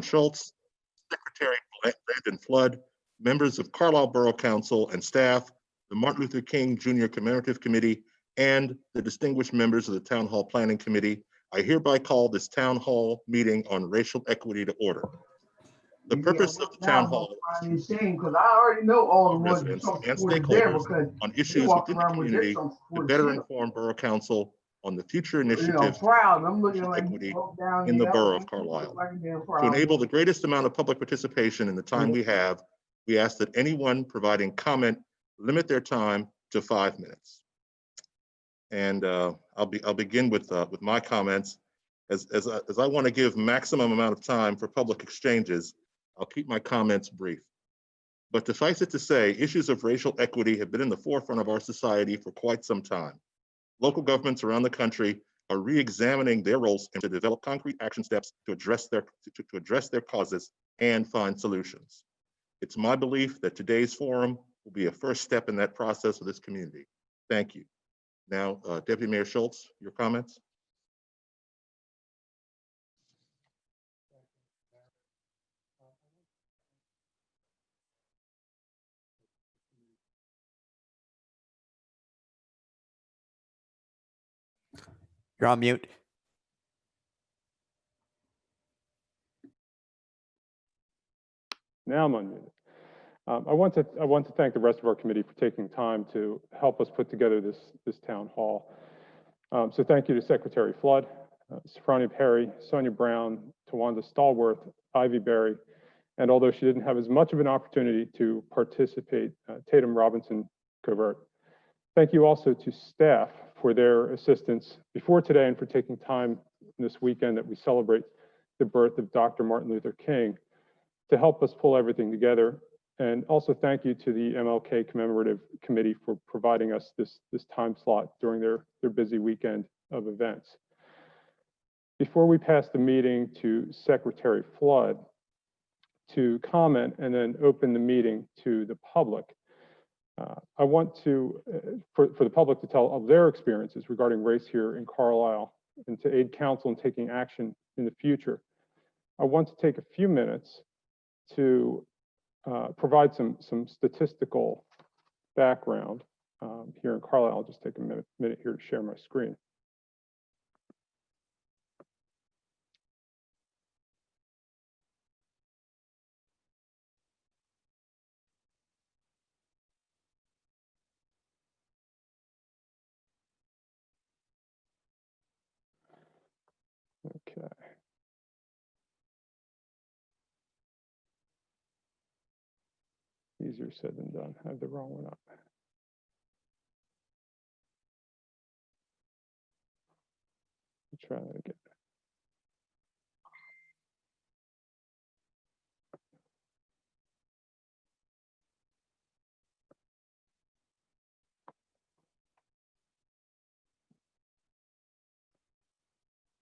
Schultz, Secretary Brandon Flood, members of Carlisle Borough Council and staff, the Martin Luther King Jr. Commemorative Committee, and the distinguished members of the Town Hall Planning Committee. I hereby call this Town Hall meeting on racial equity to order. The purpose of the Town Hall is because I already know all the residents and stakeholders on issues within the community to better inform Borough Council on the future initiatives for equity in the Borough of Carlisle. To enable the greatest amount of public participation in the time we have, we ask that anyone providing comment limit their time to 5 minutes. And I'll begin with my comments. As I want to give maximum amount of time for public exchanges, I'll keep my comments brief. But suffice it to say, issues of racial equity have been in the forefront of our society for quite some time. Local governments around the country are re-examining their roles and to develop concrete action steps to address their causes and find solutions. It's my belief that today's forum will be a first step in that process for this community. Thank you. Now, Deputy Mayor Schultz, your comments. You're on mute. Now I'm unmuted. I want to thank the rest of our committee for taking time to help us put together this town hall. So thank you to Secretary Flood, Safrania Perry, Sonia Brown, Tawanda Stallworth, Ivy Berry, and although she didn't have as much of an opportunity to participate, Tatum Robinson Covert. Thank you also to staff for their assistance before today and for taking time this weekend that we celebrate the birth of Dr. Martin Luther King to help us pull everything together. And also thank you to the MLK Commemorative Committee for providing us this time slot during their busy weekend of events. Before we pass the meeting to Secretary Flood to comment and then open the meeting to the public, I want to, for the public to tell of their experiences regarding race here in Carlisle and to aid council in taking action in the future. I want to take a few minutes to provide some statistical background here in Carlisle. I'll just take a minute here to share my screen. Okay. Easier said than done. I have the wrong one up. Let's try that again.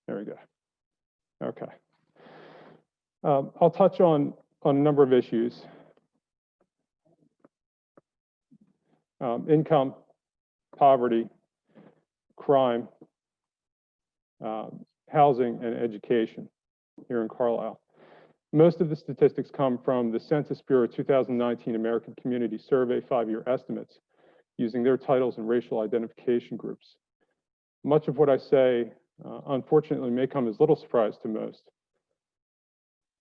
There we go. Okay. I'll touch on a number of issues. Income, poverty, crime, housing, and education here in Carlisle. Most of the statistics come from the Census Bureau 2019 American Community Survey 5-year estimates using their titles and racial identification groups. Much of what I say, unfortunately, may come as little surprise to most.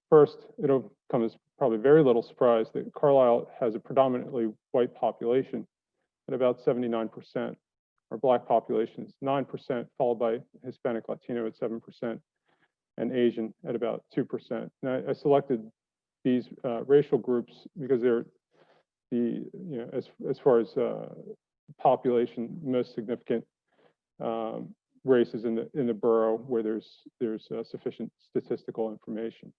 First, it'll come as probably very little surprise that Carlisle has a predominantly white population at about 79%. Our Black population is 9%, followed by Hispanic Latino at 7%, and Asian at about 2%. And I selected these racial groups because they're as far as population, most significant races in the borough where there's sufficient statistical information.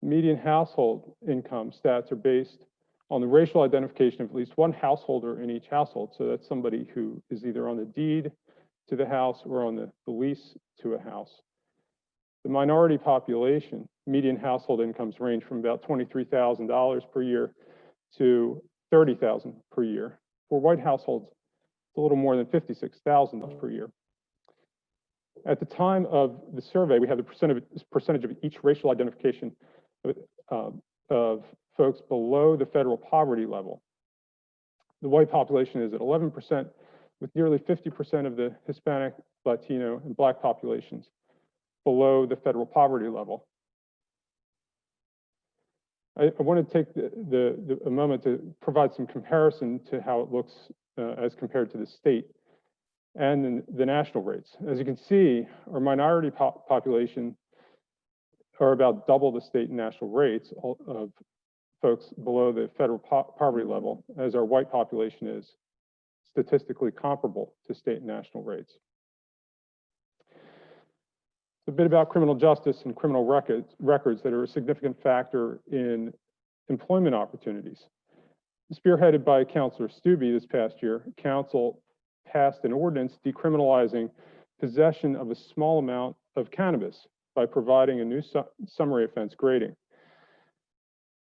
Median household income stats are based on the racial identification of at least one householder in each household. So that's somebody who is either on the deed to the house or on the lease to a house. The minority population, median household incomes range from about $23,000 per year to $30,000 per year. For white households, it's a little more than $56,000 per year. At the time of the survey, we had the percentage of each racial identification of folks below the federal poverty level. The white population is at 11%, with nearly 50% of the Hispanic, Latino, and Black populations below the federal poverty level. I want to take a moment to provide some comparison to how it looks as compared to the state and the national rates. As you can see, our minority population are about double the state and national rates of folks below the federal poverty level, as our white population is statistically comparable to state and national rates. A bit about criminal justice and criminal records that are a significant factor in employment opportunities. Spearheaded by Councilor Stubbe this past year, Council passed an ordinance decriminalizing possession of a small amount of cannabis by providing a new summary offense grading.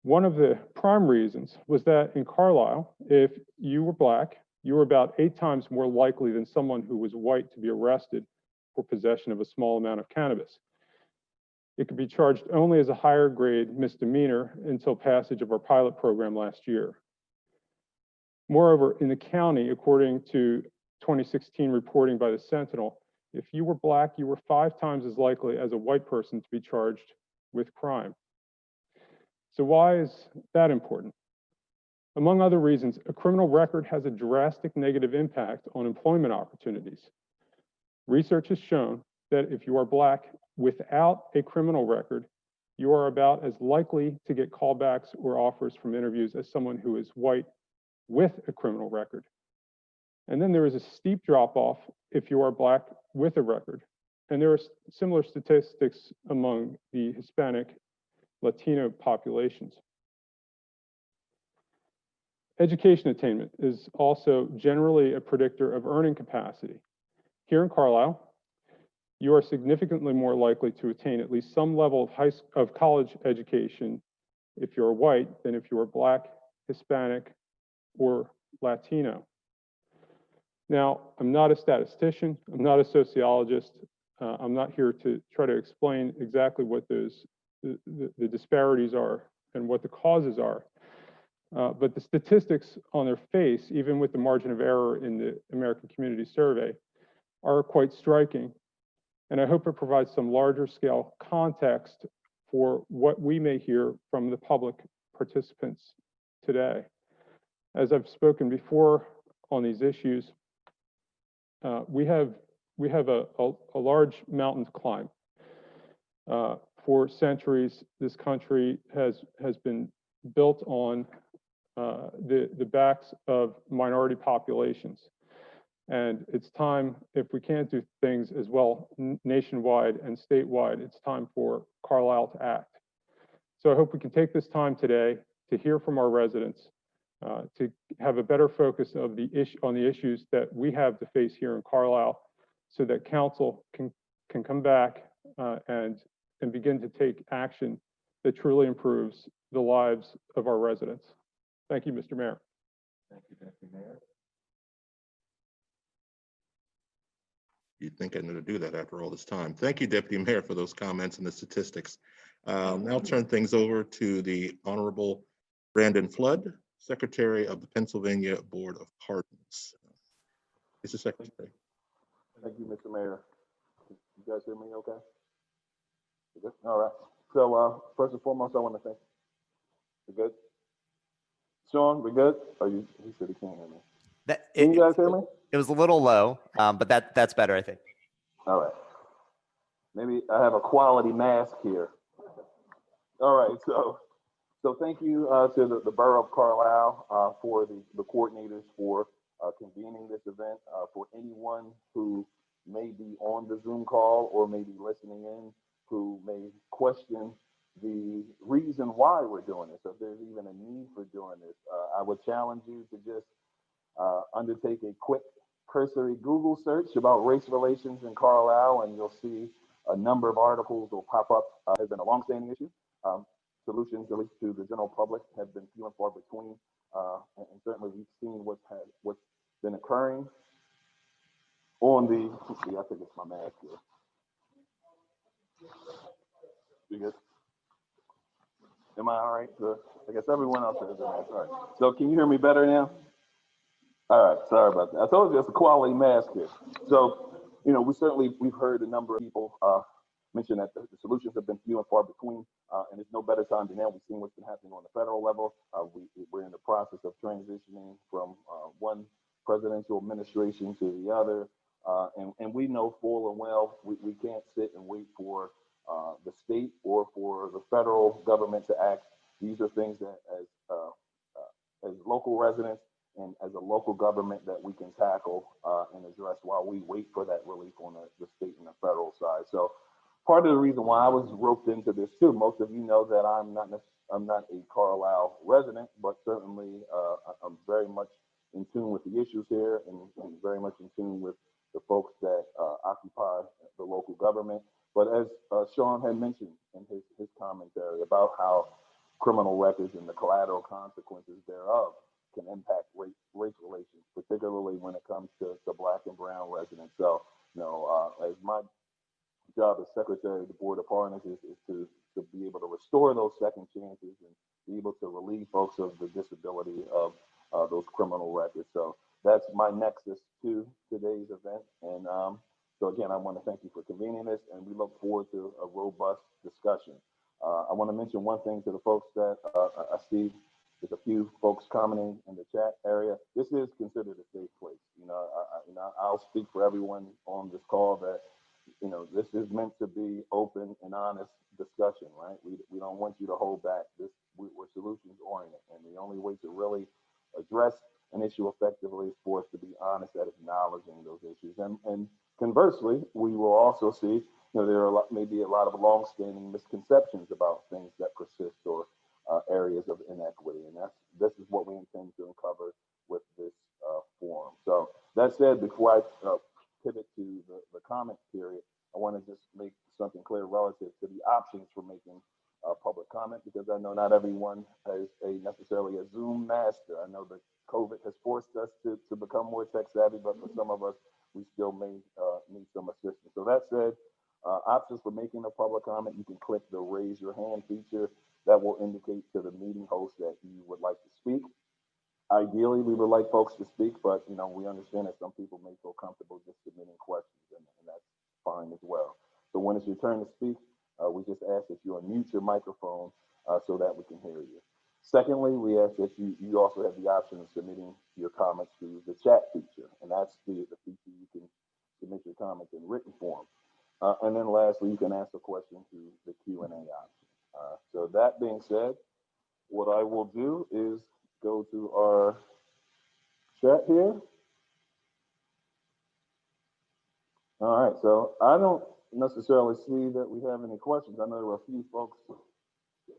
One of the prime reasons was that in Carlisle, if you were Black, you were about 8 times more likely than someone who was white to be arrested for possession of a small amount of cannabis. It could be charged only as a higher grade misdemeanor until passage of our pilot program last year. Moreover, in the county, according to 2016 reporting by the Sentinel, if you were Black, you were 5 times as likely as a white person to be charged with crime. So why is that important? Among other reasons, a criminal record has a drastic negative impact on employment opportunities. Research has shown that if you are Black without a criminal record, you are about as likely to get callbacks or offers from interviews as someone who is white with a criminal record. And then there is a steep drop-off if you are Black with a record. And there are similar statistics among the Hispanic, Latino populations. Education attainment is also generally a predictor of earning capacity. Here in Carlisle, you are significantly more likely to attain at least some level of college education if you're white than if you are Black, Hispanic, or Latino. Now, I'm not a statistician, I'm not a sociologist, I'm not here to try to explain exactly what the disparities are and what the causes are. But the statistics on their face, even with the margin of error in the American Community Survey, are quite striking. And I hope it provides some larger scale context for what we may hear from the public participants today. As I've spoken before on these issues, we have a large mountain to climb. For centuries, this country has been built on the backs of minority populations. And it's time, if we can't do things as well nationwide and statewide, it's time for Carlisle to act. So I hope we can take this time today to hear from our residents, to have a better focus of on the issues that we have to face here in Carlisle, so that council can come back and begin to take action that truly improves the lives of our residents. Thank you, Mr. Mayor. Thank you, Deputy Mayor. You'd think I knew to do that after all this time. Thank you, Deputy Mayor, for those comments and the statistics. I'll now turn things over to the Honorable Brandon Flood, Secretary of the Pennsylvania Board of Pardons. Mr. Secretary. Thank you, Mr. Mayor. You guys hear me okay? You good? All right. So first and foremost, I want to thank you. Good? Sean, we good? He said he can't hear me. Can you guys hear me? It was a little low, but that's better, I think. All right. Maybe I have a quality mask here. All right. So thank you to the Borough of Carlisle for the coordinators for convening this event. For anyone who may be on the Zoom call or may be listening in, who may question the reason why we're doing this, if there's even a need for doing this, I would challenge you to just undertake a quick cursory Google search about race relations in Carlisle, and you'll see a number of articles will pop up. Has been a longstanding issue. Solutions, at least to the general public, have been few and far between, and certainly we've seen what's been occurring on the. I think it's my mask here. You good? Am I all right? I guess everyone else is all right. So can you hear me better now? All right, sorry about that. I told you it's a quality mask here. So, you know, we've heard a number of people mention that the solutions have been few and far between, and it's no better time than now. We've seen what's been happening on the federal level. We're in the process of transitioning from one presidential administration to the other, and we know full and well we can't sit and wait for the state or for the federal government to act. These are things that as local residents and as a local government that we can tackle and address while we wait for that relief on the state and the federal side. So part of the reason why I was roped into this too, most of you know that I'm not a Carlisle resident, but certainly I'm very much in tune with the issues here and very much in tune with the folks that occupy the local government. But as Sean had mentioned in his commentary about how criminal records and the collateral consequences thereof can impact race relations, particularly when it comes to Black and brown residents. So, you know, as my job as Secretary of the Board of Partners is to be able to restore those second chances and be able to relieve folks of the disability of those criminal records. So that's my nexus to today's event. And so again, I want to thank you for convening this, and we look forward to a robust discussion. I want to mention one thing to the folks that I see. There's a few folks commenting in the chat area. This is considered a safe place. You know, I'll speak for everyone on this call that, you know, this is meant to be open and honest discussion, right? We don't want you to hold back. We're solutions oriented, and the only way to really address an issue effectively is for us to be honest at acknowledging those issues. And conversely, we will also see, you know, there are maybe a lot of long-standing misconceptions about things that persist or areas of inequity, and this is what we intend to uncover with this forum. So that said, before I pivot to the comment period, I want to just make something clear relative to the options for making public comment, because I know not everyone is necessarily a Zoom master. I know that COVID has forced us to become more tech savvy, but for some of us, we still may need some assistance. So that said, options for making a public comment, you can click the raise your hand feature. That will indicate to the meeting host that you would like to speak. Ideally, we would like folks to speak, but you know, we understand that some people may feel comfortable just submitting questions, and that's fine as well. So when it's your turn to speak, we just ask that you unmute your microphone so that we can hear you. Secondly, we ask that you also have the option of submitting your comments through the chat feature, and that's the feature you can submit your comments in written form. And then lastly, you can ask a question through the Q&A option. So that being said, what I will do is go to our chat here. All right, so I don't necessarily see that we have any questions. I know there were a few folks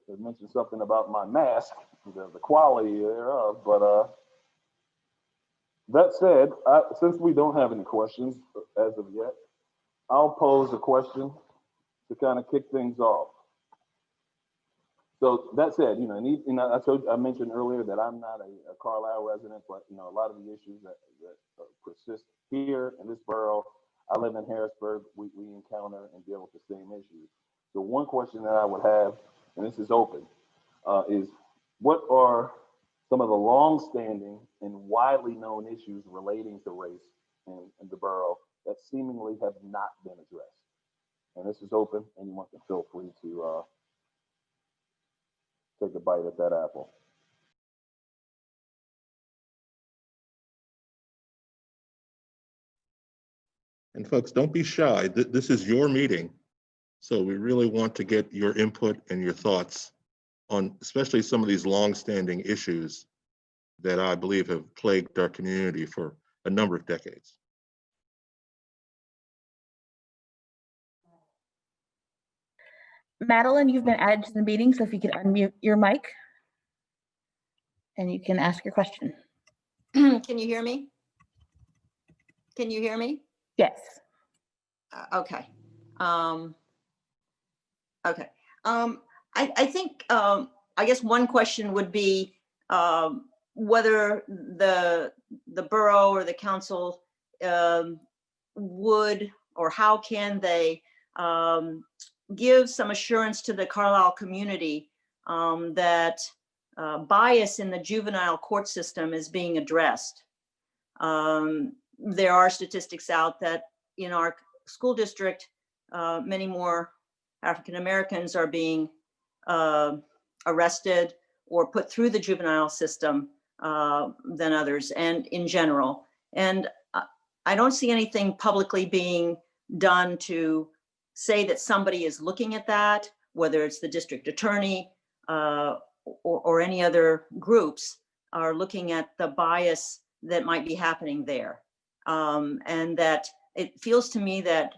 that mentioned something about my mask, the quality thereof, but that said, since we don't have any questions as of yet, I'll pose a question to kind of kick things off. So that said, you know, I mentioned earlier that I'm not a Carlisle resident, but you know, a lot of the issues that persist here in this borough, I live in Harrisburg, we encounter and deal with the same issues. So one question that I would have, and this is open, is what are some of the long-standing and widely known issues relating to race in the borough that seemingly have not been addressed? And this is open, anyone can feel free to take a bite at that apple. And folks, don't be shy. This is your meeting. So we really want to get your input and your thoughts on especially some of these long-standing issues that I believe have plagued our community for a number of decades. Madeline, you've been added to the meeting, so if you could unmute your mic and you can ask your question. Can you hear me? Can you hear me? Yes. Okay. Okay. I think, I guess one question would be whether the borough or the council would, or how can they give some assurance to the Carlisle community that bias in the juvenile court system is being addressed. There are statistics out that in our school district, many more African Americans are being arrested or put through the juvenile system than others, and in general. And I don't see anything publicly being done to say that somebody is looking at that, whether it's the district attorney or any other groups are looking at the bias that might be happening there. And that it feels to me that,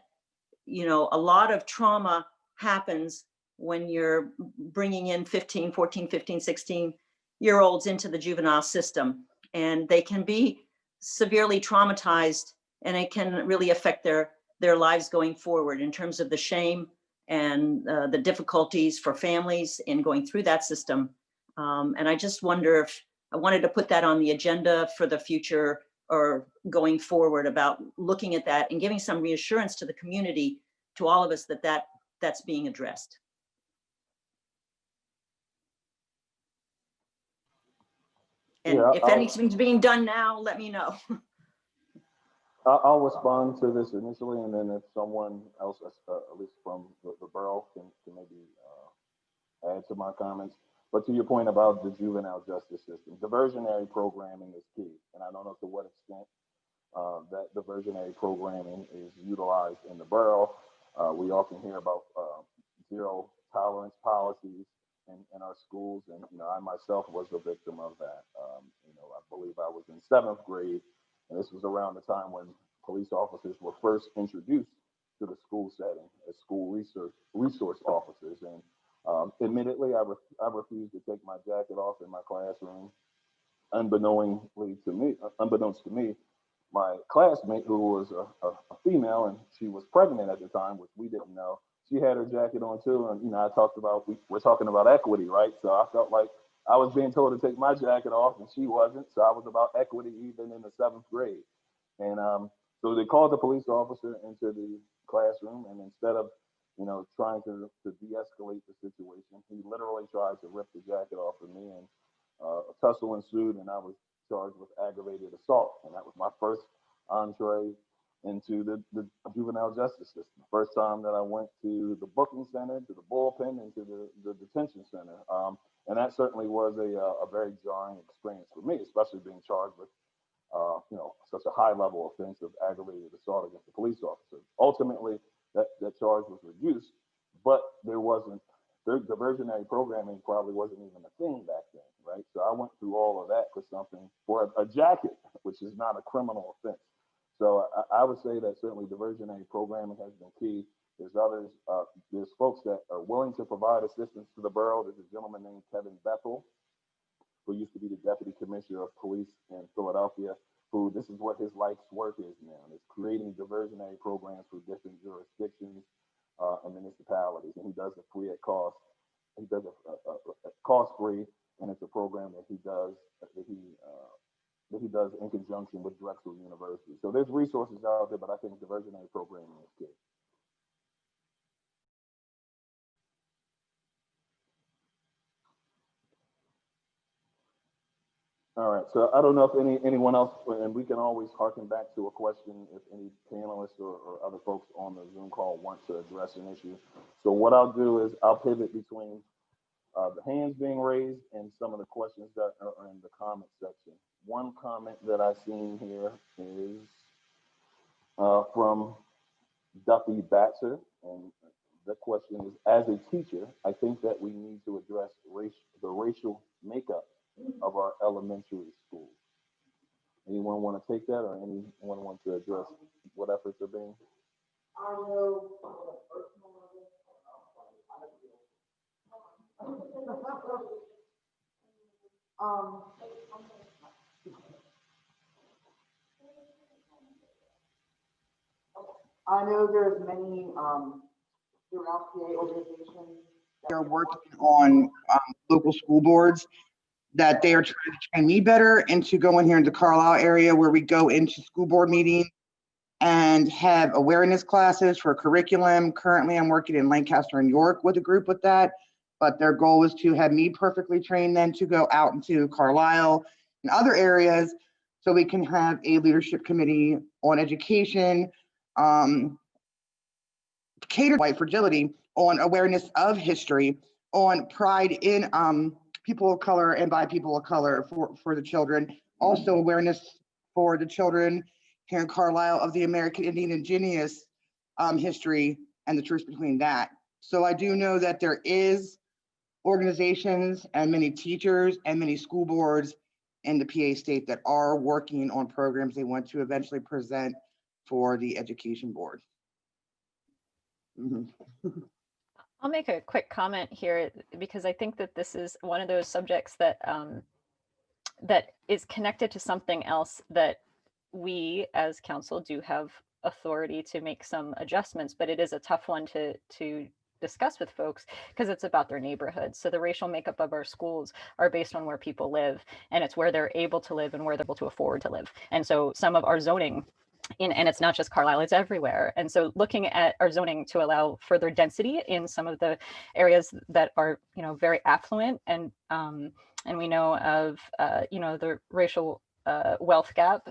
you know, a lot of trauma happens when you're bringing in 15, 14, 15, 16-year-olds into the juvenile system, and they can be severely traumatized, and it can really affect their lives going forward in terms of the shame and the difficulties for families in going through that system. And I just wonder if I wanted to put that on the agenda for the future or going forward about looking at that and giving some reassurance to the community, to all of us, that that's being addressed. And Yeah, if anything's being done now, let me know. I'll respond to this initially, and then if someone else, at least from the borough, can maybe add to my comments. But to your point about the juvenile justice system, diversionary programming is key. And I don't know to what extent that diversionary programming is utilized in the borough. We often hear about zero tolerance policies in our schools. And, you know, I myself was a victim of that. You know, I believe I was in 7th grade, and this was around the time when police officers were first introduced to the school setting as school resource officers. And admittedly, I refused to take my jacket off in my classroom. Unbeknownst to me, my classmate, who was a female, and she was pregnant at the time, which we didn't know, she had her jacket on too. And, you know, we're talking about equity, right? So I felt like I was being told to take my jacket off and she wasn't. So I was about equity even in the 7th grade. And so they called the police officer into the classroom, and instead of, you know, trying to de-escalate the situation, he literally tried to rip the jacket off of me, and a tussle ensued, and I was charged with aggravated assault. And that was my first entree into the juvenile justice system. First time that I went to the booking center, to the bullpen, and to the detention center. And that certainly was a very jarring experience for me, especially being charged with you know, such a high level offense of aggravated assault against a police officer. Ultimately, that charge was reduced, but diversionary programming probably wasn't even a thing back then, right? So I went through all of that for a jacket, which is not a criminal offense. So I would say that certainly diversionary programming has been key. There's others, there's folks that are willing to provide assistance to the borough. There's a gentleman named Kevin Bethel, who used to be the deputy commissioner of police in Philadelphia, who this is what his life's work is now. It's creating diversionary programs for different jurisdictions and municipalities. And he does it free at cost. He does it cost-free, and it's a program that he does in conjunction with Drexel University. So there's resources out there, but I think diversionary programming is key. All right, so I don't know if anyone else, and we can always harken back to a question if any panelists or other folks on the Zoom call want to address an issue. So what I'll do is I'll pivot between the hands being raised and some of the questions that are in the comment section. One comment that I've seen here is from Duffy Batcher, and the question is, as a teacher, I think that we need to address the racial makeup of our elementary schools. Anyone want to take that, or anyone want to address what efforts are being? I know there's many throughout PA organizations that are working on local school boards, that they are trying to train me better into going here into the Carlisle area, where we go into school board meetings and have awareness classes for curriculum. Currently, I'm working in Lancaster and York with a group with that, but their goal is to have me perfectly trained then to go out into Carlisle and other areas so we can have a leadership committee on education, catered white fragility, on awareness of history, on pride in people of color and by people of color for the children. Also awareness for the children here in Carlisle of the American Indian Indigenous history and the truth between that. So I do know that there is organizations and many teachers and many school boards in the PA state that are working on programs they want to eventually present for the education board. I'll make a quick comment here because I think that this is one of those subjects that that is connected to something else that we as council do have authority to make some adjustments, but it is a tough one to discuss with folks because it's about their neighborhoods. So the racial makeup of our schools are based on where people live, and it's where they're able to live and where they're able to afford to live. And so some of our zoning and it's not just Carlisle, it's everywhere. And so looking at our zoning to allow further density in some of the areas that are, very affluent, and we know of, the racial wealth gap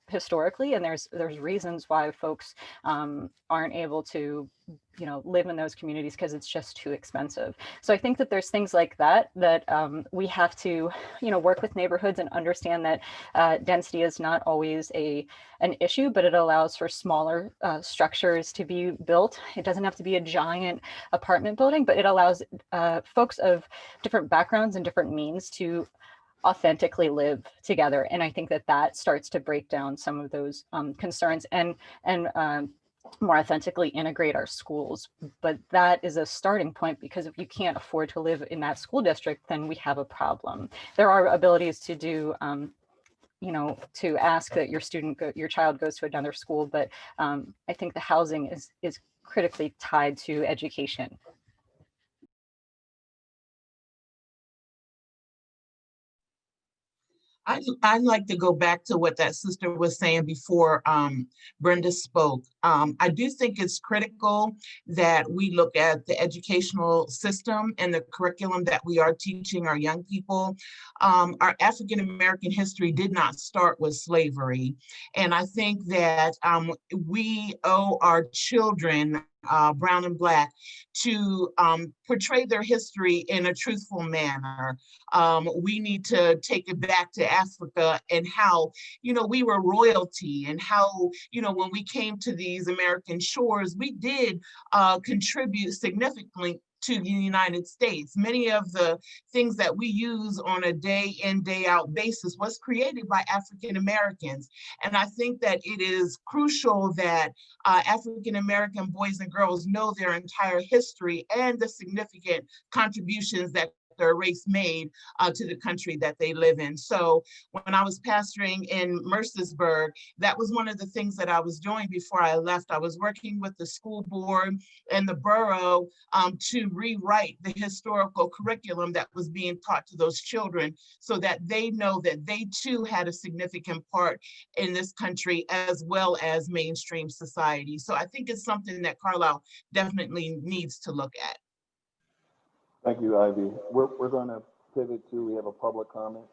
historically, and there's reasons why folks aren't able to live in those communities because it's just too expensive. So I think that there's things like that we have to work with neighborhoods and understand that density is not always an issue, but it allows for smaller structures to be built. It doesn't have to be a giant apartment building, but it allows folks of different backgrounds and different means to authentically live together. And I think that starts to break down some of those concerns and more authentically integrate our schools. But that is a starting point, because if you can't afford to live in that school district, then we have a problem. There are abilities to do to ask that your child goes to another school, but I think the housing is critically tied to education. I'd like to go back to what that sister was saying before Brenda spoke. I do think it's critical that we look at the educational system and the curriculum that we are teaching our young people. Our African-American history did not start with slavery. And I think that we owe our children, brown and black, to portray their history in a truthful manner. We need to take it back to Africa and how, we were royalty, and how, when we came to these American shores, we did contribute significantly to the United States. Many of the things that we use on a day in, day out basis was created by African Americans. And I think that it is crucial that African American boys and girls know their entire history and the significant contributions that their race made to the country that they live in. So when I was pastoring in Mercersburg, that was one of the things that I was doing before I left. I was working with the school board and the borough to rewrite the historical curriculum that was being taught to those children, so that they know that they too had a significant part in this country as well as mainstream society. So I think it's something that Carlisle definitely needs to look at. Thank you, Ivy. We're going to pivot to, we have a public comment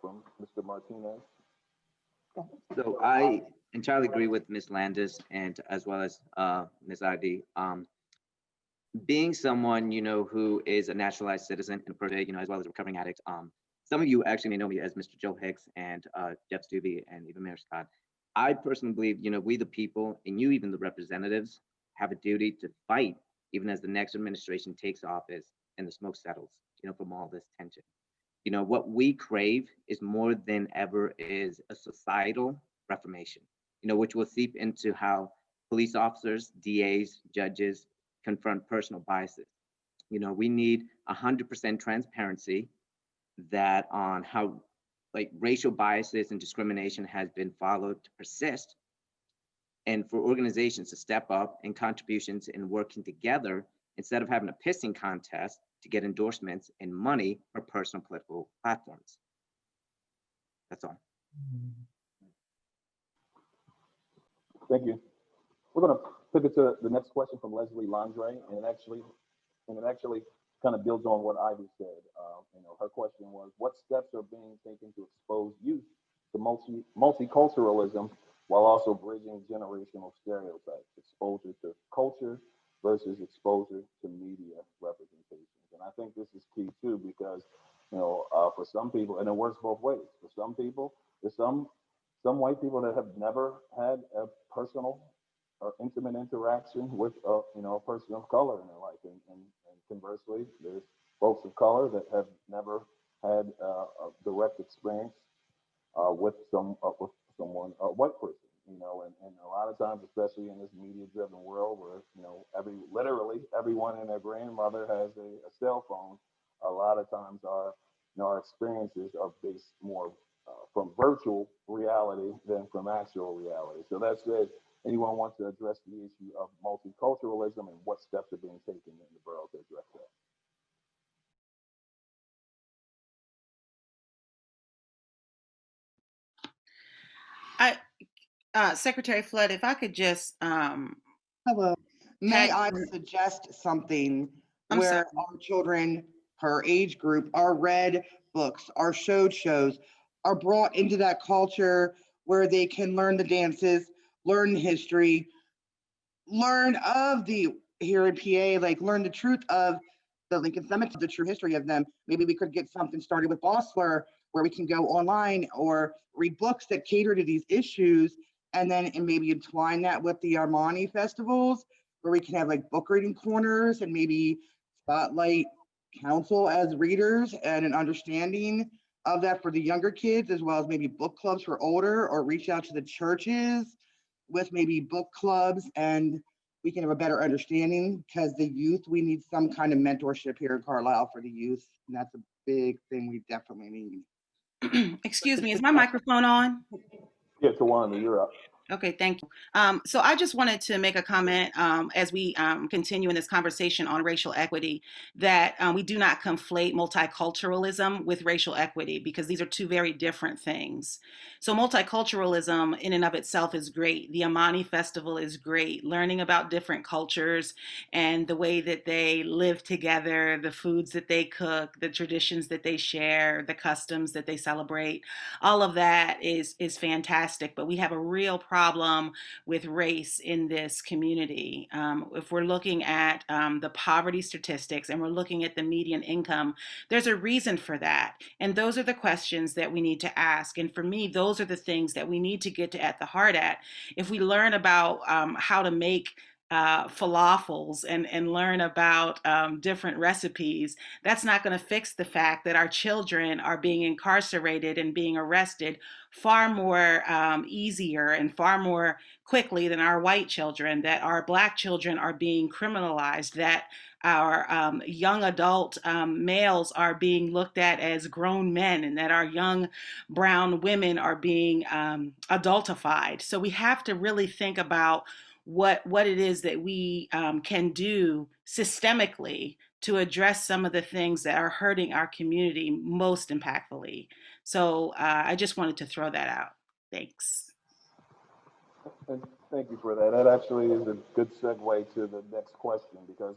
from Mr. Martinez. So I entirely agree with Ms. Landis and as well as Ms. Ivy. Being someone, who is a naturalized citizen and as well as a recovering addict. Some of you actually may know me as Mr. Joe Hicks and Jeff Stubbe and even Mayor Scott. I personally believe, we the people, and you even the representatives, have a duty to fight even as the next administration takes office and the smoke settles, from all this tension. What we crave is more than ever is a societal reformation, which will seep into how police officers, DAs, judges confront personal biases. We need 100% transparency that on how racial biases and discrimination has been followed to persist, and for organizations to step up in contributions and working together instead of having a pissing contest to get endorsements and money for personal political platforms. That's all. Thank you. We're going to pivot to the next question from Leslie Landre, and it actually kind of builds on what Ivy said. Her question was, what steps are being taken to expose youth to multiculturalism while also bridging generational stereotypes, exposure to culture versus exposure to media representations? And I think this is key too, because for some people, and it works both ways. For some people, there's some white people that have never had a personal or intimate interaction with a person of color in their life, and conversely, there's folks of color that have never had a direct experience with someone, a white person. And a lot of times, especially in this media-driven world where literally everyone and their grandmother has a cell phone, a lot of times our experiences are based more from virtual reality than from actual reality. So that's it. Anyone want to address the issue of multiculturalism and what steps are being taken in the borough to address that? Secretary Flood, if I could just Hello. May I suggest something where our children, per age group, are read books, are showed shows, are brought into that culture where they can learn the dances, learn history, learn of here in PA, like learn the truth of the Lincoln Cemetery, the true history of them. Maybe we could get something started with Bossler where we can go online or read books that cater to these issues, and maybe entwine that with the Armani festivals where we can have like book reading corners and maybe spotlight council as readers and an understanding of that for the younger kids, as well as maybe book clubs for older, or reach out to the churches with maybe book clubs, and we can have a better understanding, because the youth, we need some kind of mentorship here in Carlisle for the youth, and that's a big thing we definitely need. Excuse me, is my microphone on? Yeah, Tawanda, you're up. Okay, thank you. So I just wanted to make a comment as we continue in this conversation on racial equity, that we do not conflate multiculturalism with racial equity, because these are two very different things. So multiculturalism in and of itself is great. The Amani Festival is great. Learning about different cultures and the way that they live together, the foods that they cook, the traditions that they share, the customs that they celebrate, all of that is fantastic. But we have a real problem with race in this community. If we're looking at the poverty statistics and we're looking at the median income, there's a reason for that. And those are the questions that we need to ask. And for me, those are the things that we need to get to at the heart at. If we learn about how to make falafels and learn about different recipes, that's not going to fix the fact that our children are being incarcerated and being arrested far more easier and far more quickly than our white children, that our Black children are being criminalized, that our young adult males are being looked at as grown men, and that our young brown women are being adultified. So we have to really think about what it is that we can do systemically to address some of the things that are hurting our community most impactfully. So I just wanted to throw that out. Thanks. Thank you for that. That actually is a good segue to the next question, because,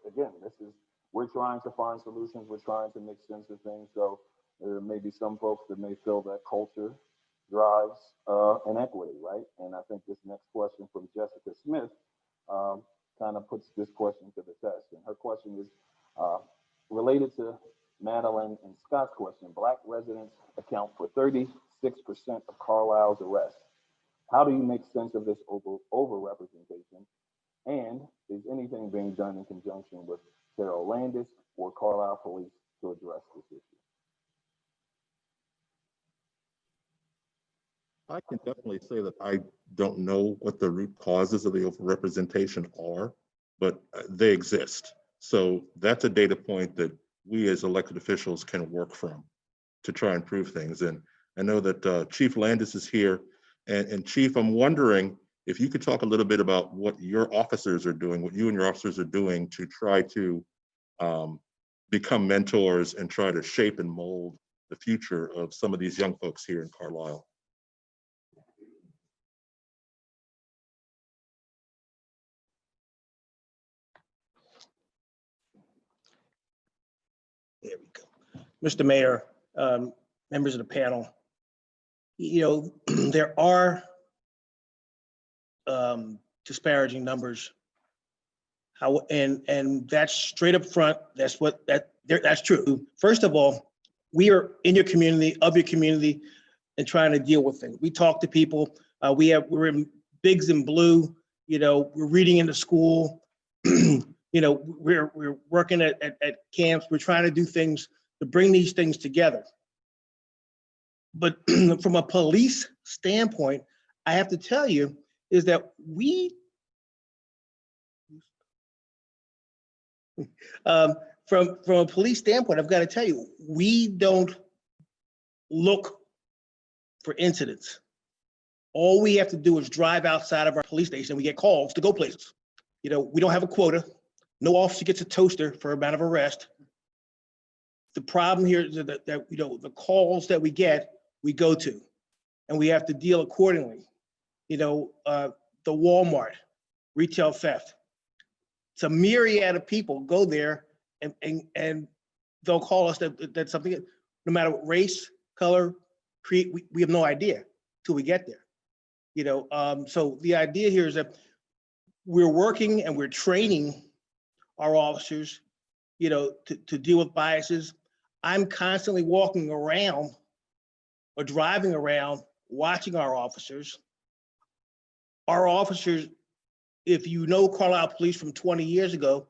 again, we're trying to find solutions. We're trying to make sense of things. So there may be some folks that may feel that culture drives inequity, right? And I think this next question from Jessica Smith kind of puts this question to the test. And her question is related to Madeline and Scott's question. Black residents account for 36% of Carlisle's arrests. How do you make sense of this over-representation? And is anything being done in conjunction with Carol Landis or Carlisle Police to address this issue? I can definitely say that I don't know what the root causes of the overrepresentation are, but they exist. So that's a data point that we as elected officials can work from to try and prove things. And I know that Chief Landis is here. And Chief, I'm wondering if you could talk a little bit about what your officers are doing, what you and your officers are doing to try to become mentors and try to shape and mold the future of some of these young folks here in Carlisle. Mr. Mayor, members of the panel, there are disparaging numbers. And that's straight up front. That's true. First of all, we are in your community, of your community, and trying to deal with things. We talk to people. We're in Bigs and Blue. We're reading in the school. We're working at camps. We're trying to do things to bring these things together. But from a police standpoint, I have to tell you is that from a police standpoint, I've got to tell you, we don't look for incidents. All we have to do is drive outside of our police station. We get calls to go places. We don't have a quota. No officer gets a toaster for amount of arrest. The problem here is that the calls that we get, we go to, and we have to deal accordingly. The Walmart, retail theft. It's a myriad of people go there and they'll call us that something, no matter what race, color, creed, we have no idea till we get there. So the idea here is that we're working and we're training our officers, to deal with biases. I'm constantly walking around or driving around, watching our officers. Our officers, if you know Carlisle Police from 20 years ago,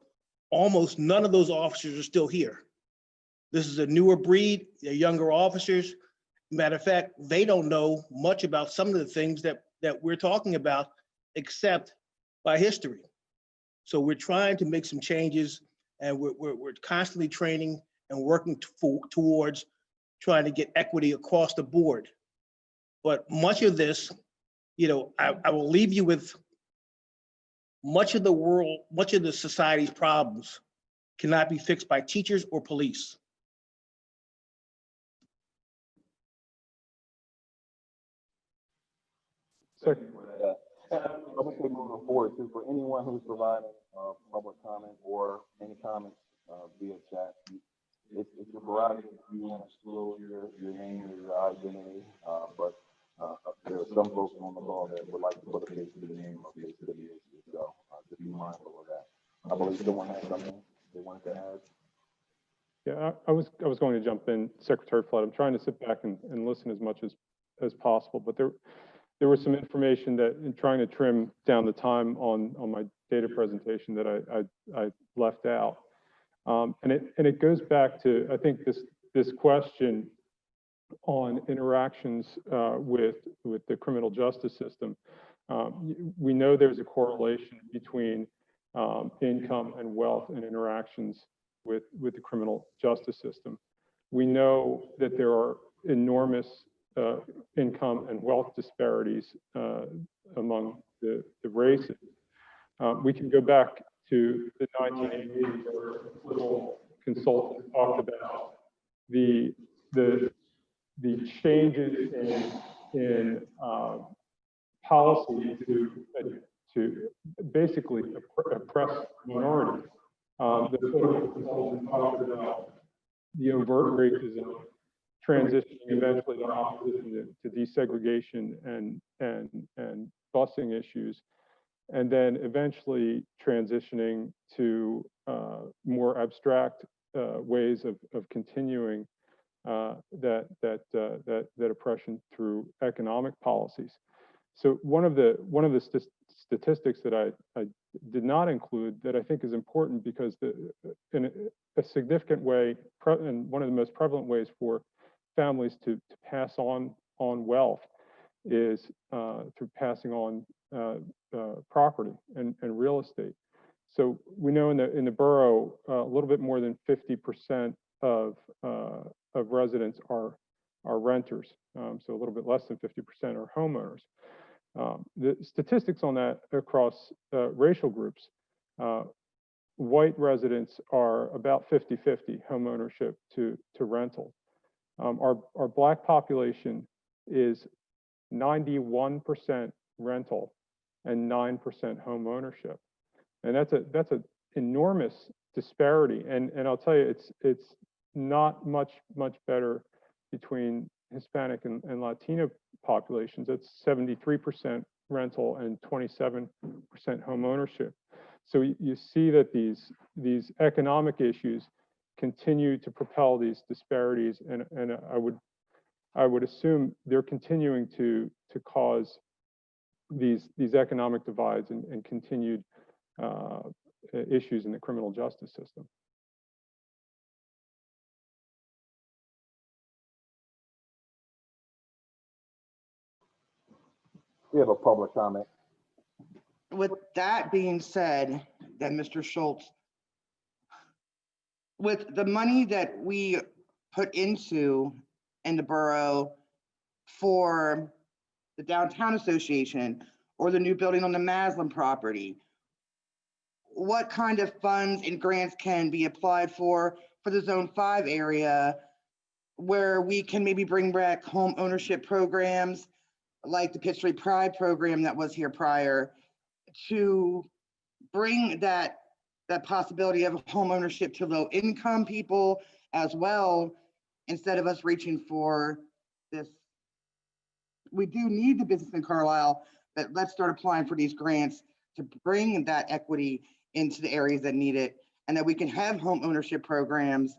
almost none of those officers are still here. This is a newer breed, they're younger officers. Matter of fact, they don't know much about some of the things that we're talking about, except by history. So we're trying to make some changes, and we're constantly training and working towards trying to get equity across the board. But much of this, I will leave you with much of the society's problems cannot be fixed by teachers or police. Second. I'm going to say moving forward too, for anyone who's providing public comment or any comments via chat, it's your prerogative if you want to disclose your name or your identity, but there are some folks on the call that would like to put a face to the name or face to the issue, so just be mindful of that. I believe someone has something they wanted to add. Yeah, I was going to jump in, Secretary Flood. I'm trying to sit back and listen as much as possible, but there was some information that in trying to trim down the time on my data presentation that I left out. And it goes back to, I think, this question on interactions with the criminal justice system. We know there's a correlation between income and wealth and interactions with the criminal justice system. We know that there are enormous income and wealth disparities among the races. We can go back to the 1980s, where a political consultant talked about the changes in policy to basically oppress minorities. The political consultant talked about the overt racism transitioning eventually to opposition to desegregation and busing issues, and then eventually transitioning to more abstract ways of continuing that oppression through economic policies. So one of the statistics that I did not include that I think is important, because in a significant way, and one of the most prevalent ways for families to pass on wealth is through passing on property and real estate. So we know in the borough, a little bit more than 50% of residents are renters. So a little bit less than 50% are homeowners. The statistics on that across racial groups, white residents are about 50-50 home ownership to rental. Our Black population is 91% rental and 9% home ownership, and that's an enormous disparity. And I'll tell you, it's not much better between Hispanic and Latino populations. It's 73% rental and 27% home ownership. So you see that these economic issues continue to propel these disparities, and I would assume they're continuing to cause these economic divides and continued issues in the criminal justice system. We have a public comment. With that being said, then Mr. Schultz, with the money that we put into in the borough for the downtown association or the new building on the Maslin property, what kind of funds and grants can be applied for the Zone 5 area where we can maybe bring back home ownership programs like the Pitt Street Pride program that was here prior, to bring that possibility of home ownership to low income people as well, instead of us reaching for this. We do need the business in Carlisle, but let's start applying for these grants to bring that equity into the areas that need it, and that we can have home ownership programs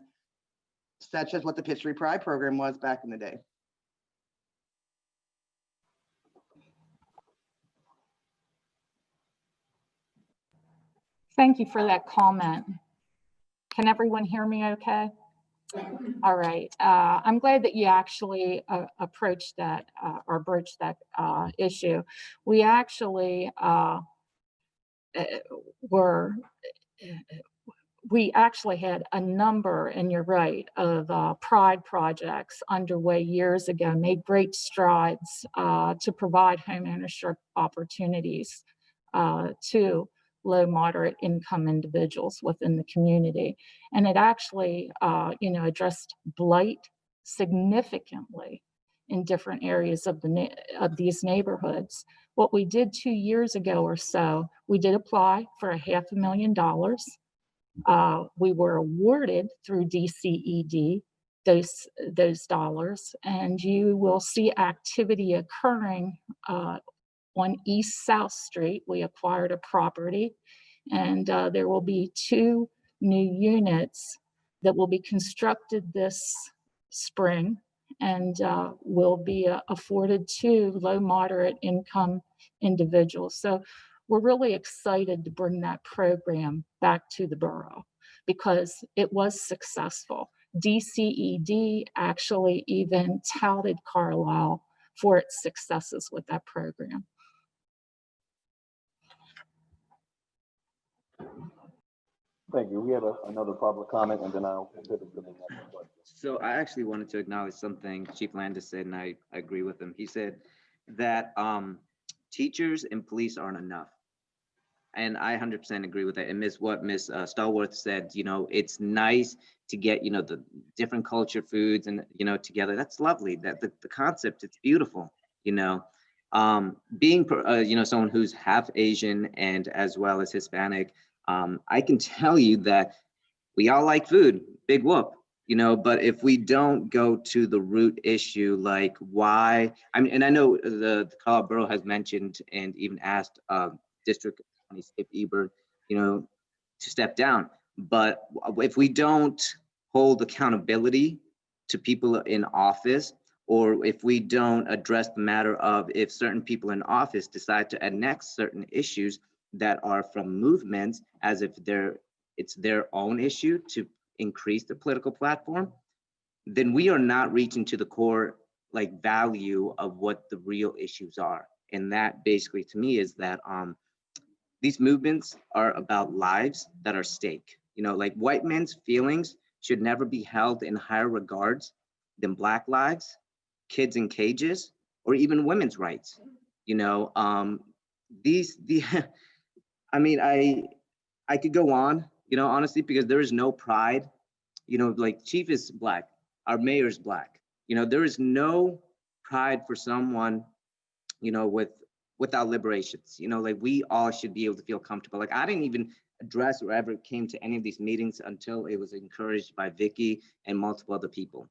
such as what the Pitt Street Pride program was back in the day. Thank you for that comment. Can everyone hear me okay? All right. I'm glad that you actually approached that or broached that issue. We actually had a number, and you're right, of pride projects underway years ago, made great strides to provide home ownership opportunities to low, moderate income individuals within the community. And it actually, addressed blight significantly in different areas of these neighborhoods. What we did 2 years ago or so, we did apply for $500,000. We were awarded through DCED those dollars, and you will see activity occurring on East South Street. We acquired a property, and there will be 2 new units that will be constructed this spring and will be afforded to low, moderate income individuals. So we're really excited to bring that program back to the borough because it was successful. DCED actually even touted Carlisle for its successes with that program. Thank you. We have another public comment, and then I'll pivot to the next question. So I actually wanted to acknowledge something Chief Landis said, and I agree with him. He said that teachers and police aren't enough. And I 100% agree with that. And Ms. Stallworth said, it's nice to get, the different culture foods and, together. That's lovely. That the concept, it's beautiful, being, someone who's half Asian and as well as Hispanic, I can tell you that we all like food, big whoop, but if we don't go to the root issue, like why, and I know the Carlisle Borough has mentioned and even asked District Attorney Skip Ebert, to step down. But if we don't hold accountability to people in office, or if we don't address the matter of if certain people in office decide to annex certain issues that are from movements as if it's their own issue to increase the political platform, then we are not reaching to the core value of what the real issues are. And that basically to me is that these movements are about lives that are at stake. White men's feelings should never be held in higher regards than Black lives, kids in cages, or even women's rights. I could go on, honestly, because there is no pride, Chief is Black, our mayor's Black, there is no pride for someone, without liberations, we all should be able to feel comfortable. I didn't even address or ever came to any of these meetings until it was encouraged by Vicky and multiple other people,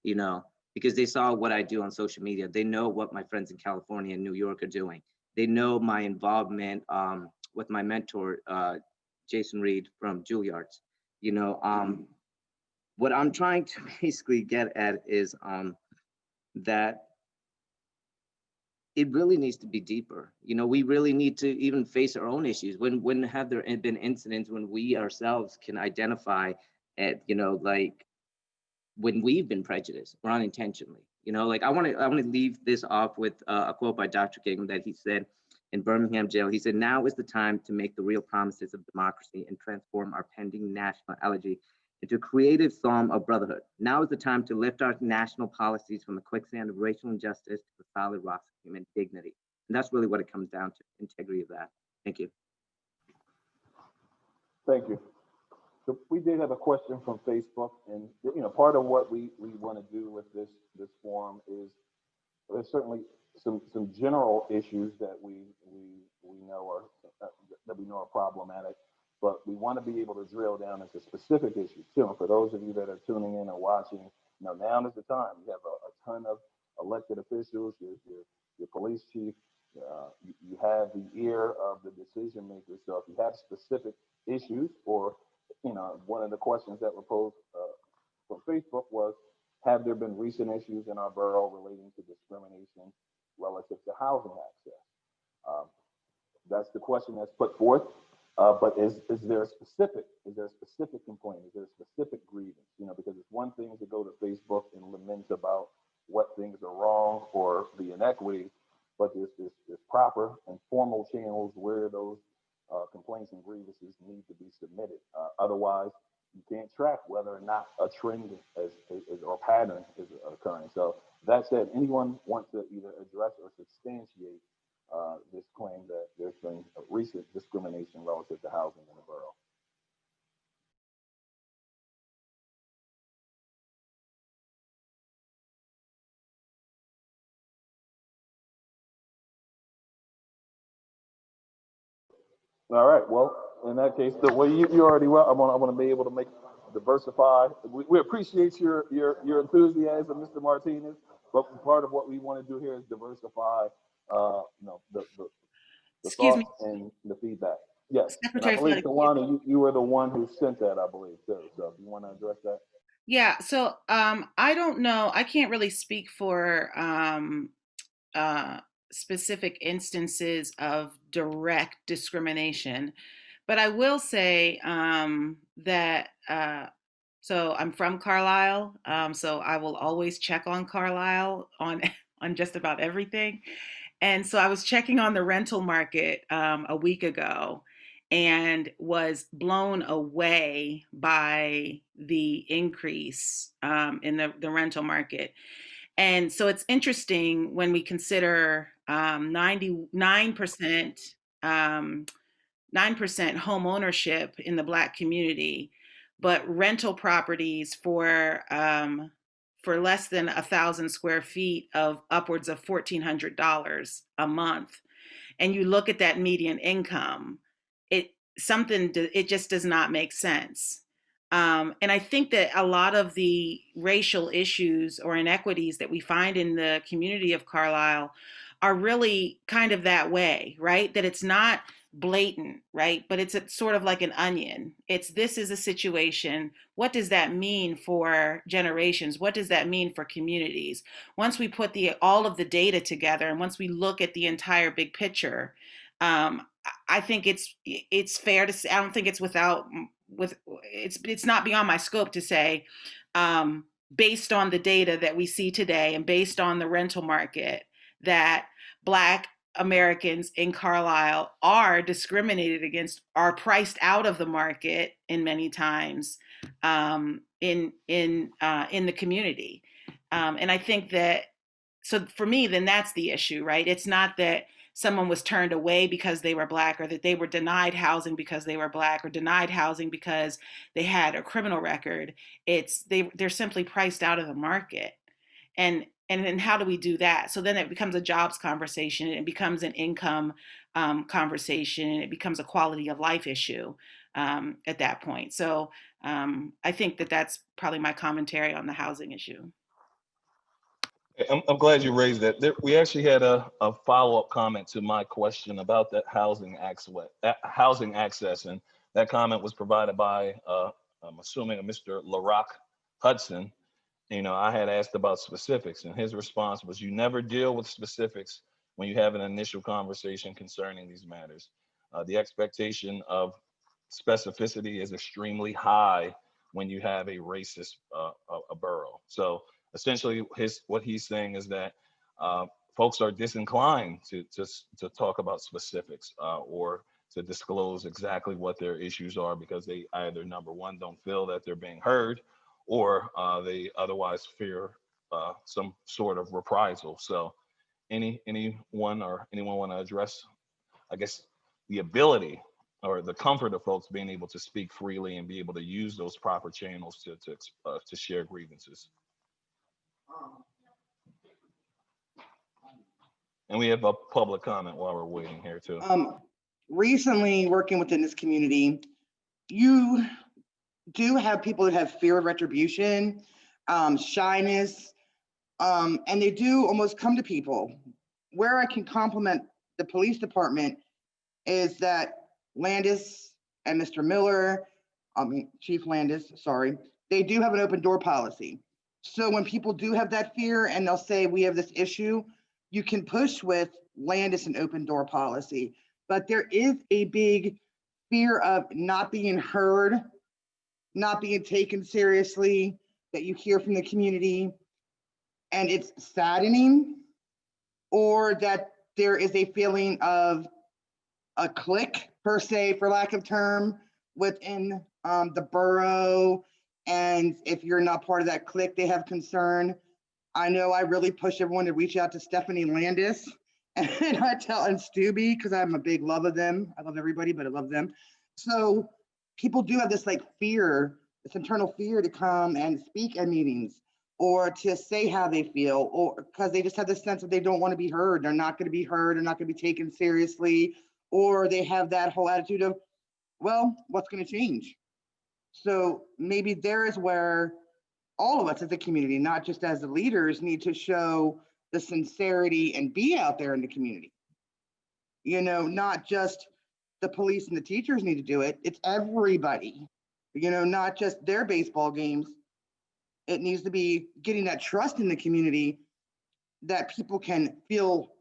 you know, because they saw what I do on social media. They know what my friends in California and New York are doing. They know my involvement with my mentor, Jason Reed from Juilliard's. You know, what I'm trying to basically get at is that it really needs to be deeper. You know, we really need to even face our own issues. When have there been incidents when we ourselves can identify at, you know, like when we've been prejudiced or unintentionally, you know, like I want to leave this off with a quote by Dr. King that he said in Birmingham jail. He said, "Now is the time to make the real promises of democracy and transform our pending national elegy into a creative psalm of brotherhood. Now is the time to lift our national policies from the quicksand of racial injustice to the solid rocks of human dignity." And that's really what it comes down to, integrity of that. Thank you. Thank you. So we did have a question from Facebook, and you know, part of what we want to do with this forum is there's certainly some general issues that we know are problematic, but we want to be able to drill down into specific issues too. And for those of you that are tuning in or watching, you know, now is the time. You have a ton of elected officials, your police chief, you have the ear of the decision makers. So if you have specific issues, or you know, one of the questions that were posed from Facebook was, have there been recent issues in our borough relating to discrimination relative to housing access? That's the question that's put forth. But is there a specific complaint? Is there a specific grievance? You know, because it's one thing to go to Facebook and lament about what things are wrong or the inequities, but there's proper and formal channels where those complaints and grievances need to be submitted. Otherwise, you can't track whether or not a trend or pattern is occurring. So that said, anyone want to either address or substantiate this claim that there's been a recent discrimination relative to housing in the borough? All right. Well, in that case, the way you already well, I want to be able to diversify. We appreciate your enthusiasm, Mr. Martinez. But part of what we want to do here is diversify, you know, the thoughts and the feedback. Yes. Secretary, and I believe, Tawana, you were the one who sent that, I believe, too. So do you want to address that? Yeah. So I don't know. I can't really speak for specific instances of direct discrimination, but I will say that so I'm from Carlisle, so I will always check on Carlisle on just about everything. And so I was checking on the rental market a week ago and was blown away by the increase in the rental market. And so it's interesting when we consider 9% home ownership in the Black community, but rental properties for less than 1,000 square feet of upwards of $1,400 a month. And you look at that median income, it just does not make sense. And I think that a lot of the racial issues or inequities that we find in the community of Carlisle are really kind of that way, right? That it's not blatant, right? But it's sort of like an onion. This is a situation. What does that mean for generations? What does that mean for communities? Once we put all of the data together, and once we look at the entire big picture, I think it's fair to say, I don't think it's it's not beyond my scope to say, based on the data that we see today and based on the rental market, that Black Americans in Carlisle are discriminated against, are priced out of the market in many times in the community. And I think that, so for me, then that's the issue, right? It's not that someone was turned away because they were Black, or that they were denied housing because they were Black, or denied housing because they had a criminal record. They're simply priced out of the market. And how do we do that? So then it becomes a jobs conversation, and it becomes an income conversation, and it becomes a quality of life issue. at that point. So I think that that's probably my commentary on the housing issue. I'm glad you raised that. We actually had a follow-up comment to my question about that housing access, and that comment was provided by, I'm assuming, a Mr. LaRock Hudson. You know, I had asked about specifics, and his response was, you never deal with specifics when you have an initial conversation concerning these matters. The expectation of specificity is extremely high when you have a racist a borough. So essentially, what he's saying is that folks are disinclined to talk about specifics or to disclose exactly what their issues are, because they either, number one, don't feel that they're being heard, or they otherwise fear some sort of reprisal. So anyone want to address, I guess, the ability or the comfort of folks being able to speak freely and be able to use those proper channels to share grievances? And we have a public comment while we're waiting here too. Recently, working within this community, you do have people that have fear of retribution, shyness, and they do almost come to people. Where I can compliment the police department is that Landis and Mr. Miller, Chief Landis, sorry, they do have an open door policy. So when people do have that fear and they'll say, we have this issue, you can push with Landis an open door policy. But there is a big fear of not being heard, not being taken seriously, that you hear from the community, and it's saddening, or that there is a feeling of a clique, per se, for lack of term, within the borough. And if you're not part of that clique, they have concern. I know I really push everyone to reach out to Stephanie Landis and Stubby, because I'm a big love of them. I love everybody, but I love them. So people do have this like fear, this internal fear to come and speak at meetings or to say how they feel, or because they just have this sense that they don't want to be heard. They're not going to be heard. They're not going to be taken seriously. Or they have that whole attitude of, well, what's going to change? So maybe there is where all of us as a community, not just as the leaders, need to show the sincerity and be out there in the community. You know, not just the police and the teachers need to do it. It's everybody, you know, not just their baseball games. It needs to be getting that trust in the community that people can feel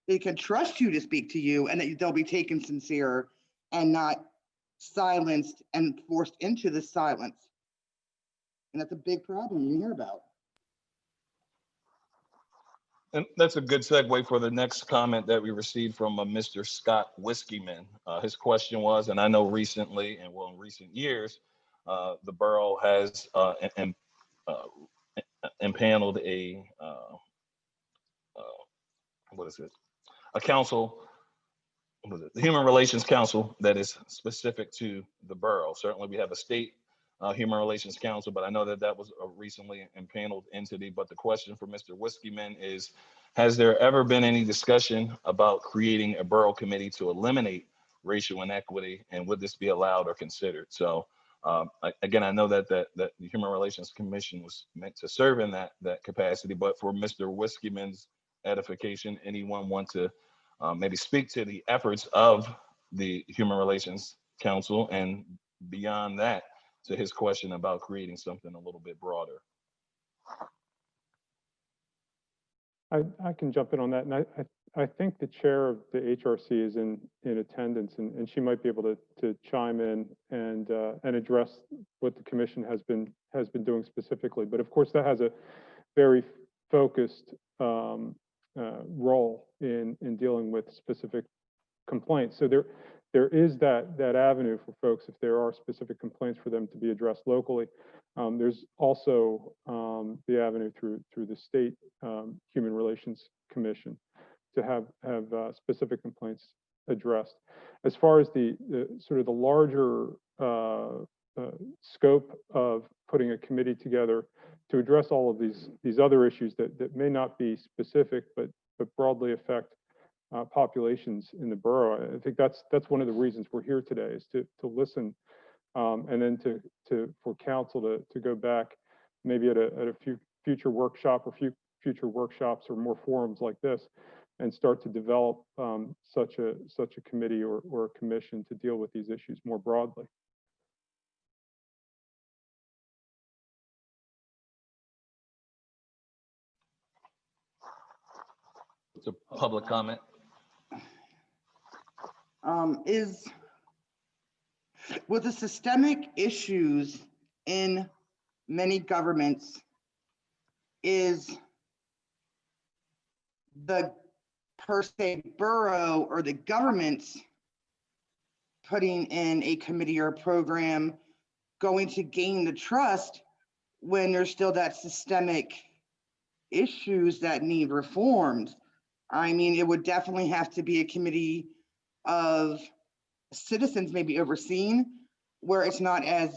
they can trust you to speak to you, and that they'll be taken sincere and not silenced and forced into the silence. And that's a big problem you hear about. And that's a good segue for the next comment that we received from Mr. Scott Whiskeyman. His question was, and I know recently, and well, in recent years, the borough has impaneled a a council, the Human Relations Council, that is specific to the borough. Certainly we have a state Human Relations Council, but I know that was a recently impaneled entity. But the question for Mr. Whiskeyman is, has there ever been any discussion about creating a borough committee to eliminate racial inequity, and would this be allowed or considered? So again, I know that the Human Relations Commission was meant to serve in that capacity, but for Mr. Whiskeyman's edification, anyone want to maybe speak to the efforts of the Human Relations Council, and beyond that, to his question about creating something a little bit broader? I can jump in on that, and I think the chair of the HRC is in attendance, and she might be able to chime in and address what the commission has been doing specifically. But of course, that has a very focused role in dealing with specific complaints. So there is that avenue for folks if there are specific complaints for them to be addressed locally. There's also the avenue through the state Human Relations Commission to have specific complaints addressed. As far as the sort of the larger scope of putting a committee together to address all of these other issues that may not be specific but broadly affect populations in the borough, I think that's one of the reasons we're here today, is to listen And then for council to go back maybe at a few future workshop or future workshops or more forums like this, and start to develop such a committee or a commission to deal with these issues more broadly. It's a public comment. With the systemic issues in many governments, is the per se borough or the government's putting in a committee or a program going to gain the trust when there's still that systemic issues that need reformed? I mean, it would definitely have to be a committee of citizens maybe overseen, where it's not as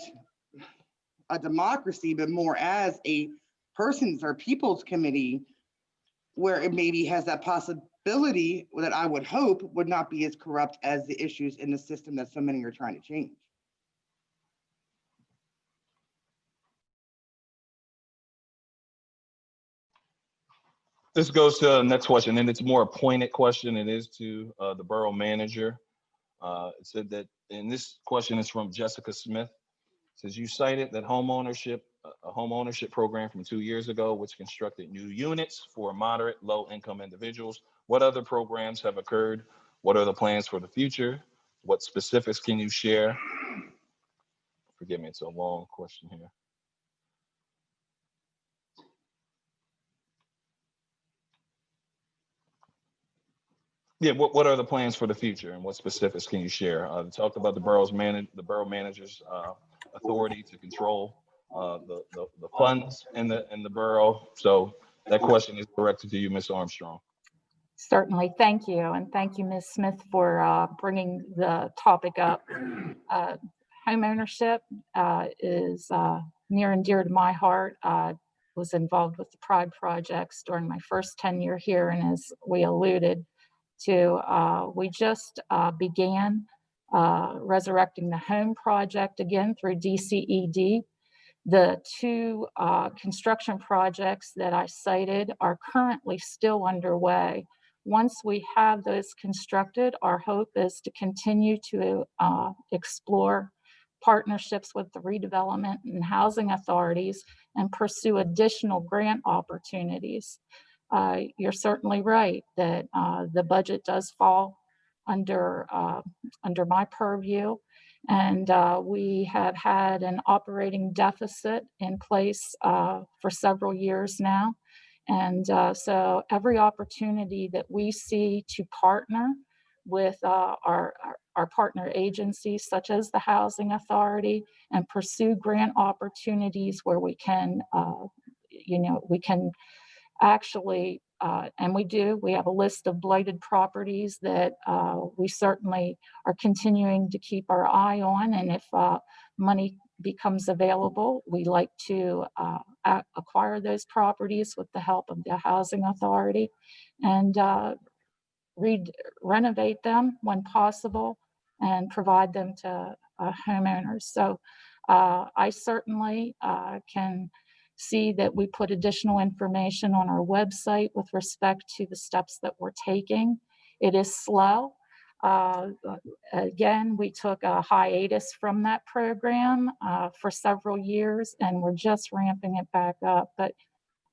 a democracy, but more as a persons or people's committee, where it maybe has that possibility that I would hope would not be as corrupt as the issues in the system that so many are trying to change. This goes to the next question, and it's a more a pointed question. It is to the borough manager. It said that, and this question is from Jessica Smith. It says, you cited that a home ownership program from 2 years ago, which constructed new units for moderate, low-income individuals. What other programs have occurred? What are the plans for the future? What specifics can you share? Forgive me, it's a long question here. Yeah, what are the plans for the future, and what specifics can you share? Talked about the borough manager's authority to control the funds in the borough. So that question is directed to you, Ms. Armstrong. Certainly, thank you. And thank you, Ms. Smith, for bringing the topic up. Home ownership is near and dear to my heart. I was involved with the Pride projects during my first tenure here, and as we alluded to, we just began resurrecting the home project again through DCED. The two construction projects that I cited are currently still underway. Once we have those constructed, our hope is to continue to explore partnerships with the redevelopment and housing authorities and pursue additional grant opportunities. You're certainly right that the budget does fall under my purview, and we have had an operating deficit in place for several years now. And so every opportunity that we see to partner with our partner agencies, such as the Housing Authority, and pursue grant opportunities where we can, we can actually, and we have a list of blighted properties that we certainly are continuing to keep our eye on. And if money becomes available, we like to acquire those properties with the help of the Housing Authority and renovate them when possible and provide them to homeowners. So I certainly can see that we put additional information on our website with respect to the steps that we're taking. It is slow. Again, we took a hiatus from that program for several years, and we're just ramping it back up. But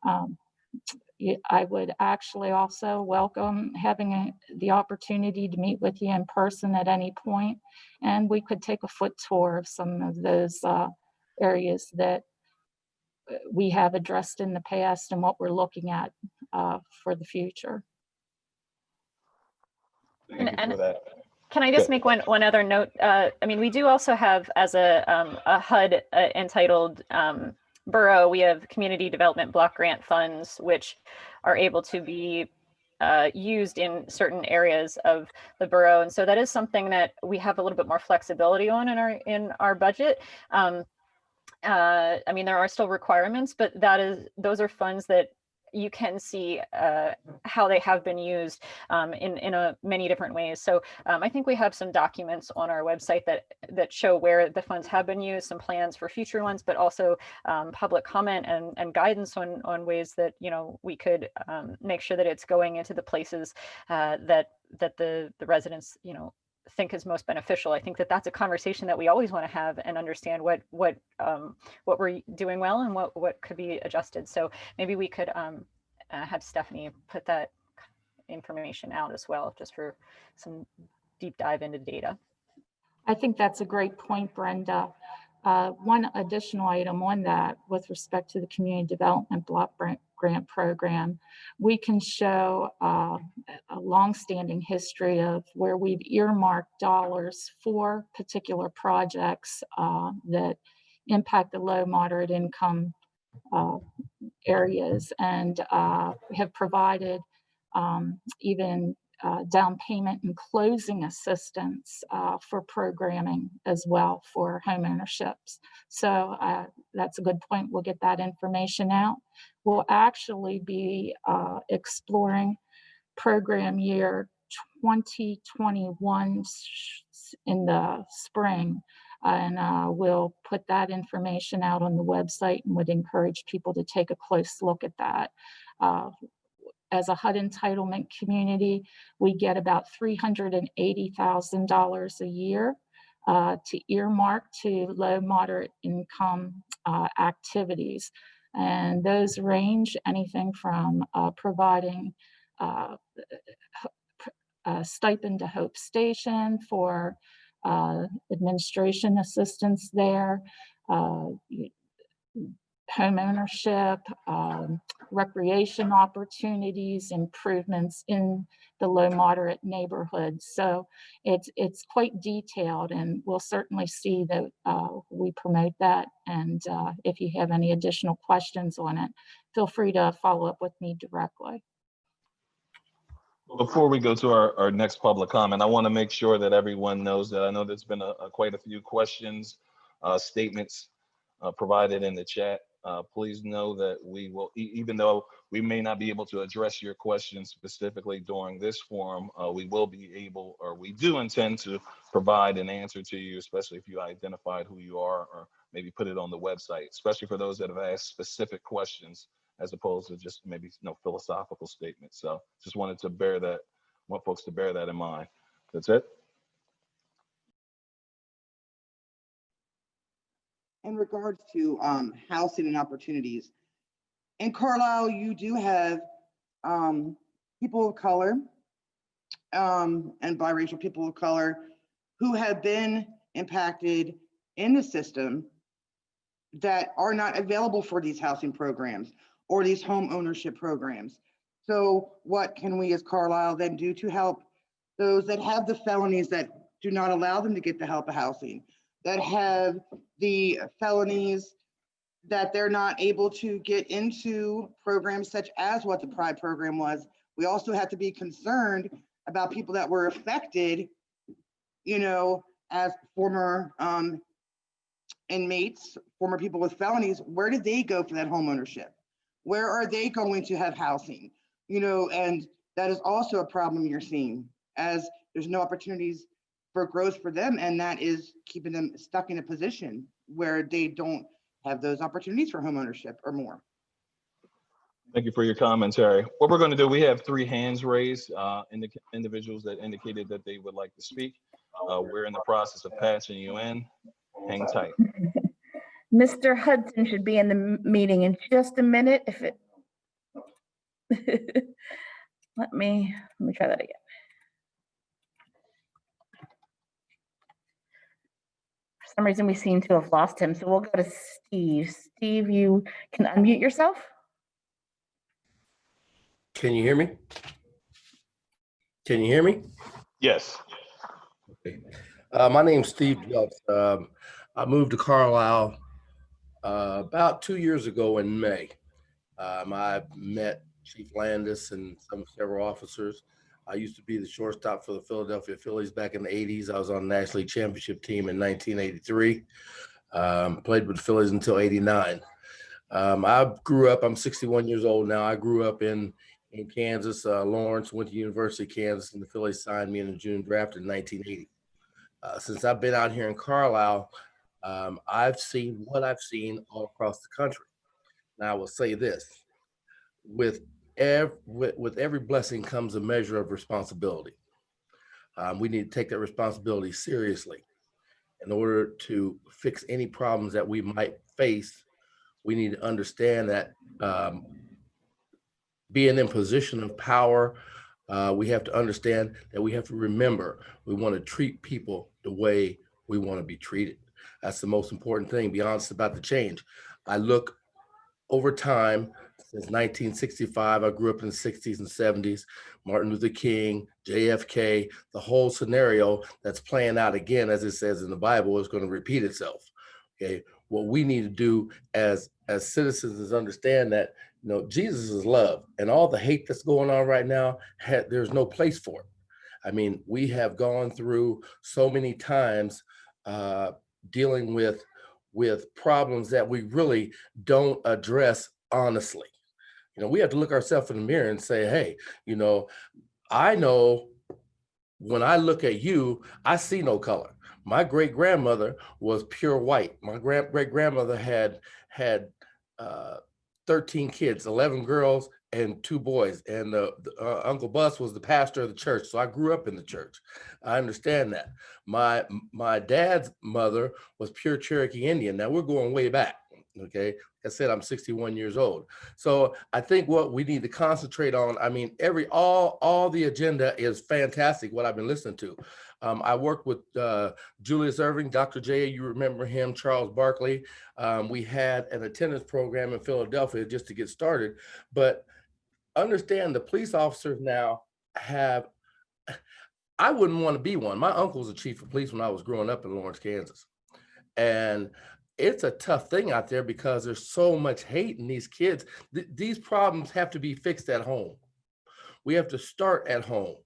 I would actually also welcome having the opportunity to meet with you in person at any point, and we could take a foot tour of some of those areas that we have addressed in the past and what we're looking at for the future. Thank you for that. Can I just make one other note? I mean, we do also have, as a HUD entitled borough, we have community development block grant funds, which are able to be used in certain areas of the borough. And so that is something that we have a little bit more flexibility on in our budget. I mean, there are still requirements, but those are funds that you can see how they have been used in many different ways. So I think we have some documents on our website that show where the funds have been used, some plans for future ones, but also public comment and guidance on ways that, you know, we could make sure that it's going into the places that the residents, you know, think is most beneficial. I think that that's a conversation that we always want to have and understand what we're doing well and what could be adjusted. So maybe we could have Stephanie put that information out as well, just for some deep dive into data. I think that's a great point, Brenda. One additional item on that with respect to the Community Development Block Grant Program, we can show a longstanding history of where we've earmarked dollars for particular projects that impact the low, moderate income areas, and have provided even down payment and closing assistance for programming as well for home ownerships. So that's a good point. We'll get that information out. We'll actually be exploring program year 2021 in the spring. And we'll put that information out on the website and would encourage people to take a close look at that. As a HUD entitlement community, we get about $380,000 a year to earmark to low, moderate income activities. And those range anything from providing a stipend to Hope Station for administration assistance there, home ownership, recreation opportunities, improvements in the low moderate neighborhoods. So it's quite detailed, and we'll certainly see that we promote that. And if you have any additional questions on it, feel free to follow up with me directly. Before we go to our next public comment, I want to make sure that everyone knows that I know there's been quite a few questions, statements provided in the chat. Please know that we will, even though we may not be able to address your questions specifically during this forum, we will be able, or we do intend to provide an answer to you, especially if you identified who you are, or maybe put it on the website, especially for those that have asked specific questions, as opposed to just maybe philosophical statements. So just wanted folks to bear that in mind. That's it. In regards to housing and opportunities, in Carlisle, you do have people of color and biracial people of color who have been impacted in the system that are not available for these housing programs or these home ownership programs. So what can we as Carlisle then do to help those that have the felonies that do not allow them to get the help of housing, that have the felonies that they're not able to get into programs such as what the Pride program was? We also have to be concerned about people that were affected, you know, as former inmates, former people with felonies. Where did they go for that home ownership? Where are they going to have housing? You know, and that is also a problem you're seeing, as there's no opportunities for growth for them, and that is keeping them stuck in a position where they don't have those opportunities for home ownership or more. Thank you for your commentary. What we're going to do, we have 3 hands raised, individuals that indicated that they would like to speak. We're in the process of patching you in. Hang tight. Mr. Hudson should be in the meeting in just a minute. If it let me try that again. For some reason, we seem to have lost him, so we'll go to Steve. Steve, you can unmute yourself. Can you hear me? Can you hear me? Yes. Okay. My name's Steve Jeltz. I moved to Carlisle about 2 years ago in May. I met Chief Landis and several officers. I used to be the shortstop for the Philadelphia Phillies back in the 80s. I was on the National League Championship team in 1983. Played with the Phillies until 89. I grew up, I'm 61 years old now. I grew up in Kansas, Lawrence, went to University of Kansas, and the Phillies signed me in the June draft in 1980. Since I've been out here in Carlisle, I've seen what I've seen all across the country. Now I will say this, with every blessing comes a measure of responsibility. We need to take that responsibility seriously. In order to fix any problems that we might face, we need to understand that being in position of power, we have to understand that we have to remember we want to treat people the way we want to be treated. That's the most important thing. Be honest about the change. I look over time, since 1965, I grew up in the 60s and 70s, Martin Luther King, JFK, the whole scenario that's playing out again, as it says in the Bible, is going to repeat itself. Okay, what we need to do as citizens is understand that, you know, Jesus is love, and all the hate that's going on right now, there's no place for it. I mean, we have gone through so many times dealing with problems that we really don't address honestly. You know, we have to look ourselves in the mirror and say, hey, you know when I look at you, I see no color. My great grandmother was pure white. My great grandmother had 13 kids, 11 girls and 2 boys. And Uncle Bus was the pastor of the church. So I grew up in the church. I understand that. My dad's mother was pure Cherokee Indian. Now we're going way back. Okay. Like I said, I'm 61 years old. So I think what we need to concentrate on, I mean, all the agenda is fantastic, what I've been listening to. I worked with Julius Erving, Dr. J, you remember him, Charles Barkley. We had an attendance program in Philadelphia just to get started, but understand the police officers now have, I wouldn't want to be one. My uncle was a chief of police when I was growing up in Lawrence, Kansas. And it's a tough thing out there because there's so much hate in these kids. These problems have to be fixed at home. We have to start at home.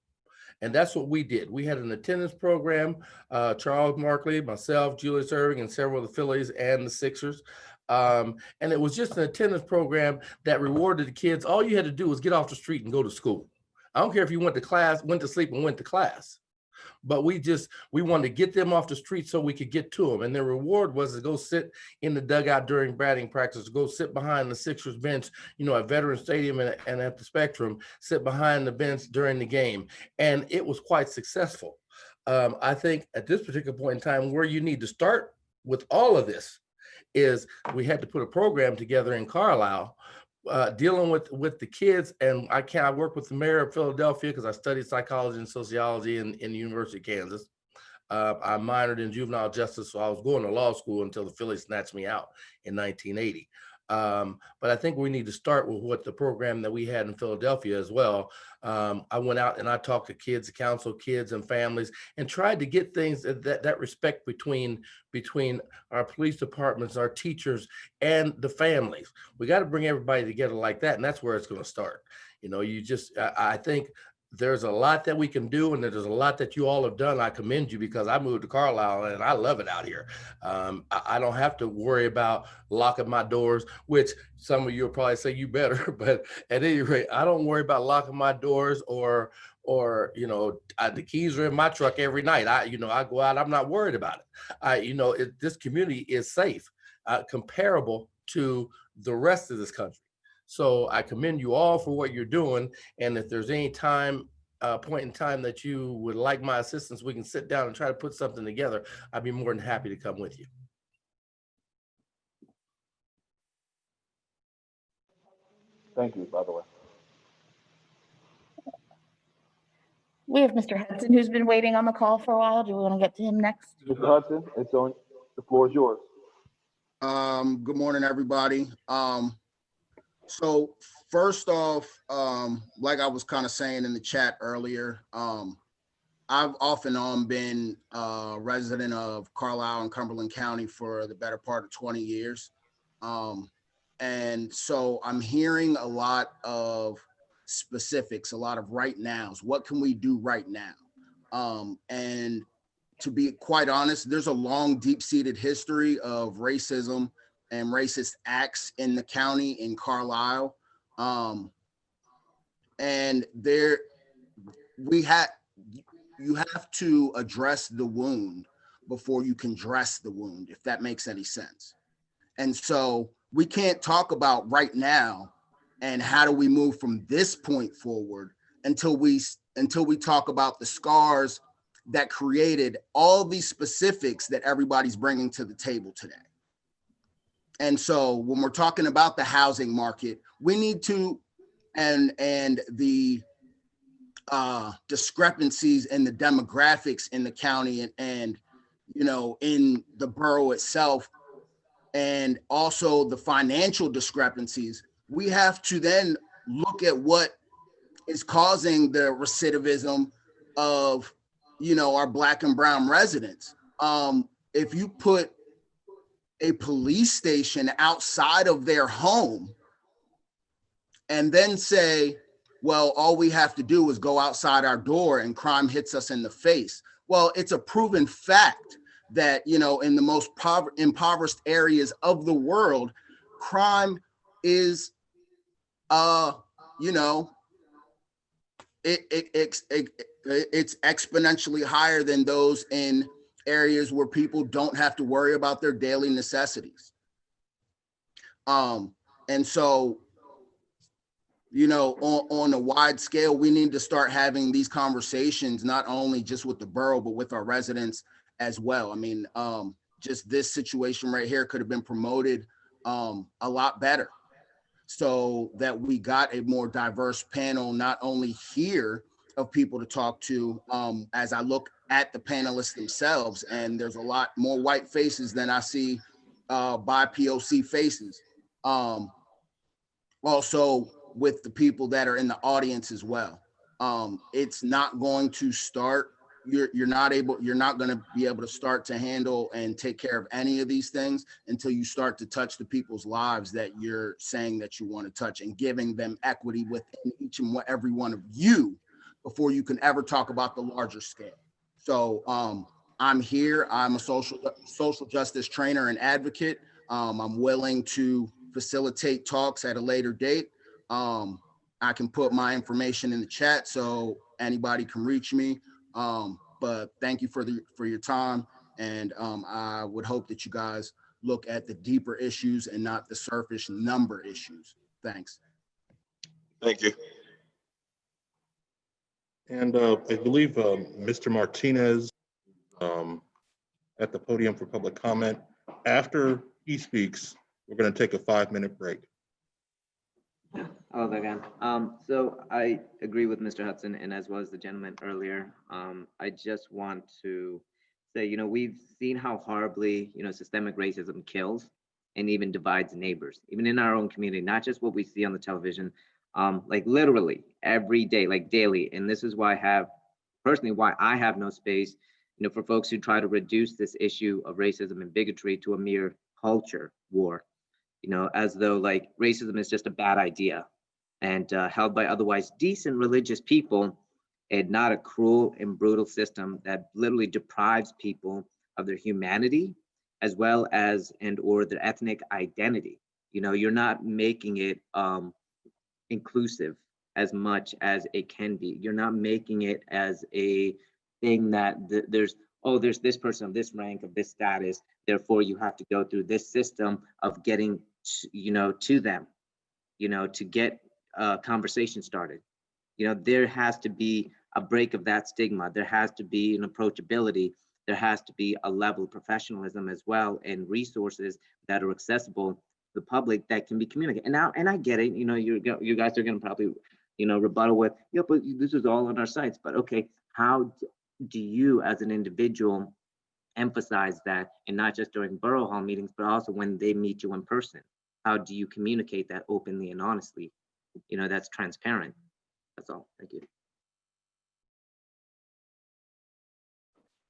And that's what we did. We had an attendance program, Charles Markley, myself, Julius Erving, and several of the Phillies and the Sixers. And it was just an attendance program that rewarded the kids. All you had to do was get off the street and go to school. I don't care if you went to class, went to sleep, and went to class. But we wanted to get them off the street so we could get to them. And their reward was to go sit in the dugout during batting practice, go sit behind the Sixers bench, you know, at Veterans Stadium and at the Spectrum, sit behind the bench during the game. And it was quite successful. I think at this particular point in time, where you need to start with all of this is we had to put a program together in Carlisle dealing with the kids. And I work with the mayor of Philadelphia because I studied psychology and sociology in the University of Kansas. I minored in juvenile justice, so I was going to law school until the Phillies snatched me out in 1980. But I think we need to start with what the program that we had in Philadelphia as well. I went out and I talked to kids, counsel kids and families, and tried to get things that respect between our police departments, our teachers, and the families. We got to bring everybody together like that, and that's where it's going to start. You know, I think there's a lot that we can do, and there's a lot that you all have done. I commend you because I moved to Carlisle and I love it out here. I don't have to worry about locking my doors, which some of you will probably say you better, but at any rate, I don't worry about locking my doors or you know, the keys are in my truck every night. I go out, I'm not worried about it. This community is safe, comparable to the rest of this country. So I commend you all for what you're doing. And if there's any point in time that you would like my assistance, we can sit down and try to put something together. I'd be more than happy to come with you. Thank you, by the way. We have Mr. Hudson, who's been waiting on the call for a while. Do we want to get to him next? Mr. Hudson, the floor is yours. Good morning, everybody. So first off, like I was kind of saying in the chat earlier, I've off and on been a resident of Carlisle and Cumberland County for the better part of 20 years. And so I'm hearing a lot of specifics, a lot of right nows. What can we do right now? And to be quite honest, there's a long, deep-seated history of racism and racist acts in the county, in Carlisle. And you have to address the wound before you can dress the wound, if that makes any sense. And so we can't talk about right now and how do we move from this point forward until we talk about the scars that created all these specifics that everybody's bringing to the table today. And so when we're talking about the housing market, we need to, and the discrepancies in the demographics in the county and you know, in the borough itself, and also the financial discrepancies, we have to then look at what is causing the recidivism of, you know, our Black and brown residents. If you put a police station outside of their home and then say, well, all we have to do is go outside our door and crime hits us in the face. Well, it's a proven fact that, you know, in the most impoverished areas of the world, crime is, you know, it's exponentially higher than those in areas where people don't have to worry about their daily necessities. And so, you know, on a wide scale, we need to start having these conversations, not only just with the borough, but with our residents as well. I mean, just this situation right here could have been promoted a lot better so that we got a more diverse panel, not only here of people to talk to, as I look at the panelists themselves, and there's a lot more white faces than I see by POC faces. Also with the people that are in the audience as well. It's not going to start, you're not going to be able to start to handle and take care of any of these things until you start to touch the people's lives that you're saying that you want to touch, and giving them equity within each and every one of you before you can ever talk about the larger scale. So I'm here, I'm a social justice trainer and advocate. I'm willing to facilitate talks at a later date. I can put my information in the chat so anybody can reach me. But thank you for your time. And I would hope that you guys look at the deeper issues and not the surface number issues. Thanks. Thank you. And I believe Mr. Martinez at the podium for public comment. After he speaks, we're going to take a 5-minute break. Hello again. So I agree with Mr. Hudson, and as well as the gentleman earlier. I just want to say, you know, we've seen how horribly, you know, systemic racism kills and even divides neighbors, even in our own community, not just what we see on the television, like literally every day, like daily. And this is why I have no space, you know, for folks who try to reduce this issue of racism and bigotry to a mere culture war. You know, as though like racism is just a bad idea and held by otherwise decent religious people, and not a cruel and brutal system that literally deprives people of their humanity as well as or their ethnic identity. You know, you're not making it inclusive as much as it can be. You're not making it as a thing that there's this person of this rank, of this status, therefore you have to go through this system of getting to them, you know, to get a conversation started. You know, there has to be a break of that stigma. There has to be an approachability. There has to be a level of professionalism as well, and resources that are accessible to the public that can be communicated. And I get it, you know, you guys are going to probably, you know, rebuttal with, yeah, but this is all on our sites. But okay, how do you as an individual emphasize that, and not just during borough hall meetings, but also when they meet you in person? How do you communicate that openly and honestly? You know, that's transparent. That's all. Thank you.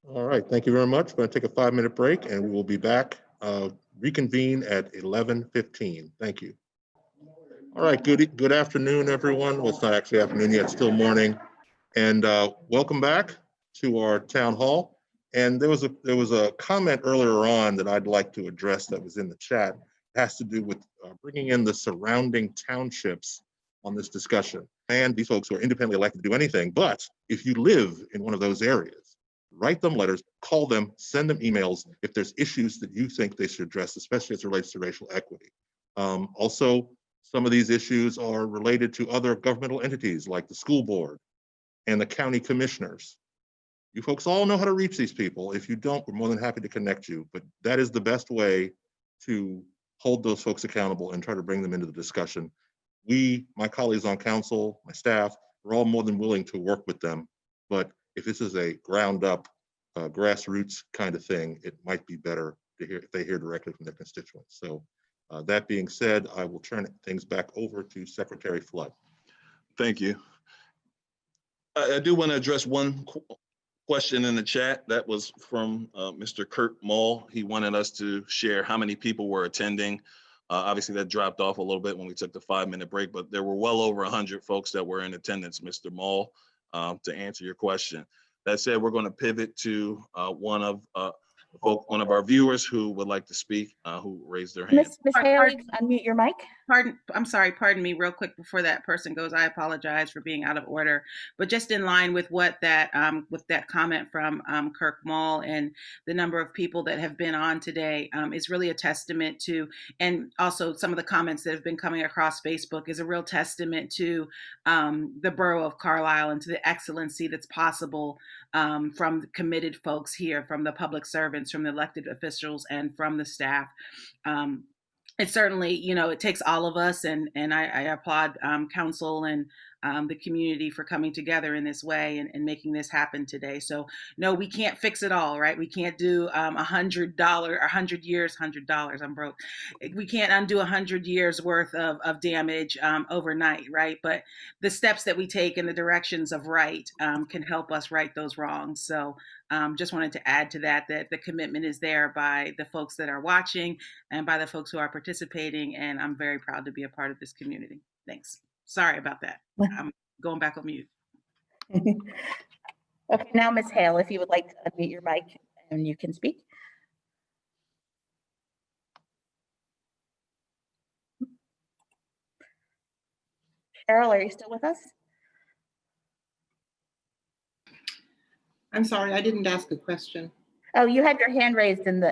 All right, thank you very much. We're going to take a 5-minute break, and we will be back, reconvene at 11:15. Thank you. All right, good afternoon, everyone. Well, it's not actually afternoon yet, it's still morning. And welcome back to our town hall. And there was a comment earlier on that I'd like to address that was in the chat. has to do with bringing in the surrounding townships on this discussion. And these folks who are independently elected to do anything, but if you live in one of those areas, write them letters, call them, send them emails if there's issues that you think they should address, especially as it relates to racial equity. Also, some of these issues are related to other governmental entities like the school board and the county commissioners. You folks all know how to reach these people. If you don't, we're more than happy to connect you, but that is the best way to hold those folks accountable and try to bring them into the discussion. We, my colleagues on council, my staff, we're all more than willing to work with them. But if this is a ground up, grassroots kind of thing, it might be better to hear if they hear directly from their constituents. So that being said, I will turn things back over to Secretary Flood. Thank you. I do want to address one question in the chat that was from Mr. Kurt Mull. He wanted us to share how many people were attending. Obviously that dropped off a little bit when we took the 5-minute break, but there were well over 100 folks that were in attendance, Mr. Mull, to answer your question. That said, we're going to pivot to one of our viewers who would like to speak, who raised their hand. Miss Haley, unmute your mic. Pardon me real quick before that person goes. I apologize for being out of order, but just in line with what that comment from Kirk Mull and the number of people that have been on today is really a testament to, and also some of the comments that have been coming across Facebook is a real testament to the borough of Carlisle and to the excellency that's possible from the committed folks here, from the public servants, from the elected officials, and from the staff. It certainly, it takes all of us, and I applaud council and the community for coming together in this way and making this happen today. So no, we can't fix it all, right? We can't do $100. I'm broke. We can't undo 100 years worth of damage overnight, right? But the steps that we take in the directions of right can help us right those wrongs. So just wanted to add to that the commitment is there by the folks that are watching and by the folks who are participating, and I'm very proud to be a part of this community. Thanks. Sorry about that. I'm going back on mute. Okay, now Ms. Hale, if you would like to unmute your mic and you can speak. Cheryl, are you still with us? I'm sorry, I didn't ask a question. Oh, you had your hand raised in the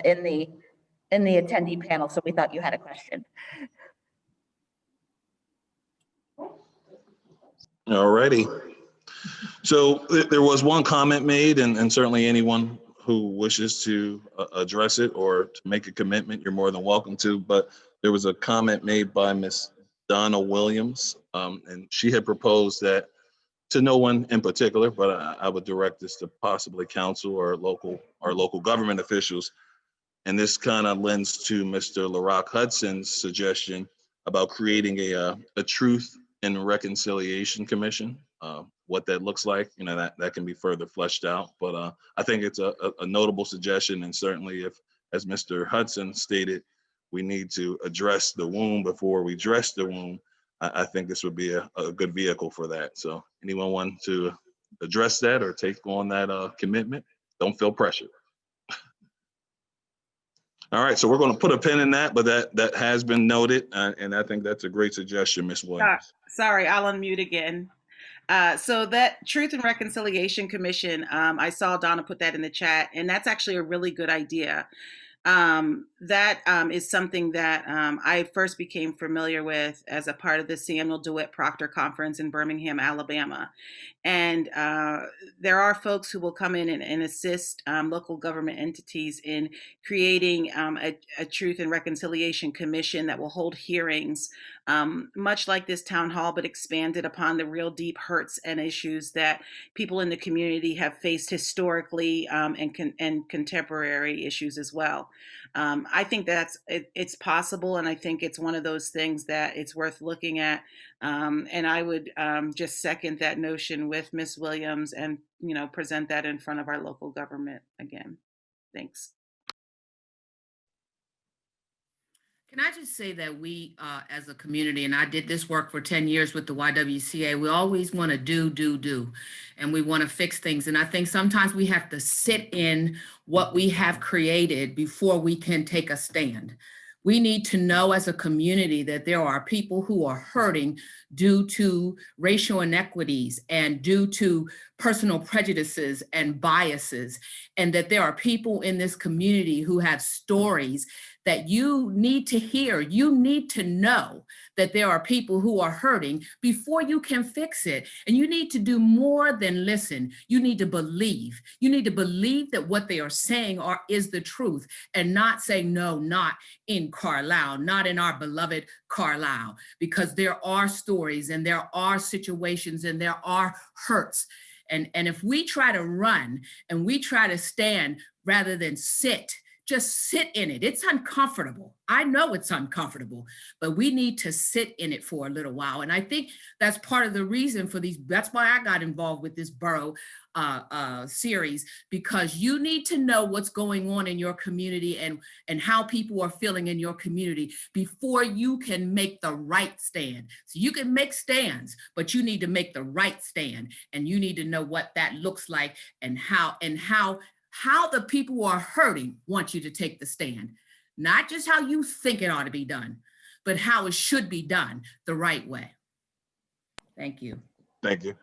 attendee panel, so we thought you had a question. All righty. So there was one comment made, and certainly anyone who wishes to address it or to make a commitment, you're more than welcome to. But there was a comment made by Ms. Donna Williams, and she had proposed that, to no one in particular, but I would direct this to possibly council or local government officials. And this kind of lends to Mr. LaRock Hudson's suggestion about creating a Truth and Reconciliation Commission. What that looks like, that can be further fleshed out. But I think it's a notable suggestion, and certainly if, as Mr. Hudson stated, we need to address the wound before we dress the wound. I think this would be a good vehicle for that. So anyone want to address that or take on that commitment? Don't feel pressured. All right, so we're going to put a pin in that, but that has been noted, and I think that's a great suggestion, Ms. Williams. Sorry, I'll unmute again. So that Truth and Reconciliation Commission, I saw Donna put that in the chat, and that's actually a really good idea. That is something that I first became familiar with as a part of the Samuel DeWitt Proctor Conference in Birmingham, Alabama. And there are folks who will come in and assist local government entities in creating a Truth and Reconciliation Commission that will hold hearings, much like this town hall, but expanded upon the real deep hurts and issues that people in the community have faced historically and contemporary issues as well. I think it's possible, and I think it's one of those things that it's worth looking at. And I would just second that notion with Ms. Williams and, present that in front of our local government again. Thanks. Can I just say that we, as a community, and I did this work for 10 years with the YWCA, we always want to do, and we want to fix things. And I think sometimes we have to sit in what we have created before we can take a stand. We need to know as a community that there are people who are hurting due to racial inequities and due to personal prejudices and biases, and that there are people in this community who have stories that you need to hear. You need to know that there are people who are hurting before you can fix it. And you need to do more than listen. You need to believe. You need to believe that what they are saying is the truth, and not say, no, not in Carlisle, not in our beloved Carlisle, because there are stories and there are situations and there are hurts. And if we try to run and we try to stand rather than sit, just sit in it. It's uncomfortable. I know it's uncomfortable, but we need to sit in it for a little while. And I think that's part of the reason for these, that's why I got involved with this borough series, because you need to know what's going on in your community and how people are feeling in your community before you can make the right stand. So you can make stands, but you need to make the right stand, and you need to know what that looks like and how the people who are hurting want you to take the stand. Not just how you think it ought to be done, but how it should be done the right way. Thank you. Thank you.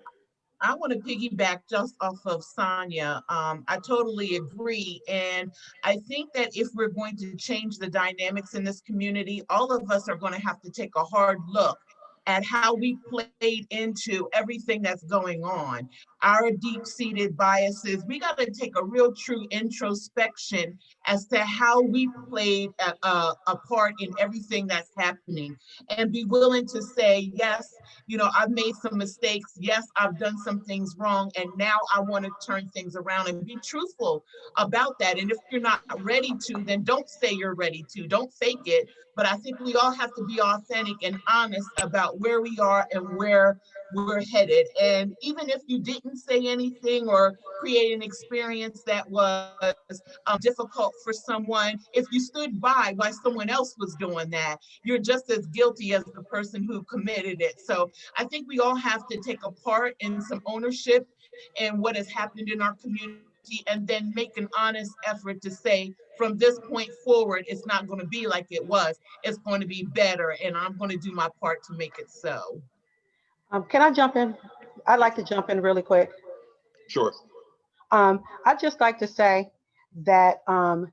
I want to piggyback just off of Sonia. I totally agree. And I think that if we're going to change the dynamics in this community, all of us are going to have to take a hard look at how we played into everything that's going on. Our deep-seated biases, we got to take a real true introspection as to how we played a part in everything that's happening, and be willing to say, yes, you know, I've made some mistakes. Yes, I've done some things wrong, and now I want to turn things around, and be truthful about that. And if you're not ready to, then don't say you're ready to. Don't fake it. But I think we all have to be authentic and honest about where we are and where we're headed. And even if you didn't say anything or create an experience that was difficult for someone, if you stood by while someone else was doing that, you're just as guilty as the person who committed it. So I think we all have to take a part in some ownership in what has happened in our community, and then make an honest effort to say, from this point forward, it's not going to be like it was. It's going to be better, and I'm going to do my part to make it so. Can I jump in? I'd like to jump in really quick. Sure. I'd just like to say that I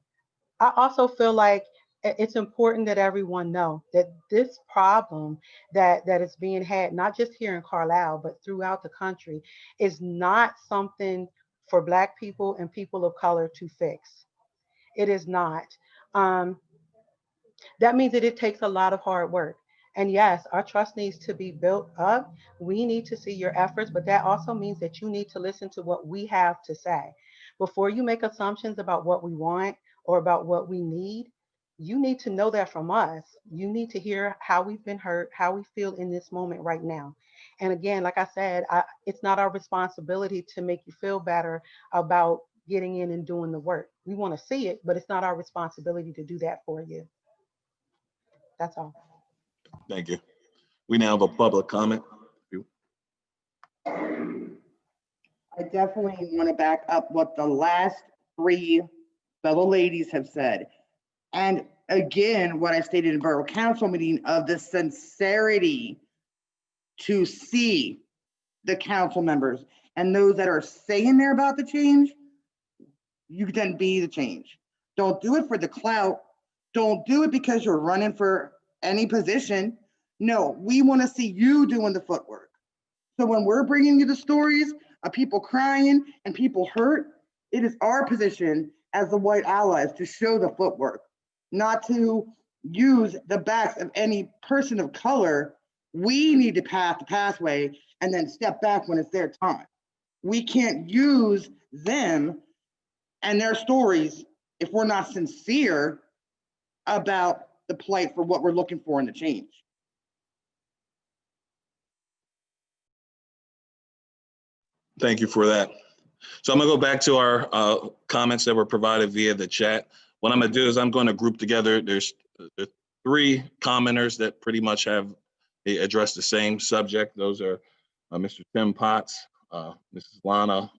also feel like it's important that everyone know that this problem that is being had, not just here in Carlisle, but throughout the country, is not something for Black people and people of color to fix. It is not. That means that it takes a lot of hard work. And yes, our trust needs to be built up. We need to see your efforts, but that also means that you need to listen to what we have to say. Before you make assumptions about what we want or about what we need, you need to know that from us. You need to hear how we've been hurt, how we feel in this moment right now. And again, like I said, it's not our responsibility to make you feel better about getting in and doing the work. We want to see it, but it's not our responsibility to do that for you. That's all. Thank you. We now have a public comment. I definitely want to back up what the last three fellow ladies have said. And again, what I stated in Borough Council meeting of the sincerity to see the council members and those that are saying they're about the change, you can be the change. Don't do it for the clout. Don't do it because you're running for any position. No, we want to see you doing the footwork. So when we're bringing you the stories of people crying and people hurt, it is our position as the white allies to show the footwork, not to use the backs of any person of color. We need to pass the pathway and then step back when it's their time. We can't use them and their stories if we're not sincere about the plight for what we're looking for in the change. Thank you for that. So I'm gonna go back to our comments that were provided via the chat. What I'm gonna do is I'm gonna group together, there's three commenters that pretty much have addressed the same subject. Those are Mr. Tim Potts, Mrs. Lana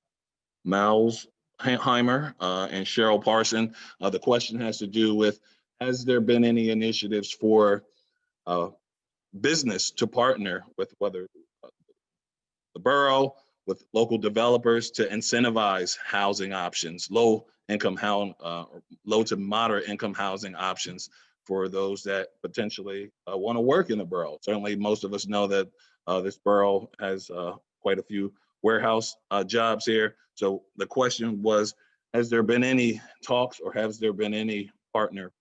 Malsheimer, and Cheryl Parson. The question has to do with has there been any initiatives for business to partner with whether the borough, with local developers to incentivize housing options, low to moderate income housing options for those that potentially want to work in the borough? Certainly, most of us know that this borough has quite a few warehouse jobs here. So the question was, has there been any talks or has there been any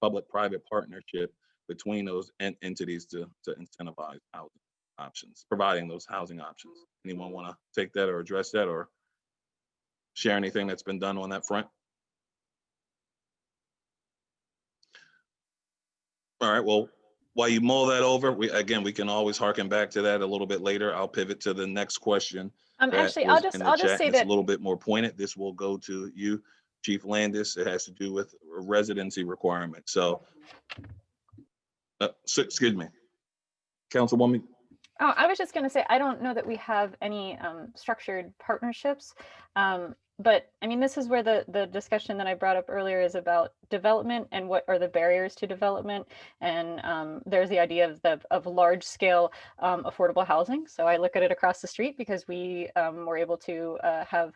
public-private partnership between those entities to incentivize housing options, providing those housing options? Anyone want to take that or address that or share anything that's been done on that front? All right, well, while you mull that over, we can always harken back to that a little bit later. I'll pivot to the next question. Actually, I'll just say that it's a little bit more pointed. This will go to you, Chief Landis. It has to do with a residency requirement. So, excuse me, Councilwoman. Oh, I was just going to say, I don't know that we have any structured partnerships, but I mean, this is where the discussion that I brought up earlier is about development and what are the barriers to development. And there's the idea of large scale affordable housing. So I look at it across the street because we were able to have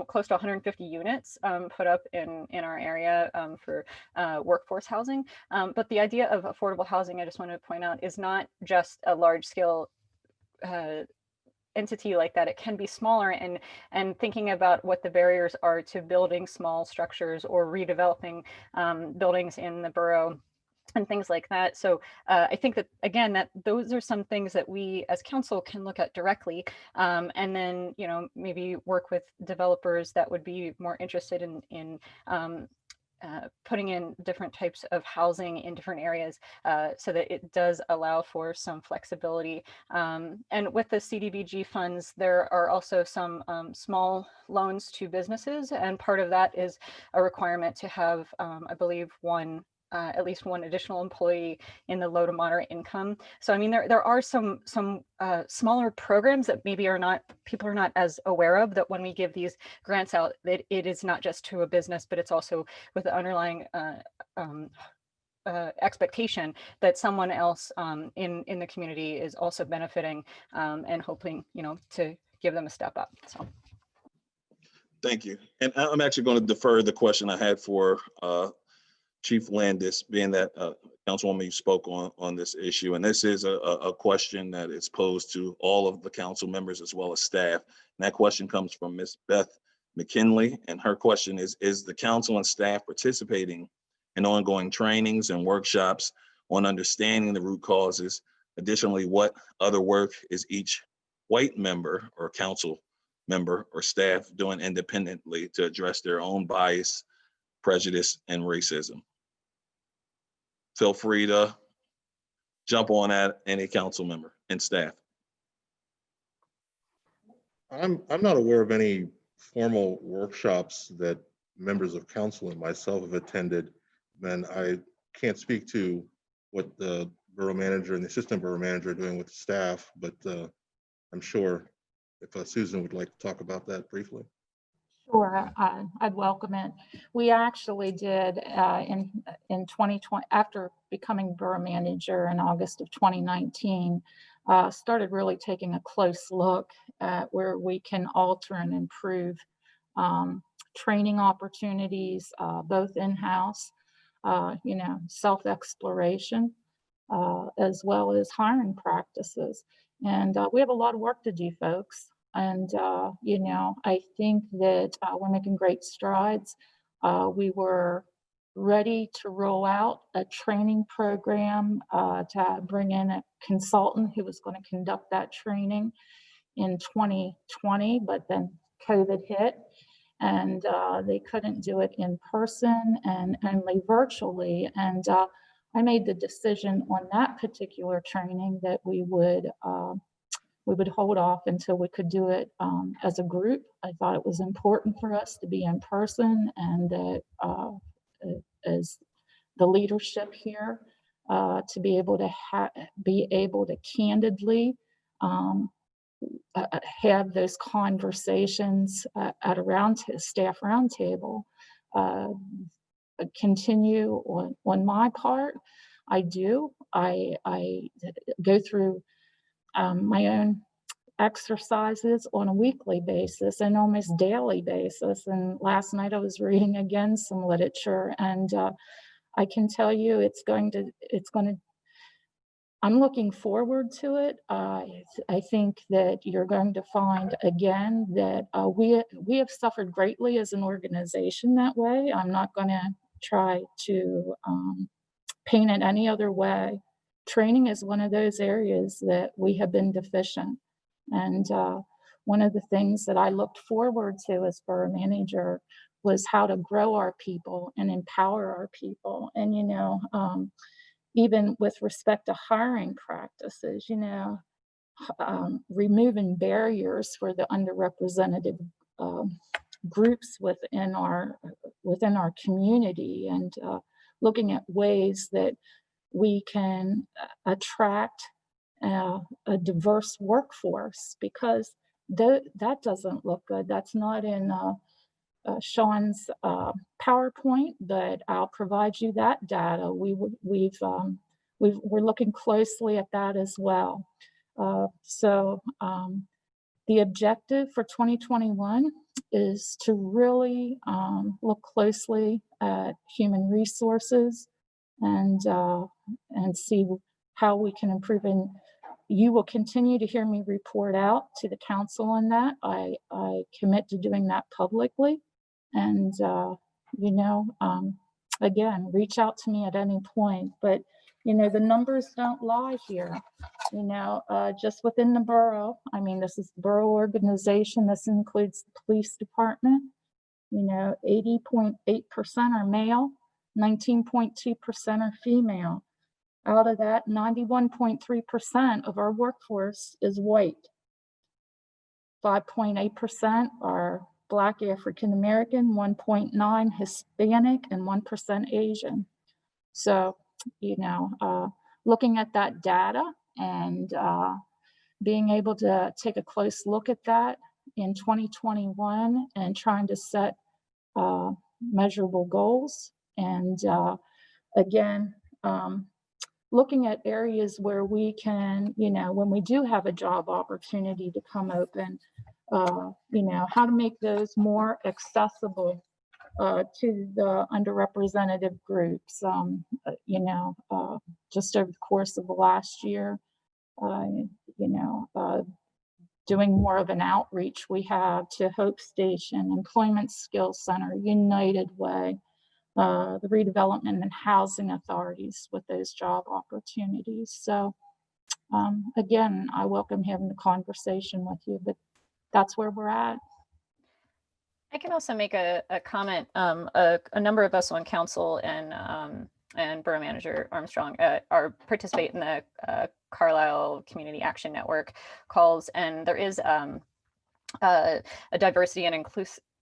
close to 150 units put up in our area for workforce housing. But the idea of affordable housing, I just want to point out, is not just a large scale entity like that. It can be smaller, and thinking about what the barriers are to building small structures or redeveloping buildings in the borough and things like that. So I think that, again, that those are some things that we as council can look at directly, and then, you know, maybe work with developers that would be more interested in putting in different types of housing in different areas, so that it does allow for some flexibility. And with the CDBG funds, there are also some small loans to businesses, and part of that is a requirement to have, I believe, at least one additional employee in the low to moderate income. So I mean, there are some smaller programs that maybe people are not as aware of, that when we give these grants out, that it is not just to a business, but it's also with the underlying expectation that someone else in the community is also benefiting, and hoping, you know, to give them a step up. So. Thank you. And I'm actually going to defer the question I had for Chief Landis, being that Councilwoman, you spoke on this issue, and this is a question that is posed to all of the council members as well as staff. And that question comes from Ms. Beth McKinley, and her question is the council and staff participating in ongoing trainings and workshops on understanding the root causes? Additionally, what other work is each white member or council member or staff doing independently to address their own bias, prejudice, and racism? Feel free to jump on at any council member and staff. I'm not aware of any formal workshops that members of council and myself have attended, and I can't speak to what the borough manager and the assistant borough manager are doing with the staff, but I'm sure if Susan would like to talk about that briefly. Sure, I'd welcome it. We actually did in 2020, after becoming borough manager in August of 2019, started really taking a close look at where we can alter and improve training opportunities, both in-house, you know, self-exploration, as well as hiring practices. And we have a lot of work to do, folks. And, you know, I think that we're making great strides. We were ready to roll out a training program to bring in a consultant who was going to conduct that training in 2020, but then COVID hit, and they couldn't do it in person and only virtually. And I made the decision on that particular training that we would hold off until we could do it as a group. I thought it was important for us to be in person, and that as the leadership here, to be able to candidly have those conversations at a staff roundtable. continue on my part. I do. I go through my own exercises on a weekly basis and almost daily basis. And last night I was reading again some literature, and I can tell you it's going to, I'm looking forward to it. I think that you're going to find again that we have suffered greatly as an organization that way. I'm not going to try to paint it any other way. Training is one of those areas that we have been deficient. And one of the things that I looked forward to as borough manager was how to grow our people and empower our people. And, you know, even with respect to hiring practices, you know, removing barriers for the underrepresented groups within our community, and looking at ways that we can attract a diverse workforce, because that doesn't look good. That's not in Sean's PowerPoint, but I'll provide you that data. We're looking closely at that as well. So the objective for 2021 is to really look closely at human resources and see how we can improve. And you will continue to hear me report out to the council on that. I commit to doing that publicly. And, you know, again, reach out to me at any point. But, you know, the numbers don't lie here. You know, just within the borough, I mean, this is the borough organization. This includes the police department. You know, 80.8% are male, 19.2% are female. Out of that, 91.3% of our workforce is white. 5.8% are Black, African American, 1.9% Hispanic, and 1% Asian. So, you know, looking at that data and being able to take a close look at that in 2021 and trying to set measurable goals. And again, looking at areas where we can, you know, when we do have a job opportunity to come open, you know, how to make those more accessible to the underrepresented groups. You know, just over the course of the last year, you know, doing more of an outreach we have to Hope Station, Employment Skills Center, United Way, the redevelopment and housing authorities with those job opportunities. So again, I welcome having the conversation with you, but that's where we're at. I can also make a comment. A number of us on council and Borough Manager Armstrong participate in the Carlisle Community Action Network calls, and there is a diversity and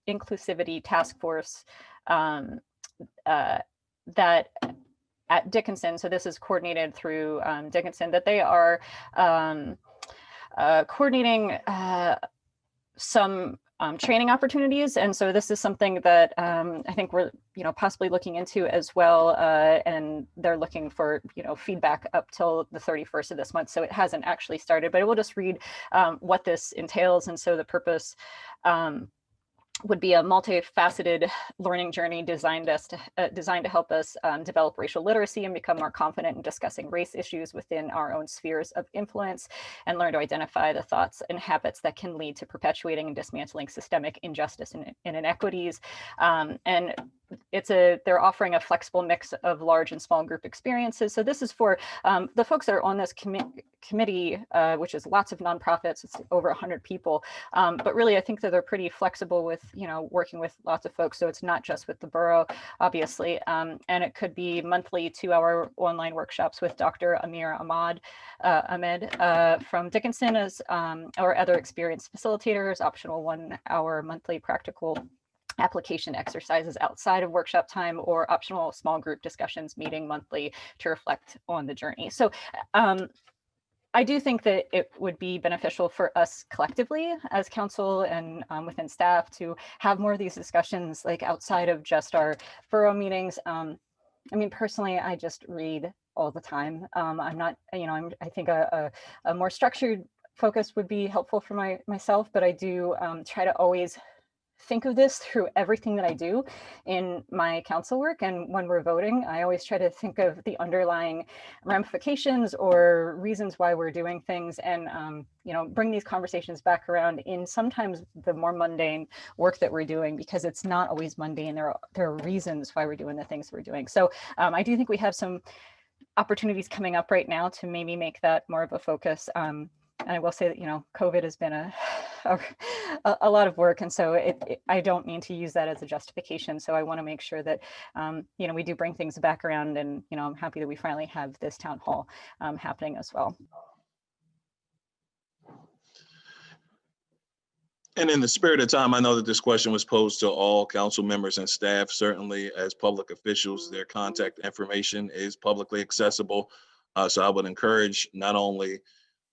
inclusivity task force that at Dickinson, so this is coordinated through Dickinson, that they are coordinating some training opportunities. And so this is something that I think we're, you know, possibly looking into as well. And they're looking for, you know, feedback up till the 31st of this month. So it hasn't actually started, but I will just read what this entails. And so the purpose would be a multifaceted learning journey designed to help us develop racial literacy and become more confident in discussing race issues within our own spheres of influence, and learn to identify the thoughts and habits that can lead to perpetuating and dismantling systemic injustice and inequities. And they're offering a flexible mix of large and small group experiences. So this is for the folks that are on this committee, which is lots of nonprofits, it's over 100 people. But really, I think that they're pretty flexible with, you know, working with lots of folks. So it's not just with the borough, obviously. And it could be monthly 2-hour online workshops with Dr. Amir Ahmed from Dickinson as, or other experienced facilitators, optional 1-hour monthly practical application exercises outside of workshop time, or optional small group discussions meeting monthly to reflect on the journey. So I do think that it would be beneficial for us collectively as council and within staff to have more of these discussions like outside of just our borough meetings. I mean, personally, I just read all the time. I'm not, I think a more structured focus would be helpful for myself, but I do try to always think of this through everything that I do in my council work. And when we're voting, I always try to think of the underlying ramifications or reasons why we're doing things, and bring these conversations back around in sometimes the more mundane work that we're doing, because it's not always mundane. There are reasons why we're doing the things we're doing. So I do think we have some opportunities coming up right now to maybe make that more of a focus. And I will say that, COVID has been a lot of work. And so I don't mean to use that as a justification. So I want to make sure that, we do bring things back around, and, I'm happy that we finally have this town hall happening as well. And in the spirit of time, I know that this question was posed to all council members and staff. Certainly as public officials, their contact information is publicly accessible. So I would encourage not only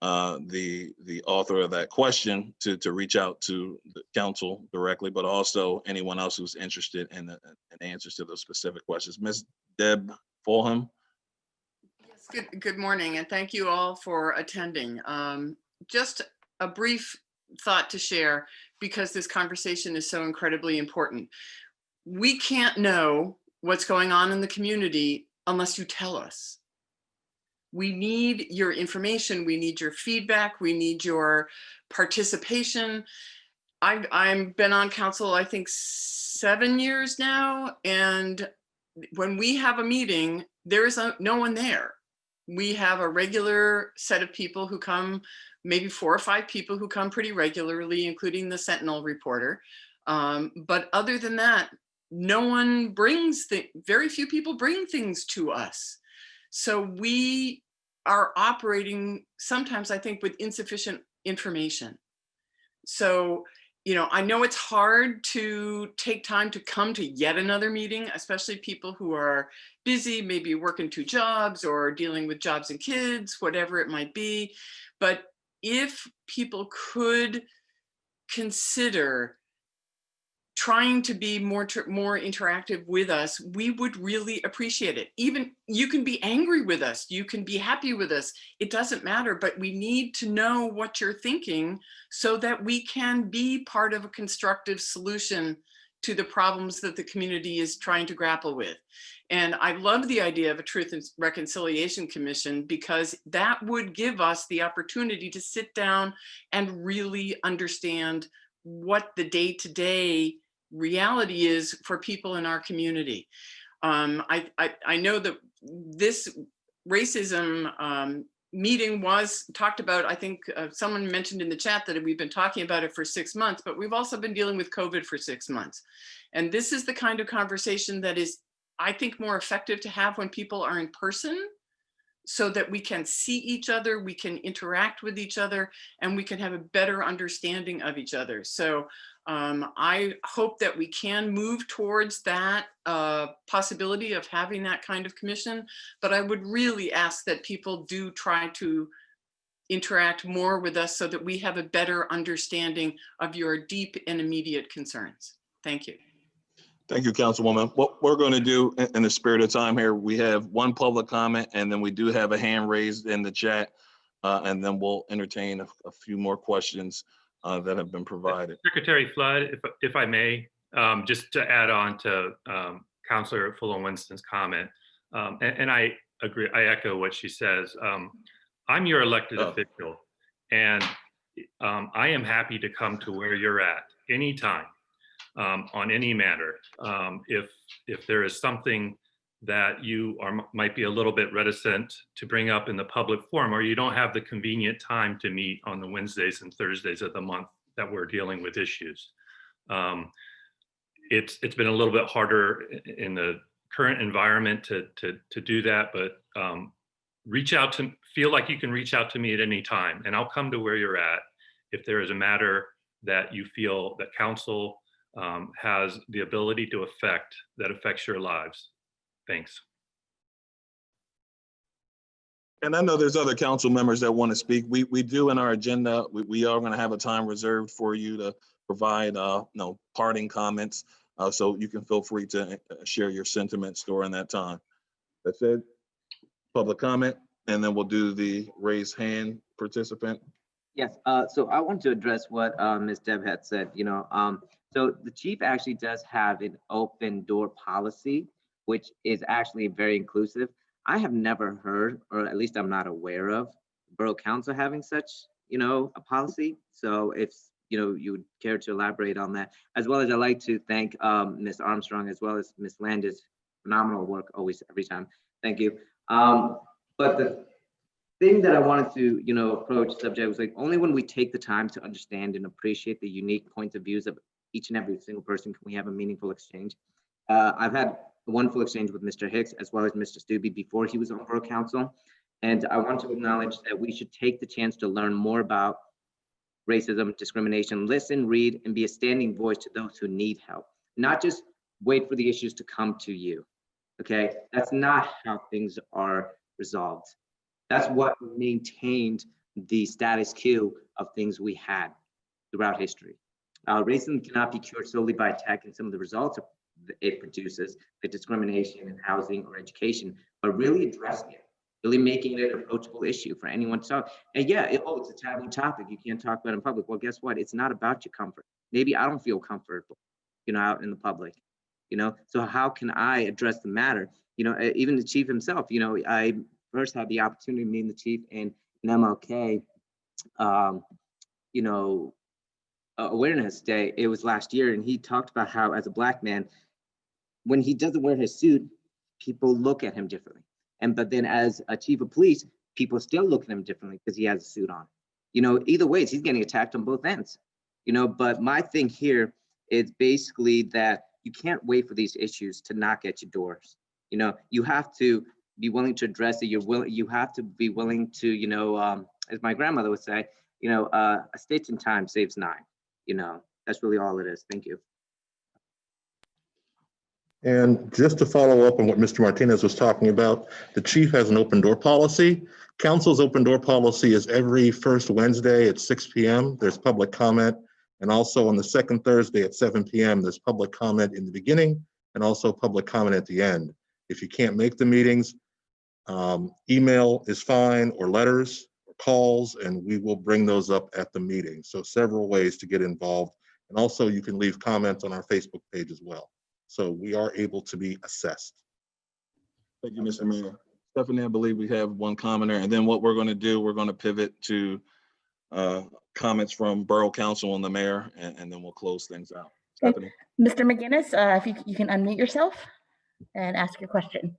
the author of that question to reach out to the council directly, but also anyone else who's interested in the answers to those specific questions. Ms. Deb Fulham. Yes, good morning, and thank you all for attending. Just a brief thought to share, because this conversation is so incredibly important. We can't know what's going on in the community unless you tell us. We need your information. We need your feedback. We need your participation. I've been on council, I think 7 years now. And when we have a meeting, there is no one there. We have a regular set of people who come, maybe 4 or 5 people who come pretty regularly, including the Sentinel reporter. But other than that, no one brings, very few people bring things to us. So we are operating sometimes, I think, with insufficient information. So, I know it's hard to take time to come to yet another meeting, especially people who are busy, maybe working 2 jobs or dealing with jobs and kids, whatever it might be. But if people could consider trying to be more interactive with us, we would really appreciate it. Even you can be angry with us, you can be happy with us, it doesn't matter, but we need to know what you're thinking so that we can be part of a constructive solution to the problems that the community is trying to grapple with. And I love the idea of a Truth and Reconciliation Commission, because that would give us the opportunity to sit down and really understand what the day-to-day reality is for people in our community. I know that this racism meeting was talked about. I think someone mentioned in the chat that we've been talking about it for 6 months, but we've also been dealing with COVID for 6 months. And this is the kind of conversation that is, I think, more effective to have when people are in person, so that we can see each other, we can interact with each other, and we can have a better understanding of each other. So I hope that we can move towards that possibility of having that kind of commission, but I would really ask that people do try to interact more with us so that we have a better understanding of your deep and immediate concerns. Thank you. Thank you, Councilwoman. What we're going to do in the spirit of time here, we have one public comment, and then we do have a hand raised in the chat, and then we'll entertain a few more questions that have been provided. Secretary Flood, if I may, just to add on to Councilor Fulham-Winston's comment, and I agree, I echo what she says. I'm your elected official, and I am happy to come to where you're at anytime. On any matter. If there is something that you might be a little bit reticent to bring up in the public forum, or you don't have the convenient time to meet on the Wednesdays and Thursdays of the month that we're dealing with issues. It's been a little bit harder in the current environment to do that, but feel like you can reach out to me at any time, and I'll come to where you're at if there is a matter that you feel that council has the ability to affects your lives. Thanks. And I know there's other council members that want to speak. We do in our agenda, we are going to have a time reserved for you to provide, parting comments. So you can feel free to share your sentiments during that time. That's it. Public comment, and then we'll do the raise hand participant. Yes, so I want to address what Ms. Deb had said, so the chief actually does have an open door policy, which is actually very inclusive. I have never heard, or at least I'm not aware of, Borough Council having such, a policy. So if, you would care to elaborate on that, as well as I'd like to thank Ms. Armstrong, as well as Ms. Landis, phenomenal work always, every time. Thank you. But the thing that I wanted to, approach subject was like, only when we take the time to understand and appreciate the unique points of views of each and every single person can we have a meaningful exchange. I've had a wonderful exchange with Mr. Hicks as well as Mr. Stubbe before he was on Borough Council. And I want to acknowledge that we should take the chance to learn more about racism, discrimination, listen, read, and be a standing voice to those who need help, not just wait for the issues to come to you, okay? That's not how things are resolved. That's what maintained the status quo of things we had throughout history. Racism cannot be cured solely by attacking some of the results it produces, like discrimination in housing or education, but really addressing it, really making it an approachable issue for anyone to talk. And yeah, it's a taboo topic. You can't talk about it in public. Well, guess what? It's not about your comfort. Maybe I don't feel comfortable, out in the public, So how can I address the matter? Even the chief himself, I first had the opportunity to meet the chief in an MLK, awareness day. It was last year, and he talked about how, as a Black man, when he doesn't wear his suit, people look at him differently. But then as a chief of police, people still look at him differently because he has a suit on. Either way, he's getting attacked on both ends. But my thing here is basically that you can't wait for these issues to knock at your doors. You have to be willing to address it. You have to be willing to, as my grandmother would say, a stitch in time saves 9. That's really all it is. Thank you. And just to follow up on what Mr. Martinez was talking about, the chief has an open door policy. Council's open door policy is every first Wednesday at 6 p.m. There's public comment. And also on the second Thursday at 7 p.m., there's public comment in the beginning and also public comment at the end. If you can't make the meetings, email is fine, or letters, or calls, and we will bring those up at the meeting. So several ways to get involved. And also you can leave comments on our Facebook page as well. So we are able to be assessed. Thank you, Mr. Mayor. Stephanie, I believe we have one commenter, and then what we're going to do, we're going to pivot to comments from Borough Council and the mayor, and then we'll close things out. Stephanie. Mr. McGinnis, if you can unmute yourself and ask your question.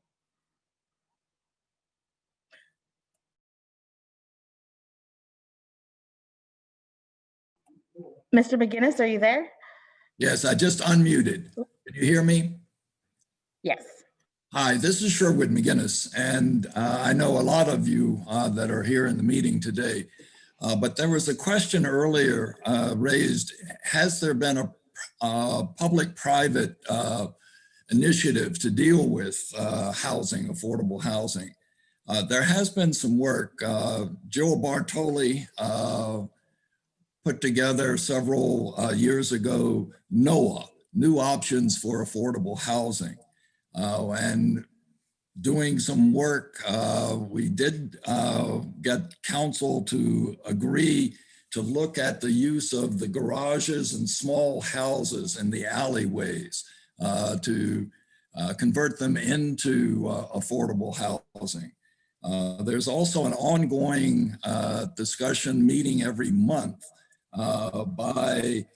Mr. McGinnis, are you there? Yes, I just unmuted. Can you hear me? Yes. Hi, this is Sherwood McGinnis, and I know a lot of you that are here in the meeting today, but there was a question earlier raised. Has there been a public-private initiative to deal with housing, affordable housing? There has been some work. Joe Bartoli put together several years ago, NOAA, New Options for Affordable Housing. And doing some work, we did get council to agree to look at the use of the garages and small houses in the alleyways to convert them into affordable housing. There's also an ongoing discussion meeting every month by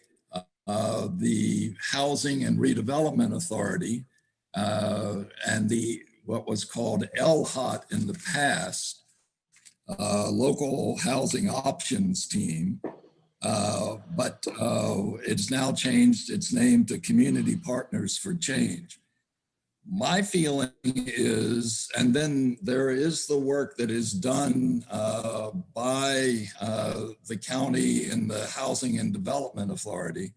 the Housing and Redevelopment Authority and what was called LHOT in the past, Local Housing Options Team, but it's now changed its name to Community Partners for Change. My feeling is, and then there is the work that is done by the county and the Housing and Development Authority.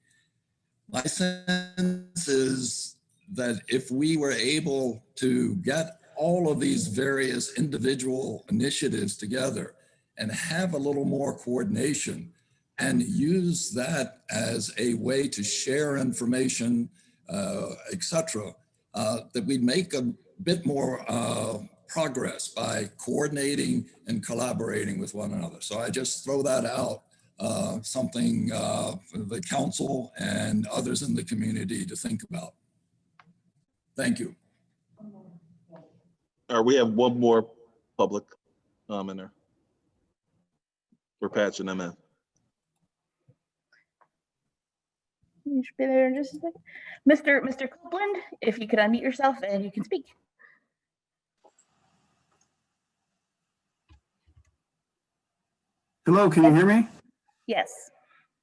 My sense is that if we were able to get all of these various individual initiatives together and have a little more coordination and use that as a way to share information, et cetera, that we make a bit more progress by coordinating and collaborating with one another. So I just throw that out, something for the council and others in the community to think about. Thank you. We have one more public commenter. We're patching them in. You should be there in just a second. Mr. Copeland, if you could unmute yourself and you can speak. Hello, can you hear me? Yes.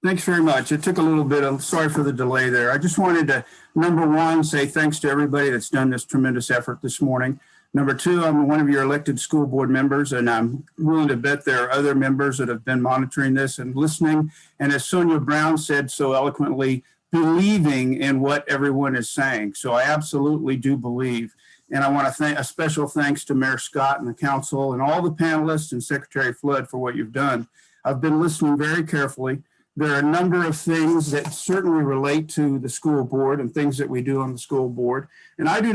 Thanks very much. It took a little bit of, sorry for the delay there. I just wanted to, number one, say thanks to everybody that's done this tremendous effort this morning. Number two, I'm one of your elected school board members, and I'm willing to bet there are other members that have been monitoring this and listening. And as Sonia Brown said so eloquently, believing in what everyone is saying. So I absolutely do believe. And I want to thank a special thanks to Mayor Scott and the council and all the panelists and Secretary Flood for what you've done. I've been listening very carefully. There are a number of things that certainly relate to the school board and things that we do on the school board. And I do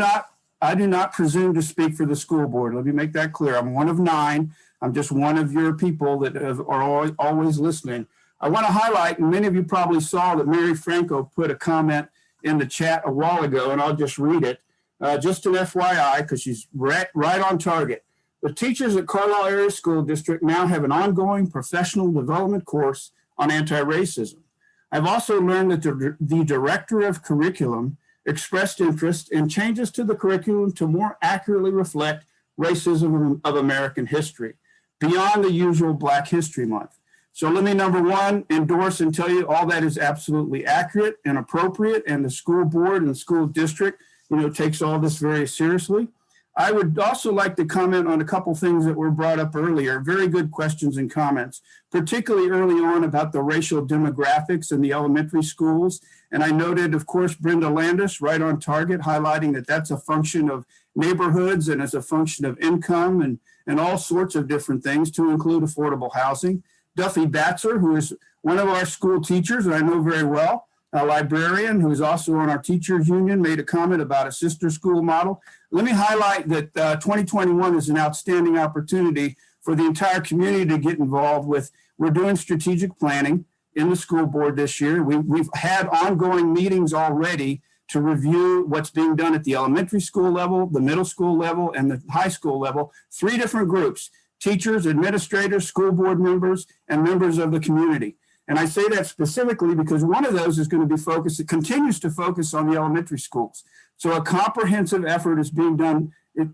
not presume to speak for the school board. Let me make that clear. I'm one of 9. I'm just one of your people that are always listening. I want to highlight, and many of you probably saw that Mary Franco put a comment in the chat a while ago, and I'll just read it. Just an FYI, because she's right on target. The teachers at Carlisle Area School District now have an ongoing professional development course on anti-racism. I've also learned that the director of curriculum expressed interest in changes to the curriculum to more accurately reflect racism of American history, beyond the usual Black History Month. So let me, number one, endorse and tell you all that is absolutely accurate and appropriate, and the school board and the school district, takes all this very seriously. I would also like to comment on a couple things that were brought up earlier. Very good questions and comments, particularly early on about the racial demographics in the elementary schools. And I noted, of course, Brenda Landis, right on target, highlighting that that's a function of neighborhoods and as a function of income and all sorts of different things, to include affordable housing. Duffy Batzer, who is one of our school teachers that I know very well, a librarian who is also on our teachers union, made a comment about a sister school model. Let me highlight that 2021 is an outstanding opportunity for the entire community to get involved with. We're doing strategic planning in the school board this year. We've had ongoing meetings already to review what's being done at the elementary school level, the middle school level, and the high school level. 3 different groups: teachers, administrators, school board members, and members of the community. And I say that specifically because one of those is going to be focused, it continues to focus on the elementary schools. So a comprehensive effort is being done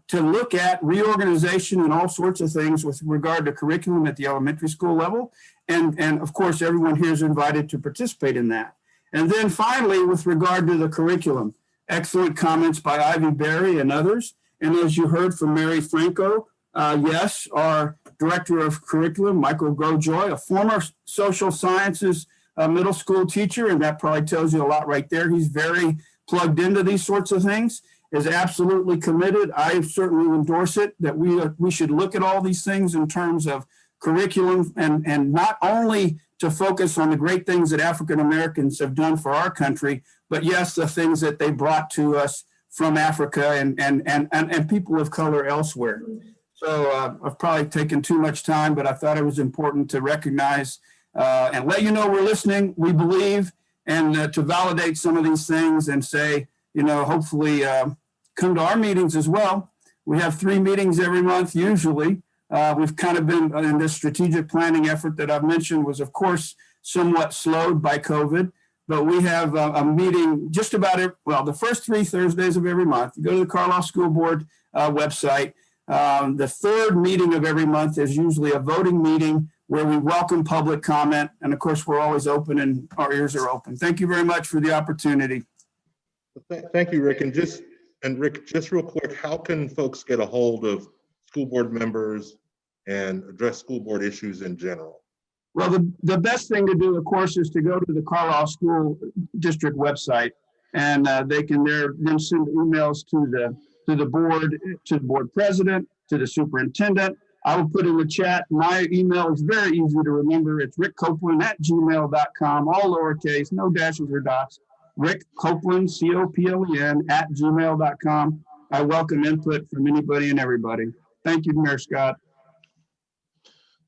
to look at reorganization and all sorts of things with regard to curriculum at the elementary school level. And of course, everyone here is invited to participate in that. And then finally, with regard to the curriculum, excellent comments by Ivy Berry and others. And as you heard from Mary Franco, yes, our director of curriculum, Michael Grojoy, a former social sciences middle school teacher, and that probably tells you a lot right there. He's very plugged into these sorts of things, is absolutely committed. I certainly endorse it, that we should look at all these things in terms of curriculum, and not only to focus on the great things that African Americans have done for our country, but yes, the things that they brought to us from Africa and people of color elsewhere. So I've probably taken too much time, but I thought it was important to recognize and let you know we're listening, we believe, and to validate some of these things and say, hopefully come to our meetings as well. We have 3 meetings every month usually. We've kind of been in this strategic planning effort that I've mentioned was, of course, somewhat slowed by COVID, but we have a meeting just about the first 3 Thursdays of every month. You go to the Carlisle School Board website. The 3rd meeting of every month is usually a voting meeting where we welcome public comment. And of course, we're always open and our ears are open. Thank you very much for the opportunity. Thank you, Rick. And Rick, just real quick, how can folks get a hold of school board members and address school board issues in general? Well, the best thing to do, of course, is to go to the Carlisle School District website, and they can then send emails to the to the board president, to the superintendent. I will put in the chat. My email is very easy to remember. It's rickcopeland@gmail.com, all lowercase, no dashes or dots. Rick Copeland, COPLEN @gmail.com. I welcome input from anybody and everybody. Thank you, Mayor Scott.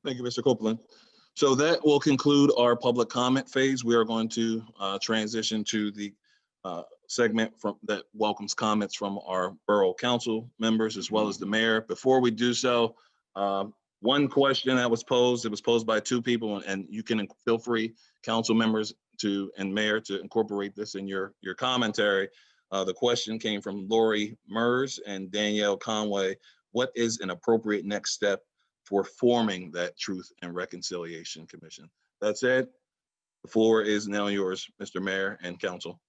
Thank you, Mr. Copeland. So that will conclude our public comment phase. We are going to transition to the segment that welcomes comments from our borough council members as well as the mayor. Before we do so, one question that was posed, it was posed by two people, and you can feel free, council members and mayor, to incorporate this in your commentary. The question came from Lori Mers and Danielle Conway. What is an appropriate next step for forming that Truth and Reconciliation Commission? That's it. The floor is now yours, Mr. Mayor and council.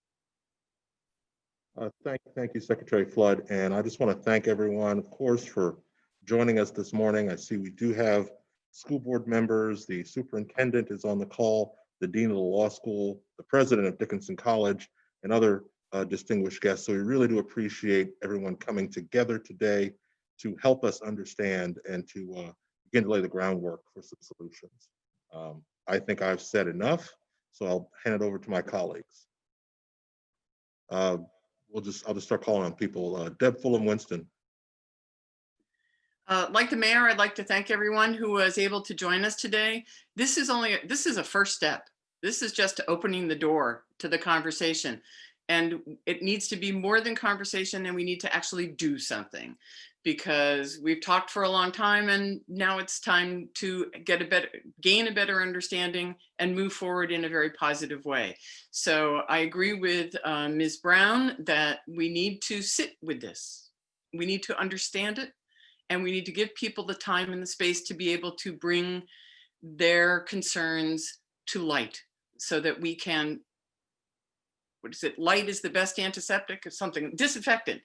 Thank you, Secretary Flood. And I just want to thank everyone, of course, for joining us this morning. I see we do have school board members. The superintendent is on the call, the dean of the law school, the president of Dickinson College, and other distinguished guests. So we really do appreciate everyone coming together today to help us understand and to begin to lay the groundwork for some solutions. I think I've said enough, so I'll hand it over to my colleagues. I'll just start calling on people. Deb Fulham-Winston. Like the mayor, I'd like to thank everyone who was able to join us today. This is a first step. This is just opening the door to the conversation. And it needs to be more than conversation, and we need to actually do something, because we've talked for a long time and now it's time to gain a better understanding and move forward in a very positive way. So I agree with Ms. Brown that we need to sit with this. We need to understand it, and we need to give people the time and the space to be able to bring their concerns to light so that we can, what is it? Light is the best antiseptic or something, disinfectant.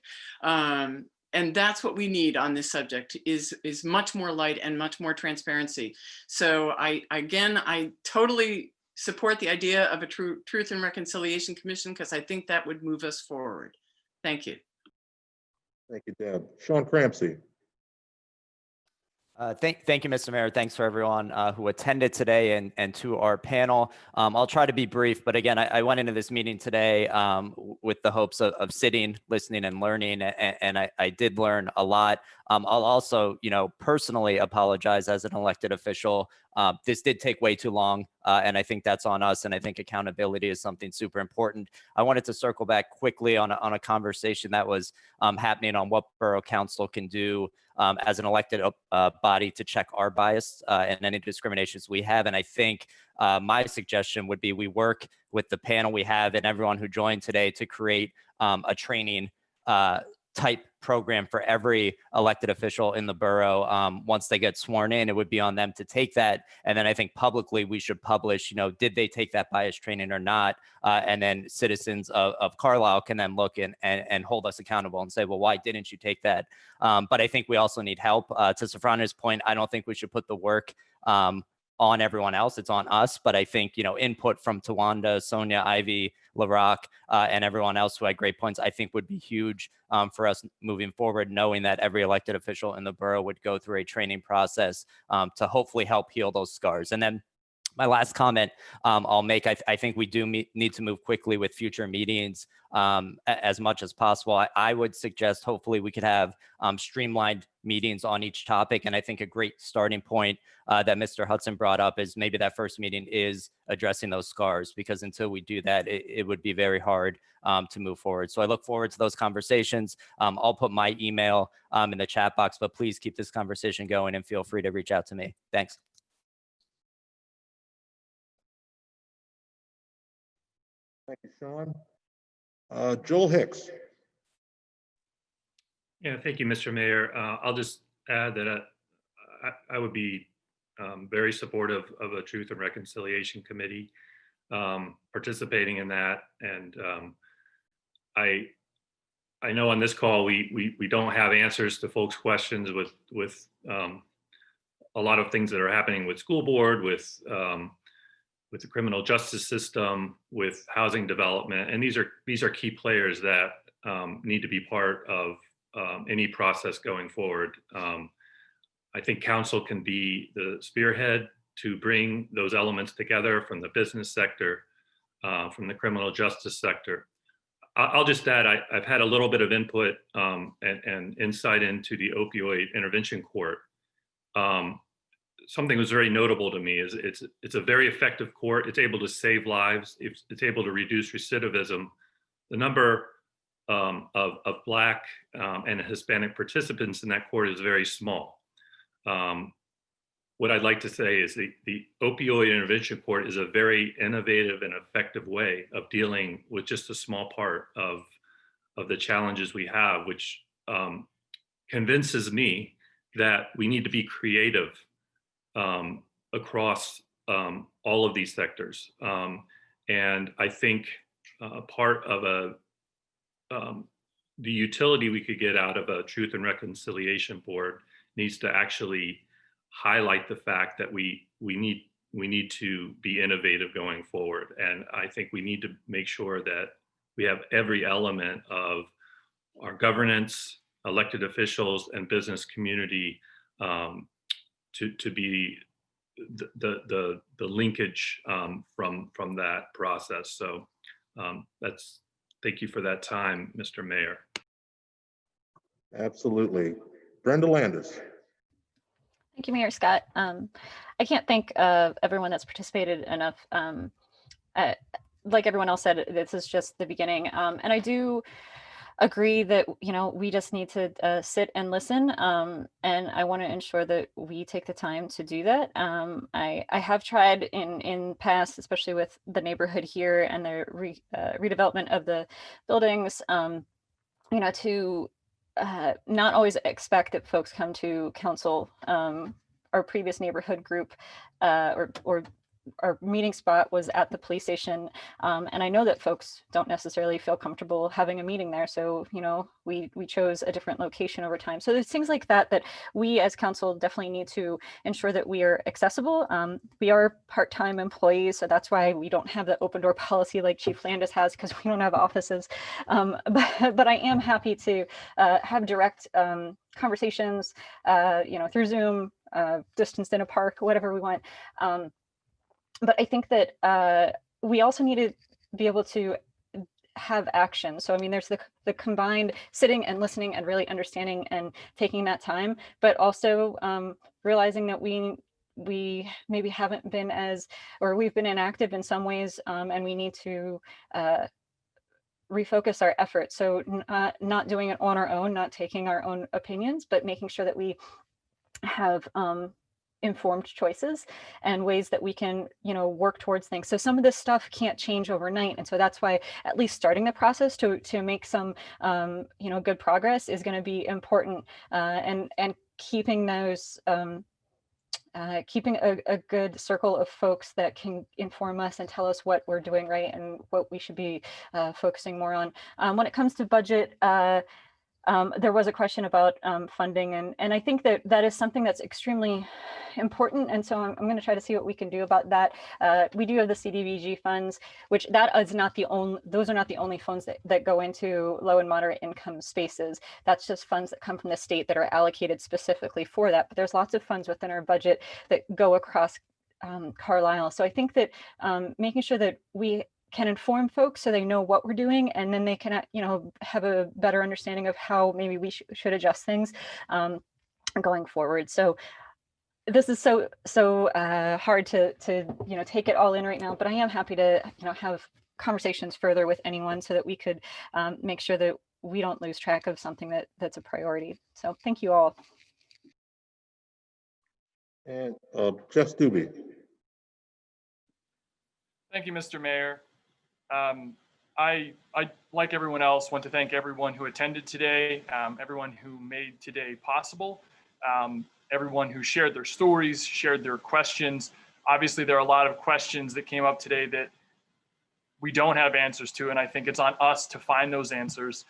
And that's what we need on this subject is much more light and much more transparency. So I totally support the idea of a Truth and Reconciliation Commission, because I think that would move us forward. Thank you. Thank you, Deb. Sean Crampsey. Thank you, Mr. Mayor. Thanks for everyone who attended today and to our panel. I'll try to be brief, but again, I went into this meeting today with the hopes of sitting, listening, and learning, and I did learn a lot. I'll also, personally apologize as an elected official. This did take way too long, and I think that's on us, and I think accountability is something super important. I wanted to circle back quickly on a conversation that was happening on what Borough Council can do as an elected body to check our bias and any discriminations we have. And I think my suggestion would be we work with the panel we have and everyone who joined today to create a training type program for every elected official in the borough. Once they get sworn in, it would be on them to take that. And then I think publicly we should publish, did they take that bias training or not? And then citizens of Carlisle can then look and hold us accountable and say, well, why didn't you take that? But I think we also need help. To Safrana's point, I don't think we should put the work on everyone else. It's on us. But I think, input from Tawanda, Sonia, Ivy, LaRock, and everyone else who had great points, I think would be huge for us moving forward, knowing that every elected official in the borough would go through a training process to hopefully help heal those scars. And then my last comment I'll make, I think we do need to move quickly with future meetings as much as possible. I would suggest hopefully we could have streamlined meetings on each topic. And I think a great starting point that Mr. Hudson brought up is maybe that first meeting is addressing those scars, because until we do that, it would be very hard to move forward. So I look forward to those conversations. I'll put my email in the chat box, but please keep this conversation going and feel free to reach out to me. Thanks. Thank you, Sean. Joel Hicks. Yeah, thank you, Mr. Mayor. I'll just add that I would be very supportive of a Truth and Reconciliation Committee, participating in that. And I know on this call we don't have answers to folks' questions with a lot of things that are happening with school board, with the criminal justice system, with housing development, and these are key players that need to be part of any process going forward. I think council can be the spearhead to bring those elements together from the business sector, from the criminal justice sector. I'll just add, I've had a little bit of input and insight into the opioid intervention court. Something was very notable to me is it's a very effective court. It's able to save lives. It's able to reduce recidivism. The number of Black and Hispanic participants in that court is very small. What I'd like to say is the opioid intervention court is a very innovative and effective way of dealing with just a small part of the challenges we have, which convinces me that we need to be creative across all of these sectors. And I think part of the utility we could get out of a Truth and Reconciliation Board needs to actually highlight the fact that we need to be innovative going forward. And I think we need to make sure that we have every element of our governance, elected officials, and business community to be the linkage from that process. So thank you for that time, Mr. Mayor. Absolutely. Brenda Landis. Thank you, Mayor Scott. I can't thank everyone that's participated enough. Like everyone else said, this is just the beginning. And I do agree that, we just need to sit and listen. And I want to ensure that we take the time to do that. I have tried in past, especially with the neighborhood here and the redevelopment of the buildings, to not always expect that folks come to council. Our previous neighborhood group or our meeting spot was at the police station. And I know that folks don't necessarily feel comfortable having a meeting there. So, we chose a different location over time. So there's things like that we as council definitely need to ensure that we are accessible. We are part-time employees, so that's why we don't have the open door policy like Chief Landis has, because we don't have offices. But I am happy to have direct conversations, through Zoom, distanced in a park, whatever we want. But I think that we also need to be able to have action. So, there's the combined sitting and listening and really understanding and taking that time, but also realizing that we maybe haven't been we've been inactive in some ways, and we need to refocus our efforts. So not doing it on our own, not taking our own opinions, but making sure that we have informed choices and ways that we can, work towards things. So some of this stuff can't change overnight. And so that's why at least starting the process to make some, good progress is going to be important, and keeping those, keeping a good circle of folks that can inform us and tell us what we're doing right and what we should be focusing more on. When it comes to budget, there was a question about funding, and I think that is something that's extremely important. And so I'm going to try to see what we can do about that. We do have the CDBG funds, which those are not the only funds that go into low and moderate income spaces. That's just funds that come from the state that are allocated specifically for that. But there's lots of funds within our budget that go across Carlisle. So I think that making sure that we can inform folks so they know what we're doing, and then they can, have a better understanding of how maybe we should adjust things going forward. So this is so hard to take it all in right now, but I am happy to have conversations further with anyone so that we could make sure that we don't lose track of something that's a priority. So thank you all. And Jeff Stubbe. Thank you, Mr. Mayor. I, like everyone else, want to thank everyone who attended today, everyone who made today possible, everyone who shared their stories, shared their questions. Obviously, there are a lot of questions that came up today that we don't have answers to, and I think it's on us to find those answers.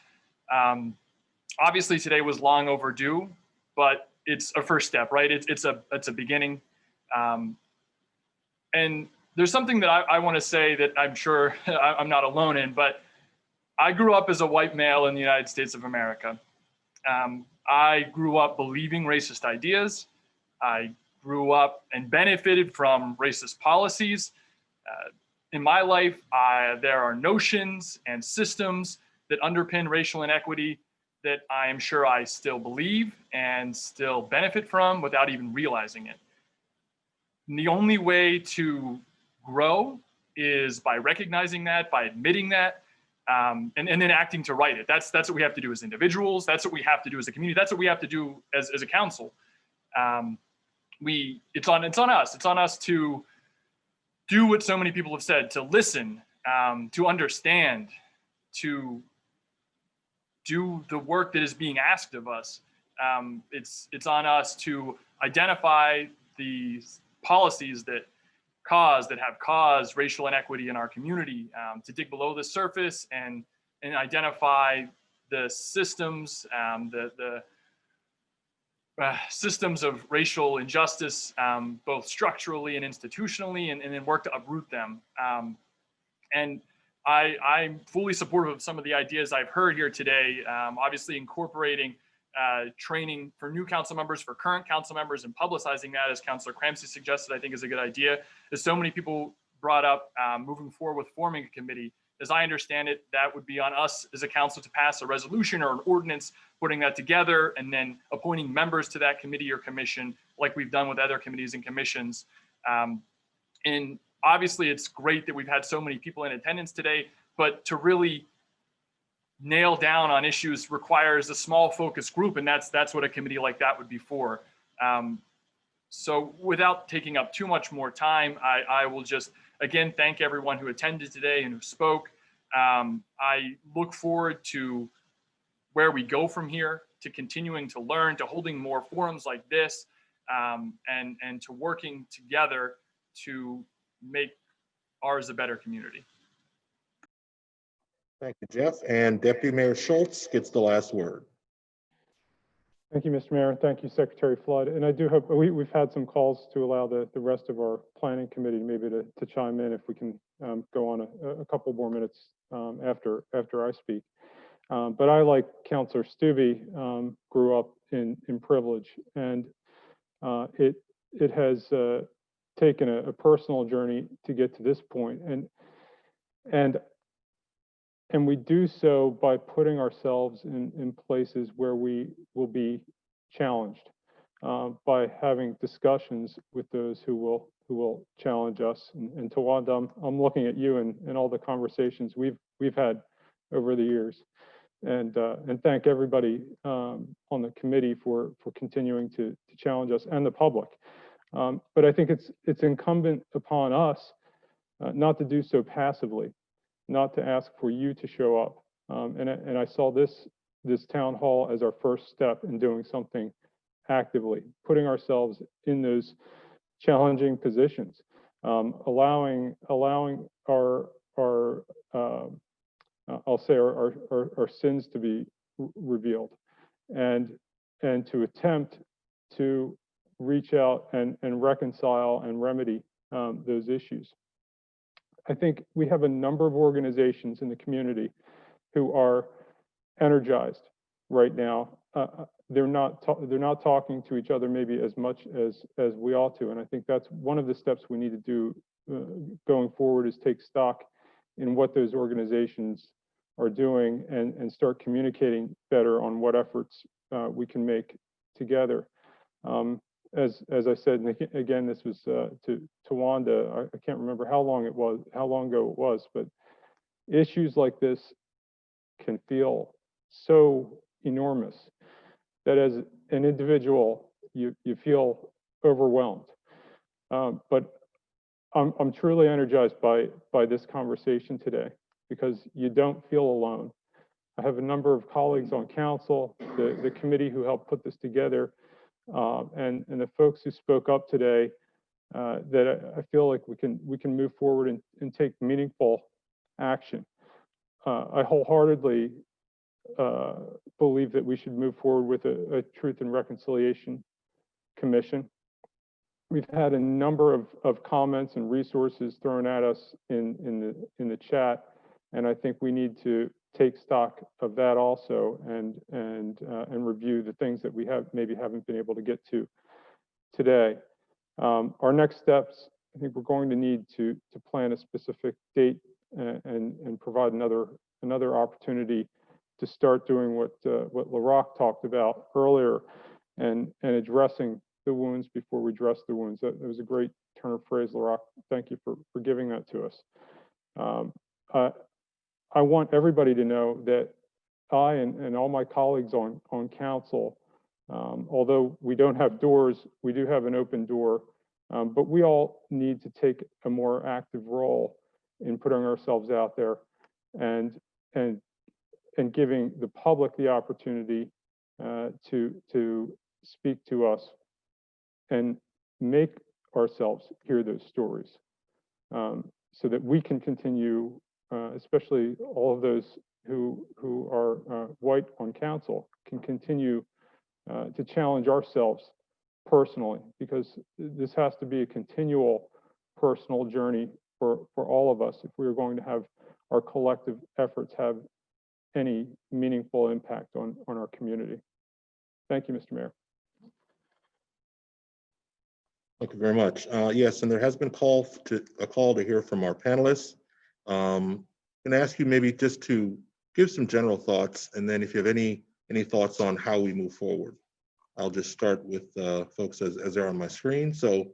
Obviously, today was long overdue, but it's a first step, right? It's a beginning. And there's something that I want to say that I'm sure I'm not alone in, but I grew up as a white male in the United States of America. I grew up believing racist ideas. I grew up and benefited from racist policies. In my life, there are notions and systems that underpin racial inequity that I am sure I still believe and still benefit from without even realizing it. And the only way to grow is by recognizing that, by admitting that, and then acting to right it. That's what we have to do as individuals. That's what we have to do as a community. That's what we have to do as a council. It's on us. It's on us to do what so many people have said, to listen, to understand, to do the work that is being asked of us. It's on us to identify the policies that have caused racial inequity in our community, to dig below the surface and identify the systems, the systems of racial injustice, both structurally and institutionally, and then work to uproot them. And I'm fully supportive of some of the ideas I've heard here today, obviously incorporating training for new council members, for current council members, and publicizing that, as Councilor Cramsey suggested, I think is a good idea. As so many people brought up, moving forward with forming a committee, as I understand it, that would be on us as a council to pass a resolution or an ordinance, putting that together, and then appointing members to that committee or commission, like we've done with other committees and commissions. And obviously, it's great that we've had so many people in attendance today, but to really nail down on issues requires a small focus group, and that's what a committee like that would be for. So without taking up too much more time, I will just, again, thank everyone who attended today and who spoke. I look forward to where we go from here, to continuing to learn, to holding more forums like this, and to working together to make ours a better community. Thank you, Jeff. And Deputy Mayor Schultz gets the last word. Thank you, Mr. Mayor, and thank you, Secretary Flood. And I do hope we've had some calls to allow the rest of our planning committee maybe to chime in if we can go on a couple more minutes after I speak. But I, like Councilor Stubbe, grew up in privilege, and it has taken a personal journey to get to this point, and we do so by putting ourselves in places where we will be challenged, by having discussions with those who will challenge us. And Tawanda, I'm looking at you and all the conversations we've had over the years, and thank everybody on the committee for continuing to challenge us and the public. But I think it's incumbent upon us not to do so passively, not to ask for you to show up. And I saw this town hall as our first step in doing something actively, putting ourselves in those challenging positions, allowing our I'll say our sins to be revealed, and to attempt to reach out and reconcile and remedy those issues. I think we have a number of organizations in the community who are energized right now. They're not talking to each other maybe as much as we ought to, and I think that's one of the steps we need to do going forward, is take stock in what those organizations are doing and start communicating better on what efforts we can make together. As I said, and again, this was to Wanda. I can't remember how long ago it was, but issues like this can feel so enormous that as an individual, you feel overwhelmed. But I'm truly energized by this conversation today, because you don't feel alone. I have a number of colleagues on council, the committee who helped put this together, and the folks who spoke up today, that I feel like we can move forward and take meaningful action. I wholeheartedly believe that we should move forward with a Truth and Reconciliation Commission. We've had a number of comments and resources thrown at us in the chat, and I think we need to take stock of that also and review the things that we maybe haven't been able to get to today. Our next steps, I think we're going to need to plan a specific date and provide another opportunity to start doing what LaRock talked about earlier and addressing the wounds before we dress the wounds. That was a great turn of phrase, LaRock. Thank you for giving that to us. I want everybody to know that I and all my colleagues on council, although we don't have doors, we do have an open door, but we all need to take a more active role in putting ourselves out there and giving the public the opportunity to speak to us and make ourselves hear those stories, so that we can continue, especially all of those who are white on council, can continue to challenge ourselves personally, because this has to be a continual personal journey for all of us if we are going to have our collective efforts have any meaningful impact on our community. Thank you, Mr. Mayor. Thank you very much. Yes, and there has been a call to hear from our panelists. I'm going to ask you maybe just to give some general thoughts, and then if you have any thoughts on how we move forward. I'll just start with folks as they're on my screen. So,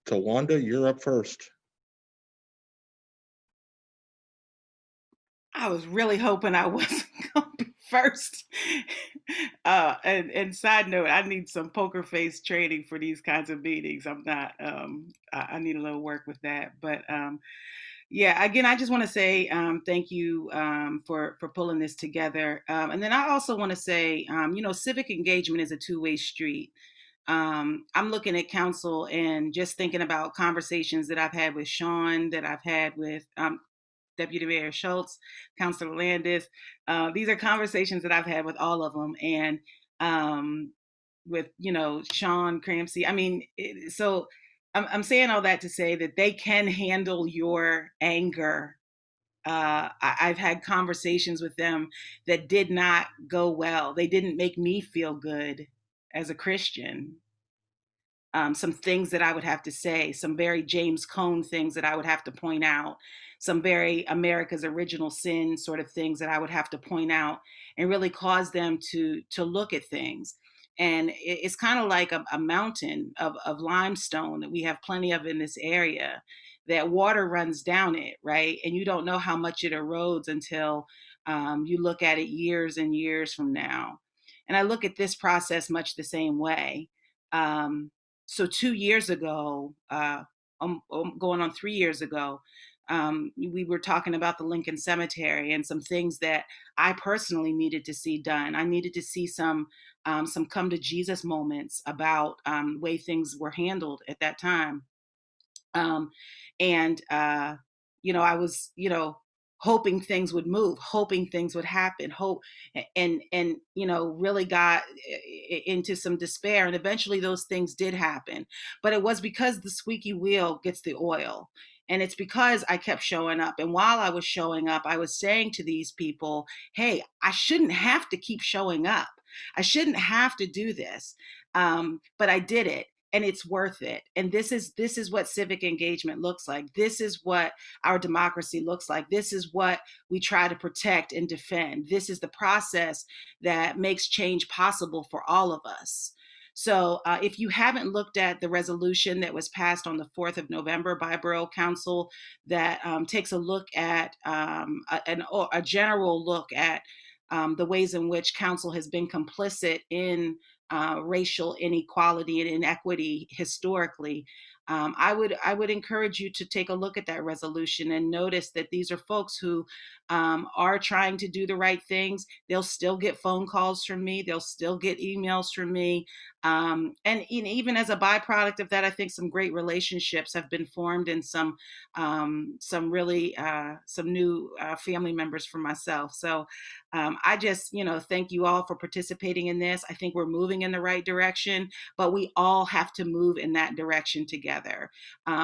Tawanda, you're up first. I was really hoping I wasn't going to be first. And side note, I need some poker face training for these kinds of meetings. I'm not, I need a little work with that. But yeah, again, I just want to say thank you for pulling this together. And then I also want to say, civic engagement is a two-way street. I'm looking at council and just thinking about conversations that I've had with Sean, that I've had with Deputy Mayor Schultz, Councilor Landis. These are conversations that I've had with all of them, and with Sean Cramsey. I mean, so I'm saying all that to say that they can handle your anger. I've had conversations with them that did not go well. They didn't make me feel good as a Christian. Some things that I would have to say, some very James Cone things that I would have to point out, some very America's Original Sin sort of things that I would have to point out and really cause them to look at things. And it's kind of like a mountain of limestone that we have plenty of in this area, that water runs down it, right? And you don't know how much it erodes until you look at it years and years from now. And I look at this process much the same way. So 2 years ago, going on 3 years ago, we were talking about the Lincoln Cemetery and some things that I personally needed to see done. I needed to see some come to Jesus moments about way things were handled at that time. I was, hoping things would move, hoping things would happen, and really got into some despair. And eventually those things did happen. But it was because the squeaky wheel gets the oil. And it's because I kept showing up. And while I was showing up, I was saying to these people, hey, I shouldn't have to keep showing up. I shouldn't have to do this. But I did it. And it's worth it. And this is what civic engagement looks like. This is what our democracy looks like. This is what we try to protect and defend. This is the process that makes change possible for all of us. So if you haven't looked at the resolution that was passed on the 4th of November by Borough Council that takes a look at a general look at the ways in which council has been complicit in racial inequality and inequity historically, I would encourage you to take a look at that resolution and notice that these are folks who are trying to do the right things. They'll still get phone calls from me. They'll still get emails from me. And even as a byproduct of that, I think some great relationships have been formed and some really some new family members for myself. So I just, thank you all for participating in this. I think we're moving in the right direction, but we all have to move in that direction together. together.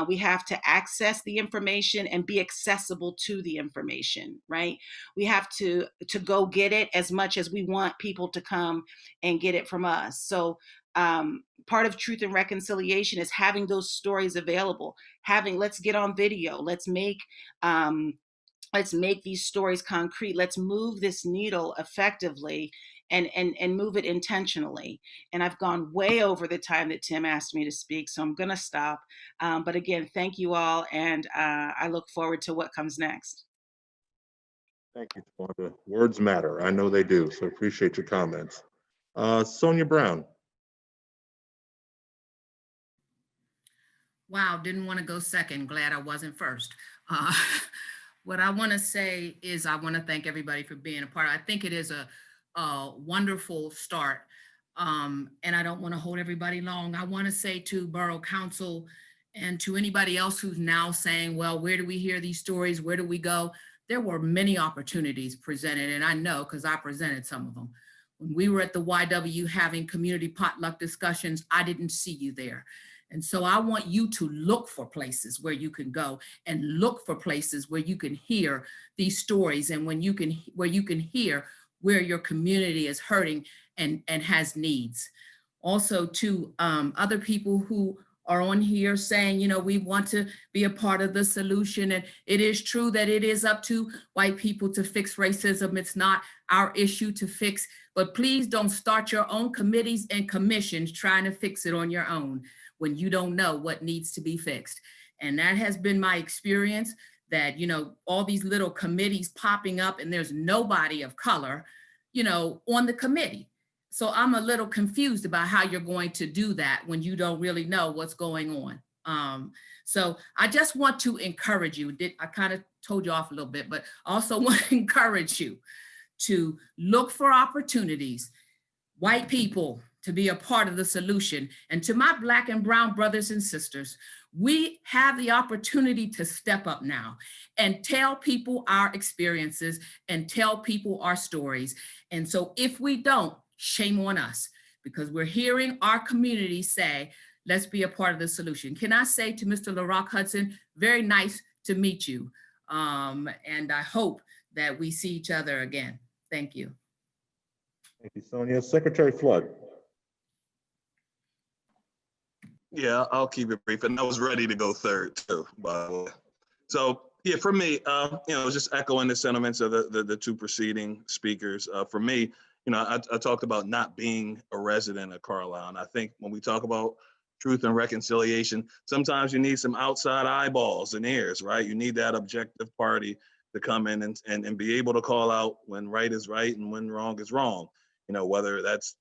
We have to access the information and be accessible to the information, right? We have to go get it as much as we want people to come and get it from us. So part of Truth and Reconciliation is having those stories available, let's get on video, let's make these stories concrete. Let's move this needle effectively and move it intentionally. And I've gone way over the time that Tim asked me to speak, so I'm going to stop. But again, thank you all, and I look forward to what comes next. Thank you, Tawanda. Words matter. I know they do, so appreciate your comments. Sonia Brown. Wow, didn't want to go second. Glad I wasn't first. What I want to say is I want to thank everybody for being a part. I think it is a wonderful start. And I don't want to hold everybody long. I want to say to Borough Council and to anybody else who's now saying, well, where do we hear these stories? Where do we go? There were many opportunities presented, and I know because I presented some of them. When we were at the YW having community potluck discussions, I didn't see you there. And so I want you to look for places where you can go and look for places where you can hear these stories and where you can hear where your community is hurting and has needs. Also to other people who are on here saying, you know, we want to be a part of the solution. And it is true that it is up to white people to fix racism. It's not our issue to fix, but please don't start your own committees and commissions trying to fix it on your own when you don't know what needs to be fixed. And that has been my experience, that, you know, all these little committees popping up and there's nobody of color, you know, on the committee. So I'm a little confused about how you're going to do that when you don't really know what's going on. So I just want to encourage you. I kind of told you off a little bit, but also want to encourage you to look for opportunities, white people, to be a part of the solution. And to my Black and brown brothers and sisters, we have the opportunity to step up now and tell people our experiences and tell people our stories. And so if we don't, shame on us, because we're hearing our community say, let's be a part of the solution. Can I say to Mr. LaRock Hudson, very nice to meet you. And I hope that we see each other again. Thank you. Thank you, Sonia. Secretary Flood. Yeah, I'll keep it brief. And I was ready to go third too, by the way. So yeah, for me, you know, just echoing the sentiments of the two preceding speakers. For me, you know, I talked about not being a resident of Carlisle. And I think when we talk about truth and reconciliation, sometimes you need some outside eyeballs and ears, right? You need that objective party to come in and be able to call out when right is right and when wrong is wrong. You know, whether that's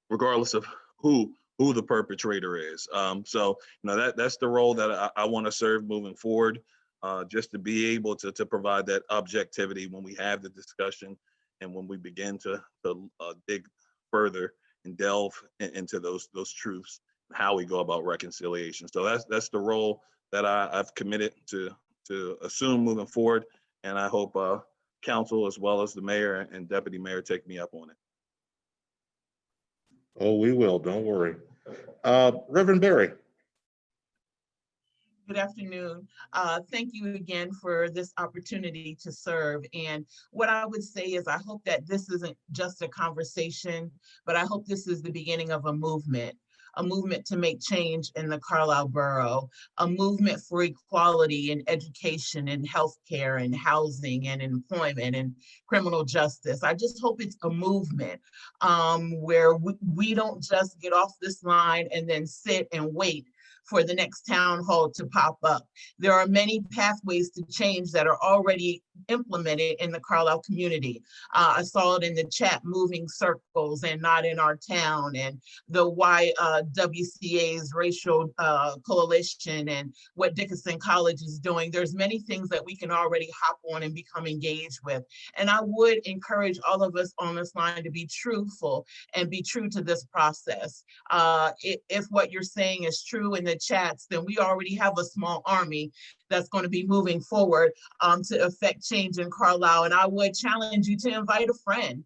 regardless of who the perpetrator is. So, you know, that's the role that I want to serve moving forward, just to be able to provide that objectivity when we have the discussion and when we begin to dig further and delve into those truths, how we go about reconciliation. So that's the role that I've committed to assume moving forward. And I hope council, as well as the mayor and deputy mayor, take me up on it. Oh, we will, don't worry. Reverend Berry. Good afternoon. Thank you again for this opportunity to serve. And what I would say is I hope that this isn't just a conversation, but I hope this is the beginning of a movement to make change in the Carlisle Borough, a movement for equality in education and healthcare and housing and employment and criminal justice. I just hope it's a movement where we don't just get off this line and then sit and wait for the next town hall to pop up. There are many pathways to change that are already implemented in the Carlisle community. I saw it in the chat, moving circles and not in our town, and the YWCA's racial coalition and what Dickinson College is doing. There's many things that we can already hop on and become engaged with. And I would encourage all of us on this line to be truthful and be true to this process. If what you're saying is true and the the chats, then we already have a small army that's going to be moving forward to affect change in Carlisle. And I would challenge you to invite a friend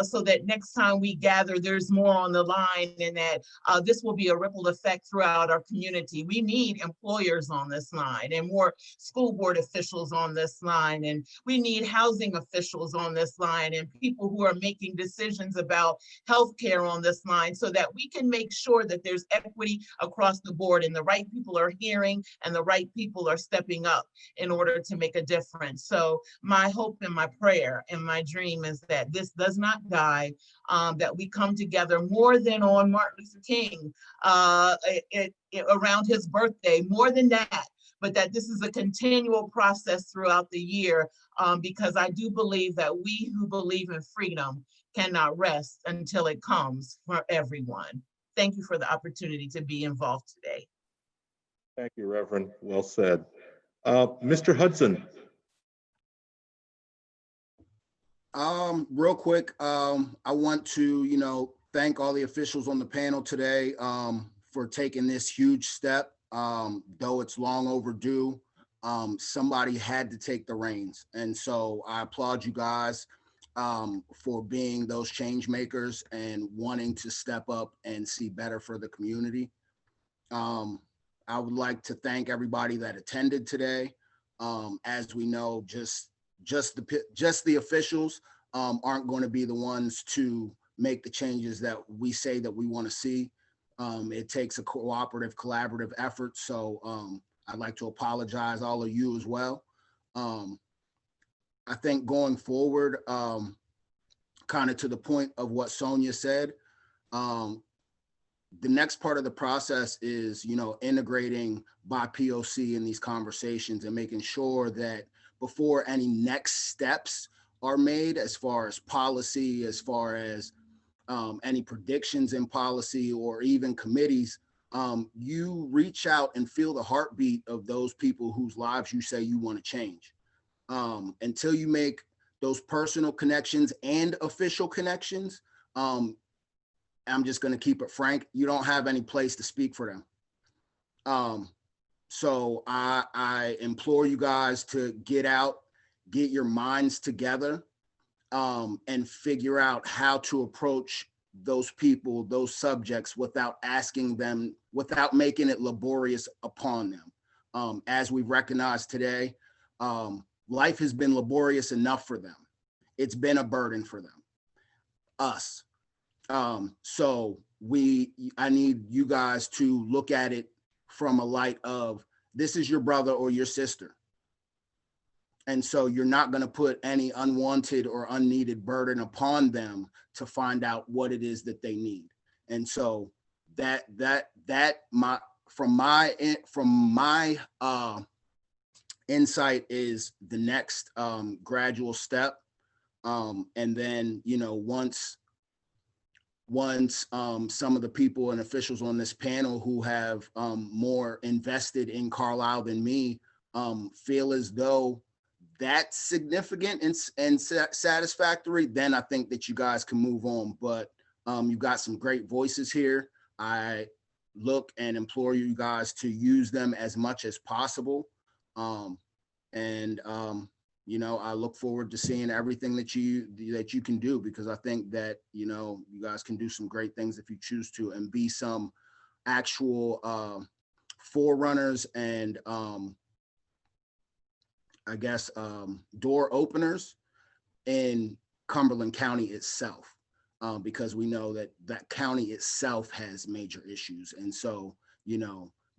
so that next time we gather, there's more on the line, and that this will be a ripple effect throughout our community. We need employers on this line and more school board officials on this line, and we need housing officials on this line, and people who are making decisions about healthcare on this line, so that we can make sure that there's equity across the board and the right people are hearing and the right people are stepping up in order to make a difference. So my hope and my prayer and my dream is that this does not die, that we come together more than on Martin Luther King around his birthday, more than that, but that this is a continual process throughout the year, because I do believe that we who believe in freedom cannot rest until it comes for everyone. Thank you for the opportunity to be involved today. Thank you, Reverend. Well said. Mr. Hudson. Real quick, I want to, thank all the officials on the panel today for taking this huge step. Though it's long overdue, somebody had to take the reins. And so I applaud you guys for being those change makers and wanting to step up and see better for the community. I would like to thank everybody that attended today. As we know, just the officials aren't going to be the ones to make the changes that we say that we want to see. It takes a cooperative, collaborative effort. So I'd like to apologize all of you as well. I think going forward, kind of to the point of what Sonia said, the next part of the process is, integrating by POC in these conversations and making sure that before any next steps are made, as far as policy, as far as any predictions in policy or even committees, you reach out and feel the heartbeat of those people whose lives you say you want to change. Until you make those personal connections and official connections, I'm just going to keep it frank, you don't have any place to speak for them. So I implore you guys to get out, get your minds together, and figure out how to approach those people, those subjects, without asking them, without making it laborious upon them. As we've recognized today, life has been laborious enough for them. It's been a burden for them, us. So I need you guys to look at it from a light of, this is your brother or your sister. And so you're not going to put any unwanted or unneeded burden upon them to find out what it is that they need. And so from my insight is the next gradual step. And then, once some of the people and officials on this panel who have more invested in Carlisle than me feel as though that's significant and satisfactory, then I think that you guys can move on. But you've got some great voices here. I look and implore you guys to use them as much as possible. I look forward to seeing everything that you can do, because I think that, you guys can do some great things if you choose to, and be some actual forerunners and door openers in Cumberland County itself, because we know that that county itself has major issues. And so,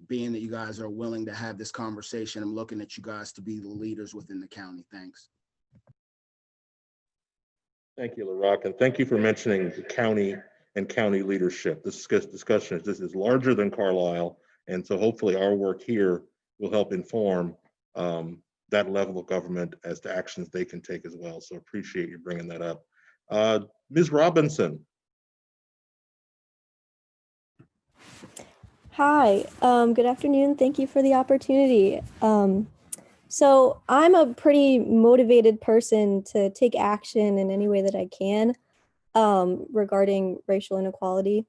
being that you guys are willing to have this conversation, I'm looking at you guys to be the leaders within the county. Thanks. Thank you, LaRock, and thank you for mentioning the county and county leadership. This discussion is larger than Carlisle, and so hopefully our work here will help inform that level of government as to actions they can take as well. So appreciate you bringing that up. Ms. Robinson. Hi, good afternoon. Thank you for the opportunity. So I'm a pretty motivated person to take action in any way that I can regarding racial inequality.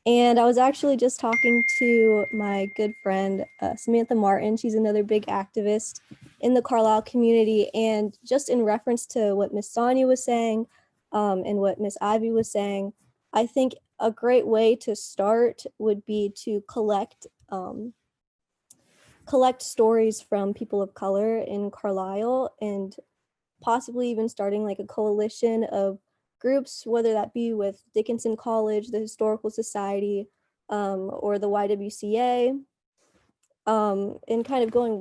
And I was actually just talking to my good friend, Samantha Martin. She's another big activist in the Carlisle community. And just in reference to what Miss Sonia was saying and what Miss Ivy was saying, I think a great way to start would be to collect stories from people of color in Carlisle, and possibly even starting like a coalition of groups, whether that be with Dickinson College, the Historical Society, or the YWCA, and kind of going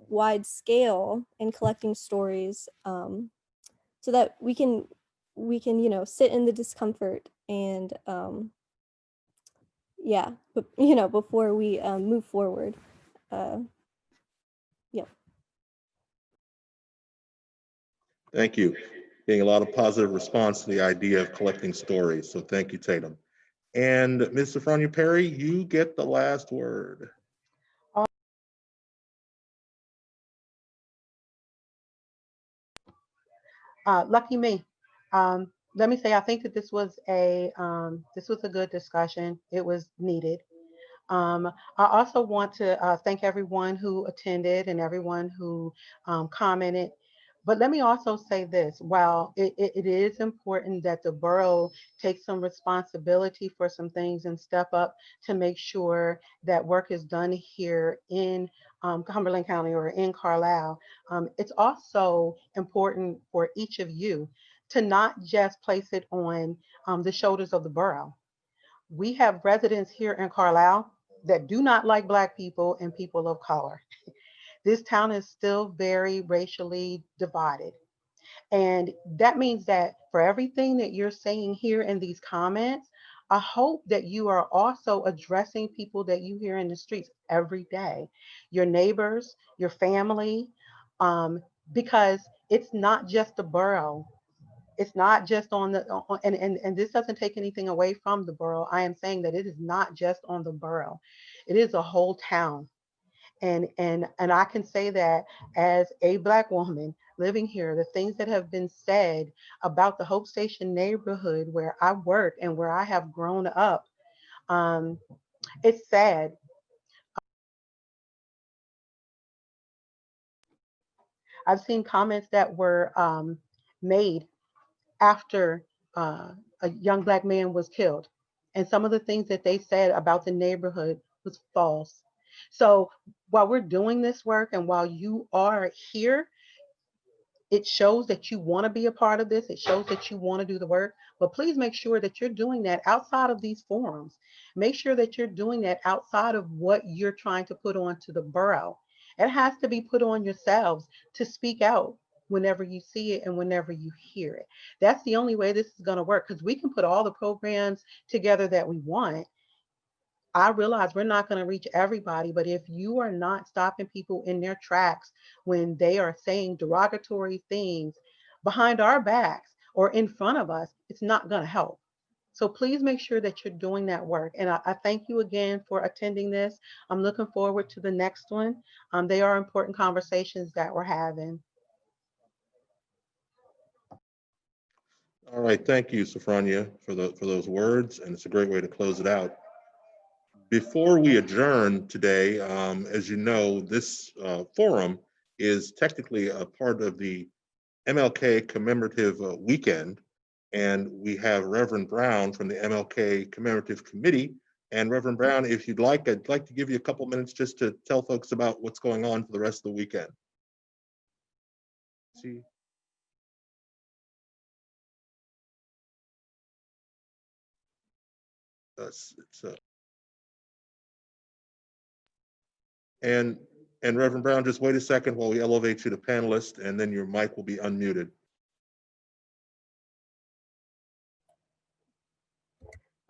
wide scale and collecting stories, so that we can sit in the discomfort and yeah, but before we move forward. Yeah. Thank you. Getting a lot of positive response to the idea of collecting stories. So thank you, Tatum. And Ms. Sophronia Perry, you get the last word. Lucky me. Let me say, I think that this was a good discussion. It was needed. I also want to thank everyone who attended and everyone who commented. But let me also say this, while it is important that the borough take some responsibility for some things and step up to make sure that work is done here in Cumberland County or in Carlisle, it's also important for each of you to not just place it on the shoulders of the borough. We have residents here in Carlisle that do not like Black people and people of color. This town is still very racially divided. And that means that for everything that you're saying here in these comments, I hope that you are also addressing people that you hear in the streets every day, your neighbors, your family, because it's not just the borough. It's not just on the, and this doesn't take anything away from the borough. I am saying that it is not just on the borough. It is a whole town. And I can say that as a Black woman living here, the things that have been said about the Hope Station neighborhood where I work and where I have grown up, it's sad. I've seen comments that were made after a young Black man was killed. And some of the things that they said about the neighborhood was false. So while we're doing this work and while you are here, it shows that you want to be a part of this. It shows that you want to do the work, but please make sure that you're doing that outside of these forums. Make sure that you're doing that outside of what you're trying to put onto the borough. It has to be put on yourselves to speak out whenever you see it and whenever you hear it. That's the only way this is going to work, because we can put all the programs together that we want. I realize we're not going to reach everybody, but if you are not stopping people in their tracks when they are saying derogatory things behind our backs or in front of us, it's not going to help. So please make sure that you're doing that work. And I thank you again for attending this. I'm looking forward to the next one. They are important conversations that we're having. All right, thank you, Sophronia, for those words, and it's a great way to close it out. Before we adjourn today, as you know, this forum is technically a part of the MLK commemorative weekend, and we have Reverend Brown from the MLK Commemorative Committee. And Reverend Brown, if you'd like, I'd like to give you a couple minutes just to tell folks about what's going on for the rest of the weekend. See. And Reverend Brown, just wait a second while we elevate you to panelist, and then your mic will be unmuted.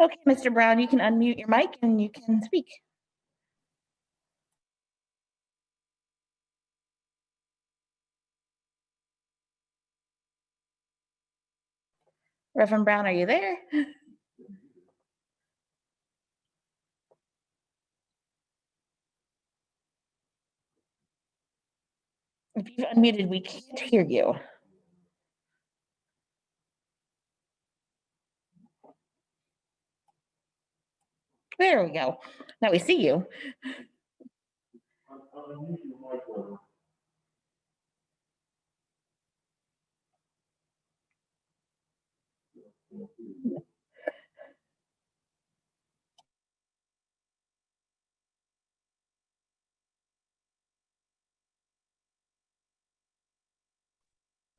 Okay, Mr. Brown, you can unmute your mic and you can speak. Reverend Brown, are you there? If you've unmuted, we can't hear you. There we go. Now we see you.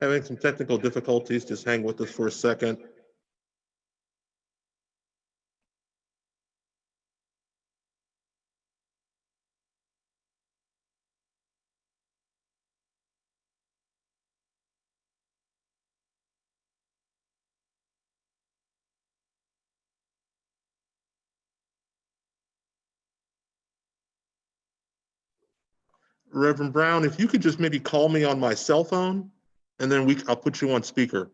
Having some technical difficulties, just hang with us for a second. Reverend Brown, if you could just maybe call me on my cell phone, and then I'll put you on speaker.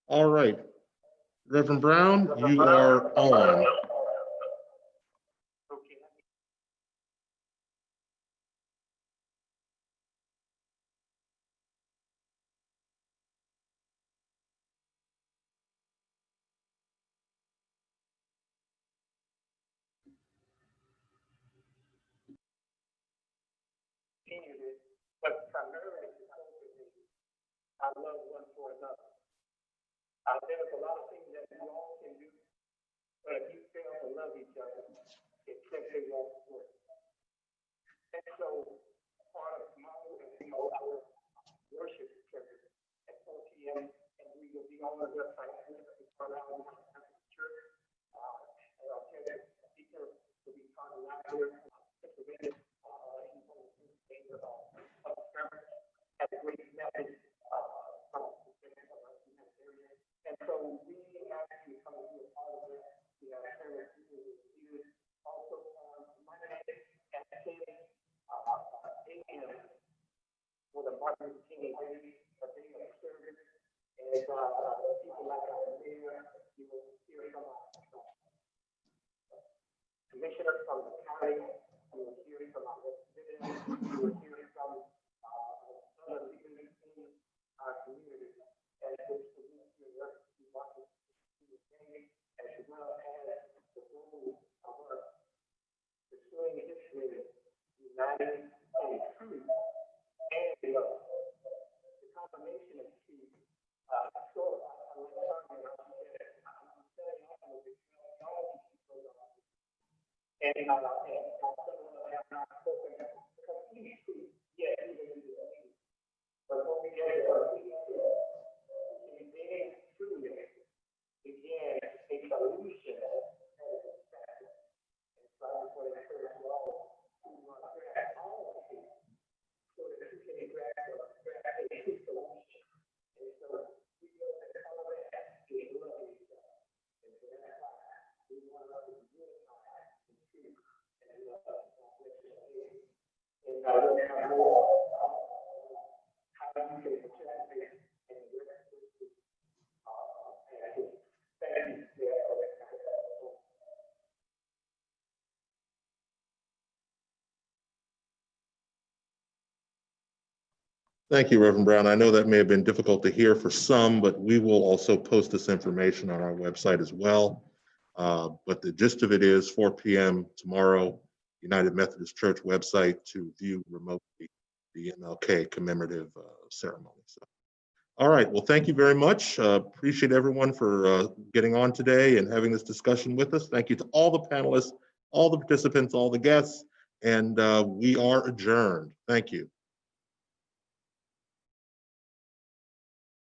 All right, Reverend Brown, you are on. But primarily, I love one for another. There's a lot of things that we all can do, but if you fail to love each other, it simply won't work. And so, part of my our worship service at 4 p.m., and we will be on the website at Carlisle Church. And our tenant speaker will be Carlisle, Pennsylvania. Had a great message and so we actually come to be a part of that. We have parents leaders also on Monday at 10 a.m. for the Martin Luther King Day, a day of service, and people like our mayor, you will hear from our commissioner from the county, you will hear from our representatives, you will hear from other leaders in our community, and this University Martin Luther King, as well as the role of us pursuing history, united in truth and love. The combination of two, I'm setting off with the and some of us have not spoken complete truth yet, even in the meeting. But when we get a complete truth, we begin to begin a solution as a factor. And so I just want to encourage you all to grasp all of these so that you can grasp a true solution. And so we know that all of that is love each other. And so that's why we want us to unify in truth and love. And I will have more how you can participate in the rest of the thank you. Thank you, Reverend Brown. I know that may have been difficult to hear for some, but we will also post this information on our website as well. But the gist of it is 4 p.m. tomorrow, United Methodist Church website to view remotely the MLK commemorative ceremony. So, all right, well, thank you very much. Appreciate everyone for getting on today and having this discussion with us. Thank you to all the panelists, all the participants, all the guests, and we are adjourned. Thank you.